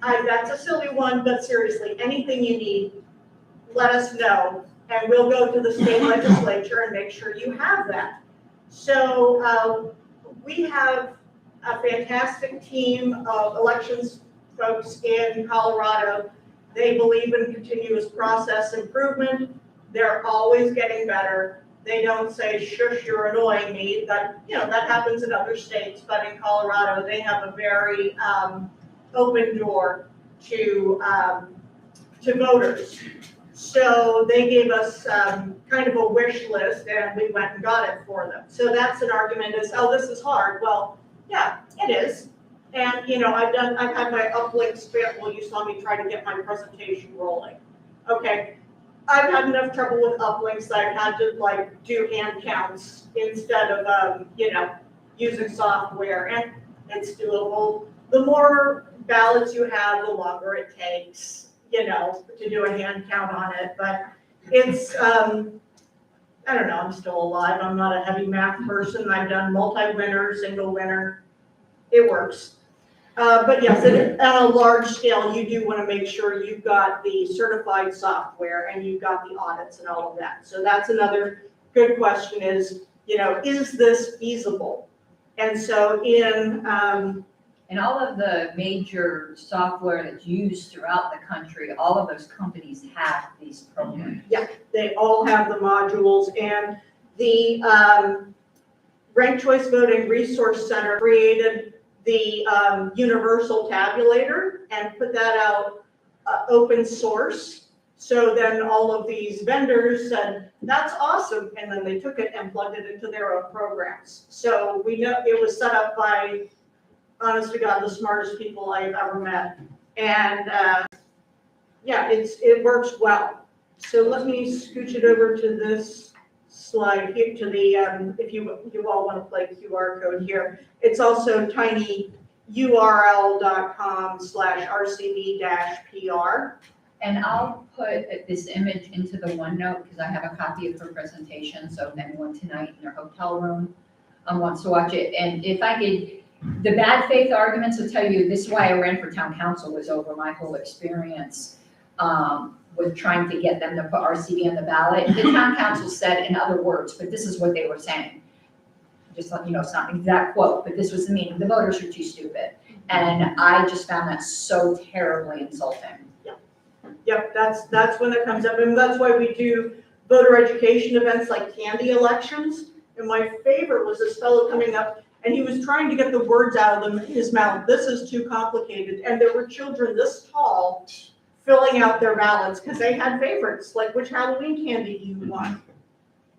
that's a silly one, but seriously, anything you need, let us know, and we'll go to the state legislature and make sure you have that. So we have a fantastic team of elections folks in Colorado. They believe in continuous process improvement. They're always getting better. They don't say, shush, you're annoying me. That happens in other states, but in Colorado, they have a very open door to voters. So they gave us kind of a wish list, and we went and got it for them. So that's an argument is, oh, this is hard. Well, yeah, it is. And I've had my uplinks fail. Well, you saw me try to get my presentation rolling. Okay, I've had enough trouble with uplinks that I've had to do hand counts instead of using software, and it's doable. The more ballots you have, the longer it takes, to do a hand count on it. But it's, I don't know, I'm still alive. I'm not a heavy math person. I've done multi-winner, single winner. It works. But yes, on a large scale, you do want to make sure you've got the certified software and you've got the audits and all of that. So that's another good question is, is this feasible? And so and all of the major software that's used throughout the country, all of those companies have these programs. Yeah, they all have the modules, and the Ranked Choice Voting Resource Center created the universal tabulator and put that out open source. So then all of these vendors said, that's awesome. And then they took it and plugged it into their own programs. So we know it was set up by, honest to God, the smartest people I've ever met. And yeah, it works well. So let me scooch it over to this slide here to the, if you all want to play QR code here. It's also tinyurl.com/RCB-PR. And I'll put this image into the OneNote because I have a copy of her presentation, so if anyone tonight in their hotel room wants to watch it. And if I could, the bad faith arguments will tell you, this is why I ran for town council, was over my whole experience with trying to get them to put RCB on the ballot. The town council said in other words, but this is what they were saying. Just let you know, it's not an exact quote, but this was the meaning, the voters are too stupid. And I just found that so terribly insulting. Yep, that's when it comes up, and that's why we do voter education events like candy elections. And my favorite was this fellow coming up, and he was trying to get the words out of his mouth. This is too complicated. And there were children this tall filling out their ballots because they had favorites, like which Halloween candy do you want?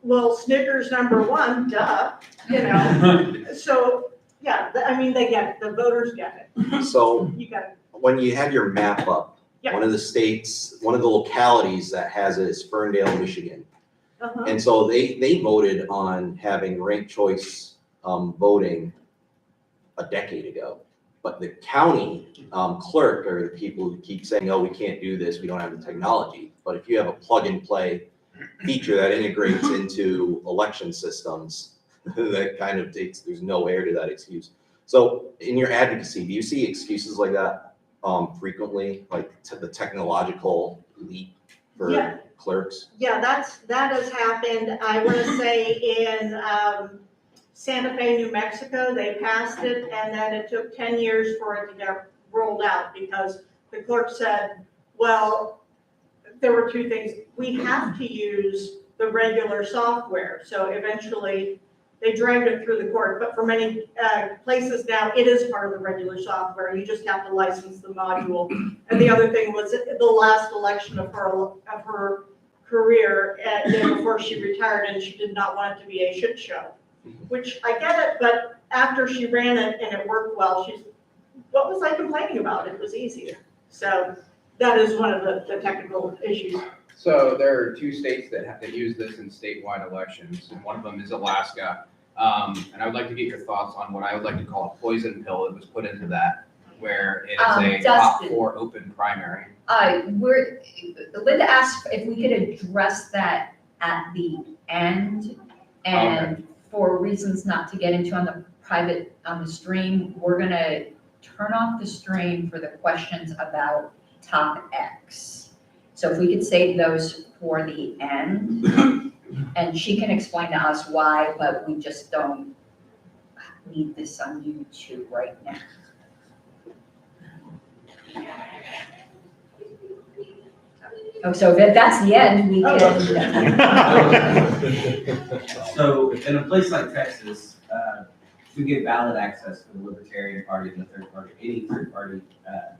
Well, Snickers #1, duh, you know. So, yeah, I mean, they get it, the voters get it. So You got it. when you have your map up, Yeah. one of the states, one of the localities that has it is Ferndale, Michigan. Uh-huh. And so they voted on having ranked choice voting a decade ago. But the county clerk are the people who keep saying, oh, we can't do this, we don't have the technology. But if you have a plug and play feature that integrates into election systems, that kind of takes, there's no air to that excuse. So in your advocacy, do you see excuses like that frequently, like the technological leap for Yeah. clerks? Yeah, that has happened. I want to say in Santa Fe, New Mexico, they passed it, and then it took 10 years for it to get rolled out because the clerk said, well, there were two things. We have to use the regular software. So eventually they dragged it through the court, but for many places now, it is part of the regular software. You just have to license the module. And the other thing was the last election of her career before she retired, and she did not want it to be a shit show, which I get it, but after she ran it and it worked well, what was I complaining about? It was easier. So that is one of the technical issues. So there are two states that use this in statewide elections, and one of them is Alaska. And I would like to get your thoughts on what I would like to call a poison pill that was put into that, where it is a top Dustin. 4 open primary. Linda asked if we could address that at the end, and for reasons not to get into on the stream, we're gonna turn off the stream for the questions about top X. So if we could save those for the end, and she can explain to us why, but we just don't need this on YouTube right now. Oh, so if that's the end, we can. So in a place like Texas, to get ballot access for the Libertarian Party and the third party, any third party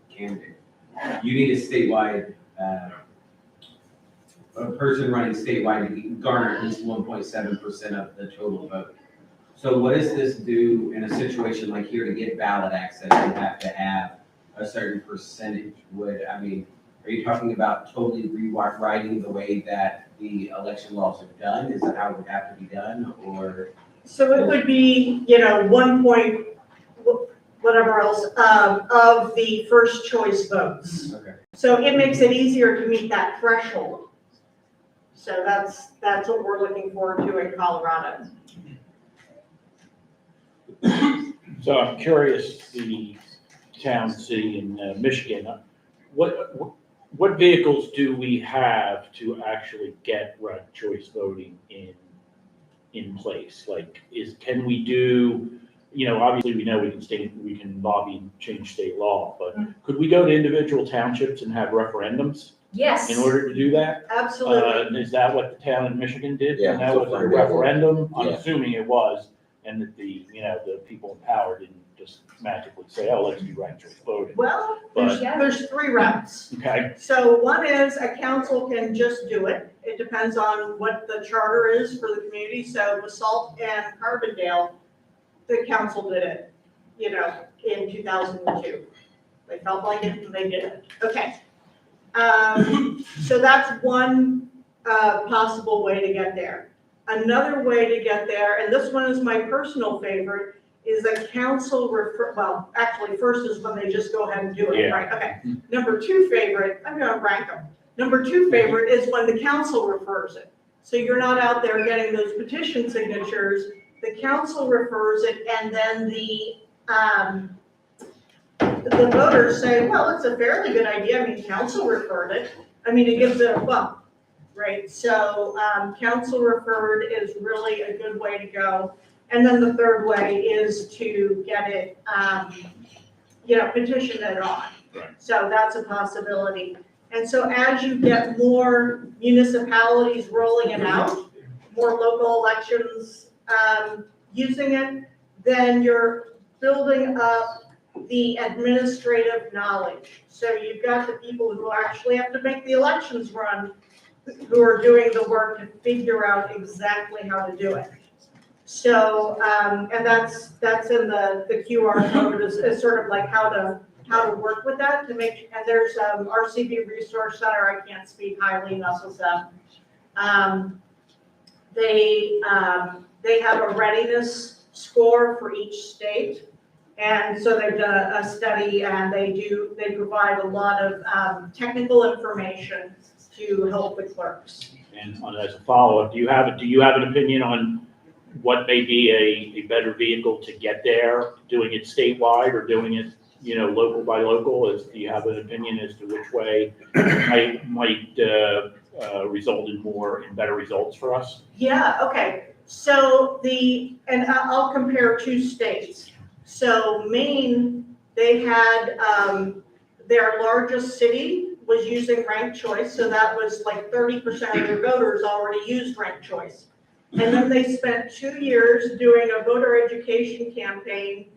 candidate, you need a statewide, a person running statewide to garner at least 1.7% of the total vote. So what does this do in a situation like here to get ballot access? You have to have a certain percentage. Are you talking about totally rewriting the way that the election laws are done? Is that how it would have to be done, or? So it would be, 1 point, whatever else, of the first choice votes. Okay. So it makes it easier to meet that threshold. So that's what we're looking forward to in Colorado. So I'm curious, the town, city in Michigan, what vehicles do we have to actually get ranked choice voting in place? Like, can we do, obviously we know we can lobby and change state law, but could we go to individual townships and have referendums? Yes. In order to do that? Absolutely. Is that what the town in Michigan did? Yeah, And that so was a Ferndale. referendum? I'm Yeah. assuming it was, and that the people in power didn't just magically say, oh, let's do ranked choice voting. Well, But- there's 3 routes. Okay, So one is a council can just do it. It depends on what the charter is for the community. So Basalt and Carbondale, the council did it, in 2002. They felt like it and they did it. Okay. So that's one possible way to get there. Another way to get there, and this one is my personal favorite, is a council well, actually, first is when they just go ahead and do it, Yeah. right? Okay. Number 2 favorite, I'm gonna rank them. Number 2 favorite is when the council refers it. So you're not out there getting those petition signatures, the council refers it, and then the voters say, well, it's a fairly good idea, I mean, council referred it. I mean, it gives it a bump, right? So, council referred is really a good way to go. And then the third way is to get it, petition it on. Right. So that's a possibility. And so as you get more municipalities rolling it out, more local elections using it, then you're building up the administrative knowledge. So you've got the people who actually have to make the elections run, who are doing the work to figure out exactly how to do it. So, and that's in the QR code is sort of like how to work with that to make, and there's RCB Resource Center, I can't speak highly enough of them. They have a readiness score for each state. And so they've done a study and they provide a lot of technical information to help the clerks. And as a follow-up, do you have an opinion on what may be a better vehicle to get there, doing it statewide or doing it, local by local? Do you have an opinion as to which way might result in better results for us? Yeah, okay. So I'll compare 2 states. So Maine, they had, their largest city was using ranked choice. So that was like 30% of their voters already used ranked choice. And then they spent 2 years doing a voter education campaign.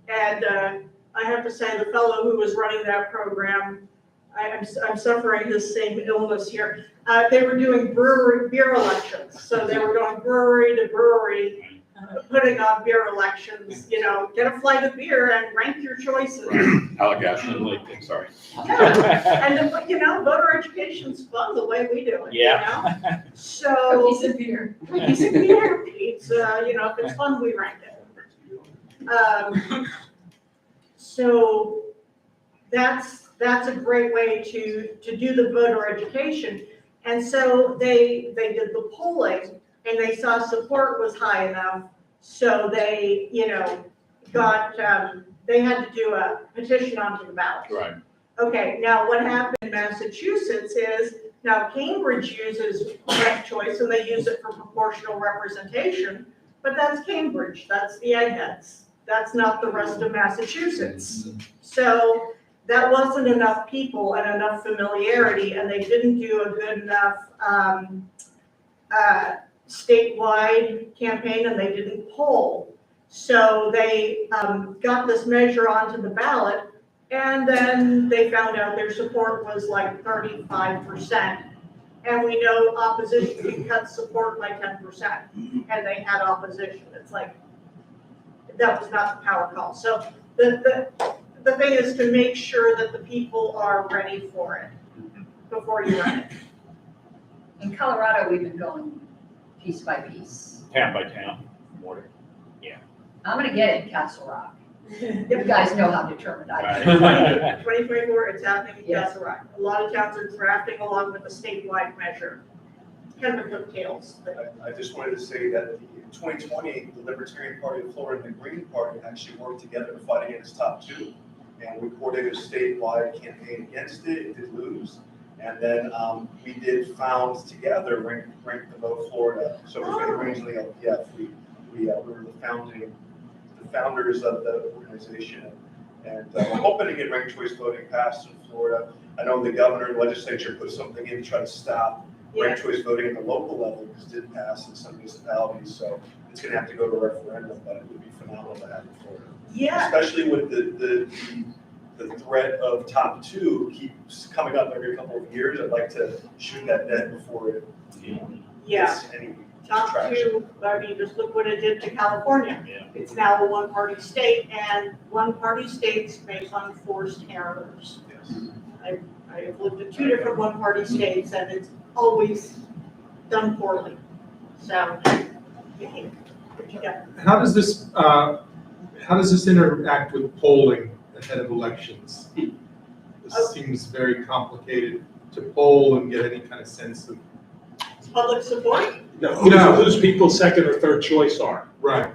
And I have to say, the fellow who was running that program, I'm suffering this same illness here. They were doing beer elections. So they were going brewery to brewery, putting on beer elections, get a flight of beer and rank your choices. Allegations, sorry. Yeah, and then, voter education's fun the way we do it, Yeah. So. Cookies and beer. Cookies and beer, pizza, if it's fun, we rank it. So that's a great way to do the voter education. And so they did the polling and they saw support was high enough. So they, they had to do a petition onto the ballot. Right. Okay, now what happened in Massachusetts is, now Cambridge uses ranked choice and they use it for proportional representation, but that's Cambridge, that's the eggheads. That's not the rest of Massachusetts. So that wasn't enough people and enough familiarity, and they didn't do a good enough statewide campaign, and they didn't poll. So they got this measure onto the ballot, and then they found out their support was like 35%. And we know opposition can cut support by 10%, and they had opposition. It's like, that was not the power call. So the thing is to make sure that the people are ready for it before you run it. In Colorado, we've been going piece by piece. Town by town, more. Yeah. I'm gonna get it in Castle Rock. You guys know how determined I am. 2024, it's happening in Castle Rock. A lot of towns are drafting along with the statewide measure. Kind of coattails. I just wanted to say that in 2020, the Libertarian Party of Florida and the Green Party actually worked together to fight against Top 2. And we coordinated a statewide campaign against it. It did lose. And then we did found together, rank the Vote Florida. So between Rangeley and LPF, we were the founders of the organization. And we're hoping to get ranked choice voting passed in Florida. I know the governor and legislature put something in to try to stop ranked choice voting at the local level because it didn't pass in some municipalities. So it's going to have to go to referendum, but it would be phenomenal to have in Florida. Yeah. Especially with the threat of Top 2 keeps coming up every couple of years. I'd like to shoot that dead before it gets any Top traction. 2, I mean, just look what it did to California. Yeah. It's now a one-party state, and one-party states based on forced errors. Yes. I've looked at 2 different one-party states, and it's always done poorly. So, Vicky, what you got? How does this interact with polling ahead of elections? This seems very complicated to poll and get any kind of sense of. Public support? Whose people's second or third choice are. Right.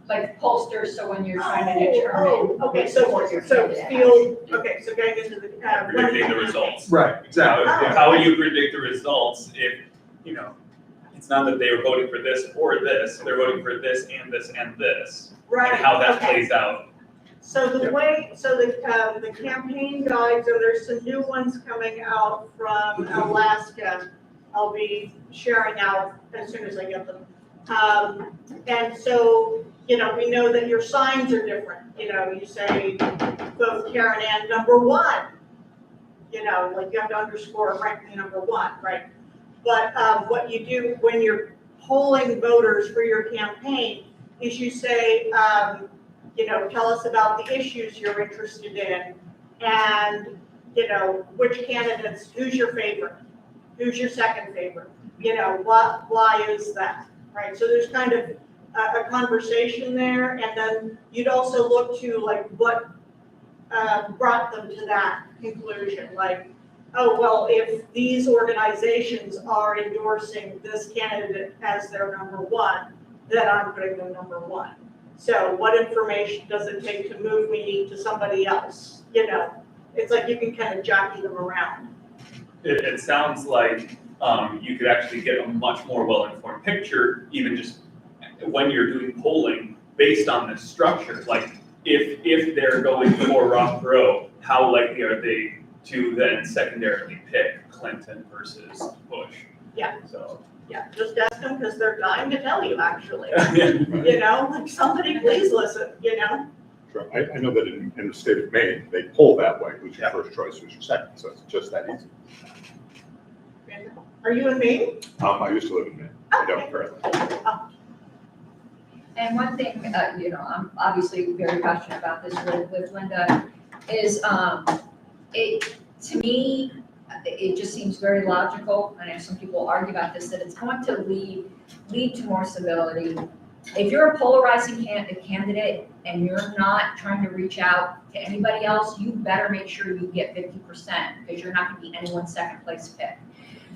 Like pollsters, so when you're trying to determine. Okay, which so support your so candidate field, okay, so going into the. Predicting the results. Right, exactly. How would you predict the results if, it's not that they were voting for this or this, they're voting for this and this and this, Right. and how that okay. plays out. So the way, so the campaign guides, so there's some new ones coming out from Alaska. I'll be sharing out as soon as I get them. And so, we know that your signs are different. You say vote Karen Ann #1. Like you have to underscore rank the #1, right? But what you do when you're polling voters for your campaign is you say, tell us about the issues you're interested in and, which candidates, who's your favorite? Who's your second favorite? Why is that, right? So there's kind of a conversation there, and then you'd also look to like what brought them to that conclusion. Like, oh, well, if these organizations are endorsing this candidate as their #1, then I'm putting them #1. So what information does it take to move me to somebody else? It's like you can kind of jockey them around. It sounds like you could actually get a much more well-informed picture, even just when you're doing polling based on this structure. Like if they're going for Ross Perot, how likely are they to then secondarily pick Clinton versus Bush? Yeah. So. Yeah, just ask them because they're dying to tell you, actually. Yeah. Like somebody please listen, Sure. I know that in the state of Maine, they poll that way, who's your first choice, who's your second, so it's just that easy. Are you in Maine? I used to live in Maine, I don't currently. And one thing, I'm obviously very passionate about this with Linda, is to me, it just seems very logical, and I know some people argue about this, that it's going to lead to more civility. If you're a polarizing candidate and you're not trying to reach out to anybody else, you better make sure you get 50% because you're not going to be anyone's second place pick.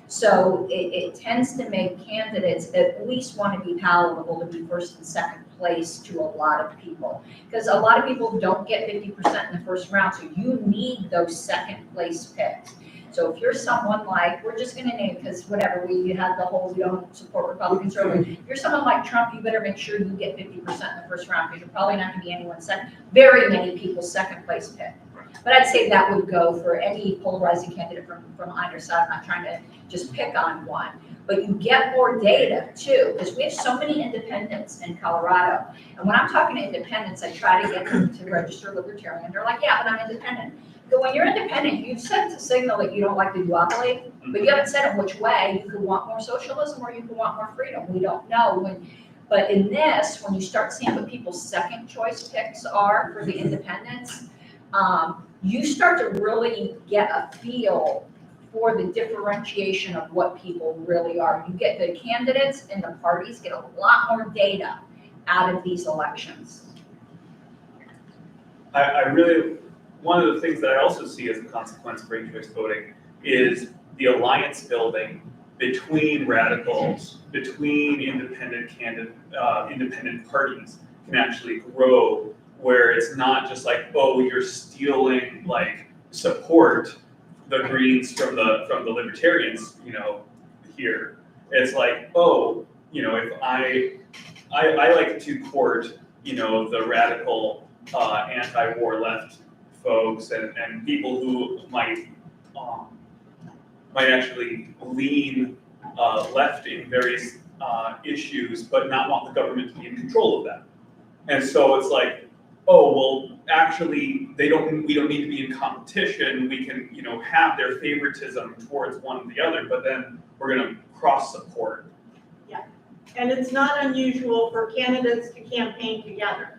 So it tends to make candidates at least want to be palatable to be first and second place to a lot of people. Because a lot of people don't get 50% in the first round, so you need those second place picks. So if you're someone like, we're just gonna name, because whatever, we had the whole, we don't support Republicans, or if you're someone like Trump, you better make sure you get 50% in the first round, because you're probably not gonna be anyone's second, very many people's second place pick. But I'd say that would go for any polarizing candidate from either side. I'm not trying to just pick on one, but you get more data too, because we have so many independents in Colorado. And when I'm talking to independents, I try to get them to register libertarian. They're like, yeah, but I'm independent. But when you're independent, you've sent a signal that you don't like the duopoly, but you haven't said in which way. You could want more socialism or you could want more freedom. We don't know. But in this, when you start seeing what people's second choice picks are for the independents, you start to really get a feel for the differentiation of what people really are. You get the candidates and the parties get a lot more data out of these elections. One of the things that I also see as a consequence of ranked choice voting is the alliance building between radicals, between independent parties can actually grow, where it's not just like, oh, you're stealing like support, the Greens from the libertarians, here. It's like, oh, if I like to court, the radical anti-war left folks and people who might actually lean left in various issues, but not want the government to be in control of that. And so it's like, oh, well, actually, we don't need to be in competition. We can, have their favoritism towards one or the other, but then we're going to cross support. Yeah, and it's not unusual for candidates to campaign together.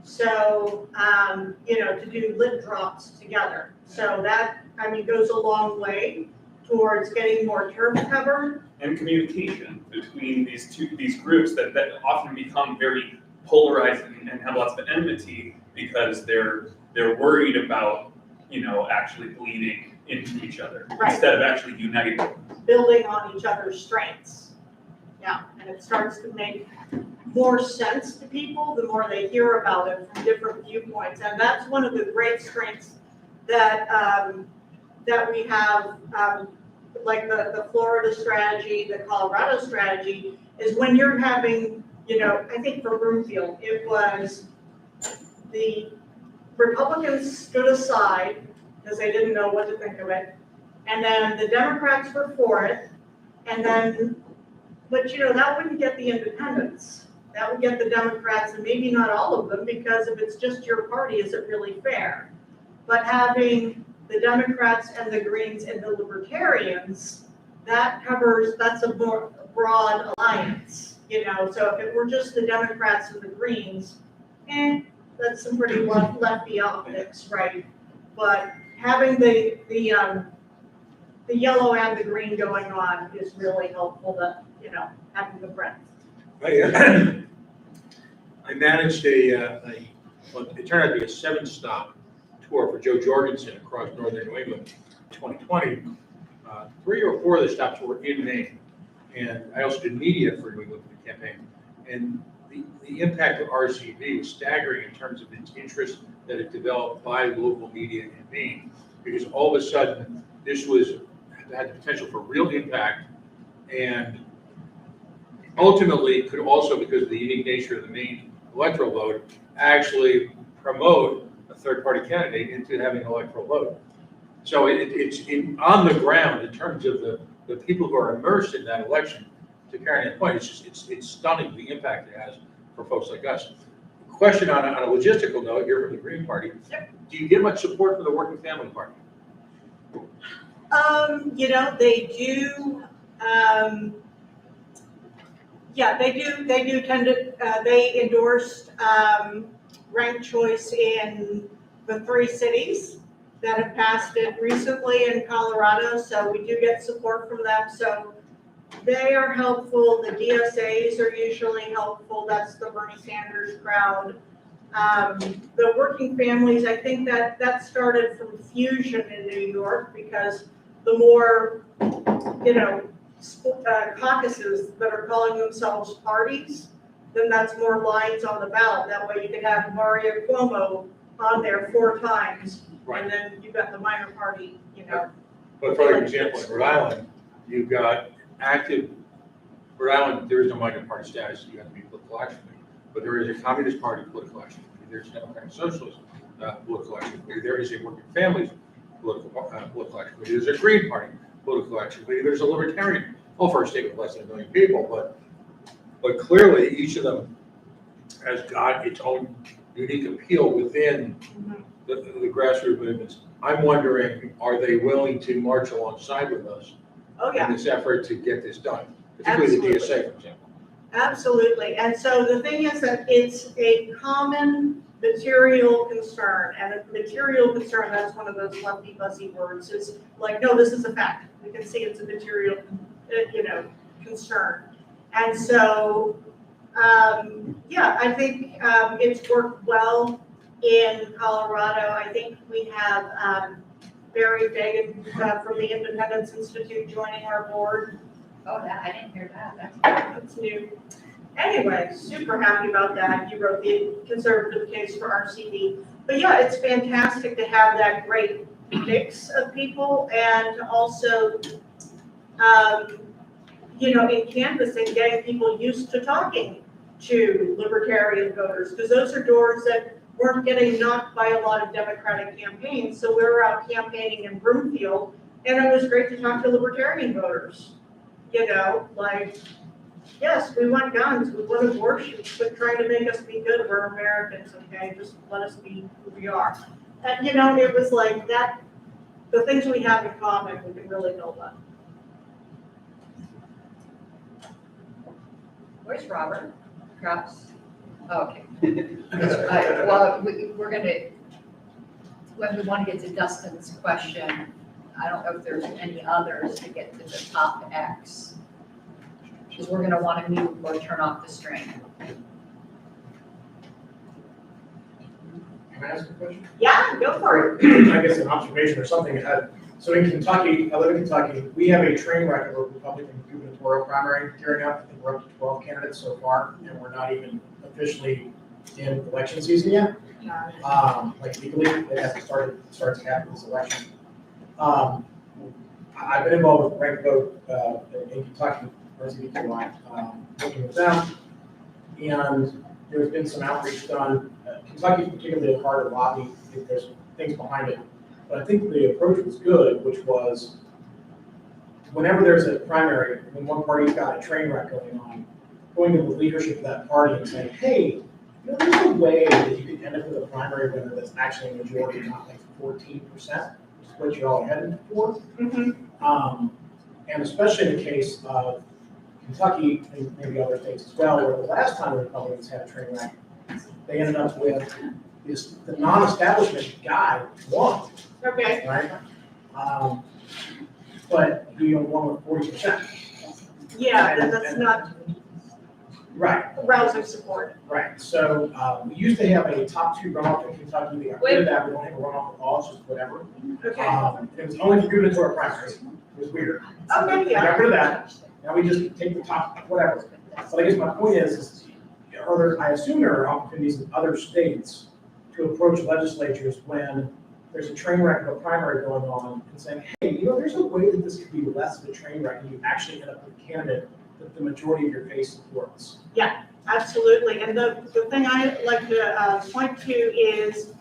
So, to do lip drops together. So that, goes a long way towards getting more turf cover and communication between these groups that often become very polarizing and have lots of enmity because they're worried about, actually bleeding into each other Right. instead of actually uniting. Building on each other's strengths. Yeah, and it starts to make more sense to people the more they hear about it from different viewpoints. And that's one of the great strengths that, that we have, like the Florida strategy, the Colorado strategy, is when you're having, I think for Broomfield, it was the Republicans stood aside because they didn't know what to think of it. And then the Democrats were for it. And then, but that wouldn't get the independents. That would get the Democrats, and maybe not all of them, because if it's just your party, is it really fair? But having the Democrats and the Greens and the Libertarians, that's a more broad alliance, so if it were just the Democrats and the Greens, that's some pretty lefty optics, right? But having the yellow and the green going on is really helpful to, having the breadth. I managed it turned out to be a 7-stop tour for Joe Jorgensen across northern New England in 2020. 3 or 4 of the stops were in Maine. And I also did media for New England for the campaign. And the impact of RCV was staggering in terms of its interest that it developed by local media in Maine. Because all of a sudden, this had the potential for real impact, and ultimately could also, because of the unique nature of the Maine electoral vote, actually promote a third-party candidate into having an electoral vote. So it's on the ground in terms of the people who are immersed in that election. To Karen's point, it's stunning the impact it has for folks like us. Question on a logistical note, you're from the Green Party. Yep. Do you get much support from the Working Family Party? They do. They do tend to. They endorsed ranked choice in the 3 cities that have passed it recently in Colorado. So we do get support from them. So they are helpful. The DSAs are usually helpful. That's the Bernie Sanders crowd. The working families, I think that started from Fusion in New York, because the more, caucuses that are calling themselves parties, then that's more lines on the ballot. That way you could have Mario Cuomo on there 4 times, Right. and then you've got the minor party, But for example, in Rhode Island, you've got active, Rhode Island, there is no minor party status, you have to be political action committee. But there is a Communist Party political action committee, there's a Democratic Socialist political action committee, there is a Working Families political action committee, there's a Green Party political action committee, there's a Libertarian, all for a state with less than 1 million people, but clearly each of them has got its own unique appeal within the grassroots movements. I'm wondering, are they willing to march alongside with us in this effort to get this done? Particularly the DSA, for example. Absolutely. And so the thing is that it's a common material concern, and a material concern, that's one of those fluffy, fuzzy words. It's like, no, this is a fact. We can see it's a material, concern. And so, I think it's worked well in Colorado. I think we have Barry Fagan from the Independence Institute joining our board. Oh, I didn't hear that. That's new. Anyway, super happy about that. You wrote the conservative case for RCD. But yeah, it's fantastic to have that great mix of people, and also, in canvassing, getting people used to talking to libertarian voters, because those are doors that weren't getting knocked by a lot of Democratic campaigns. So we were out campaigning in Broomfield, and it was great to talk to libertarian voters. Yes, we want guns, we want abortion, but trying to make us be good, we're Americans, okay? Just let us be who we are. And, it was like that, the things we have in common, we can really build on. Where's Robert? Krauss? Oh, okay. Well, we're gonna, when we want to get to Dustin's question, I don't know if there's any others to get to the top X. because we're gonna wanna mute or turn off the stream. Can I ask a question? Yeah, go for it. I guess an observation or something. So in Kentucky, I live in Kentucky, we have a train wreck of a Republican gubernatorial primary carrying out. I think we're up to 12 candidates so far, and we're not even officially in election season yet. Like legally, it hasn't starts after this election. I've been involved with Rank Vote in Kentucky, RCVQI, working with them, and there's been some outreach done. Kentucky is particularly a harder lobby if there's things behind it. But I think the approach was good, which was whenever there's a primary, when one party's got a train wreck going to the leadership of that party and saying, hey, you know, there's a way that you could end up with a primary winner that's actually a majority, not like 14%, which is what you're all heading for. And especially in the case of Kentucky and maybe other states as well, where the last time the Republicans had a train wreck, they ended up with the non-establishment guy won. Okay. Right? But he won with 40%. Yeah, that's not Right. rousing support. Right. So we used to have a top two runoff in Kentucky. We got rid of that. We don't have a runoff at all. It's just whatever. Okay. It was only for gubernatorial primaries. It was weird. Okay, We yeah. got rid of that. Now we just take the top, whatever. But I guess my point is I assume there are opportunities in other states to approach legislatures when there's a train wreck of a primary going on and saying, hey, you know, there's a way that this could be less of a train wreck and you actually end up with a candidate that the majority of your base supports. Yeah, absolutely. And the thing I like to point to is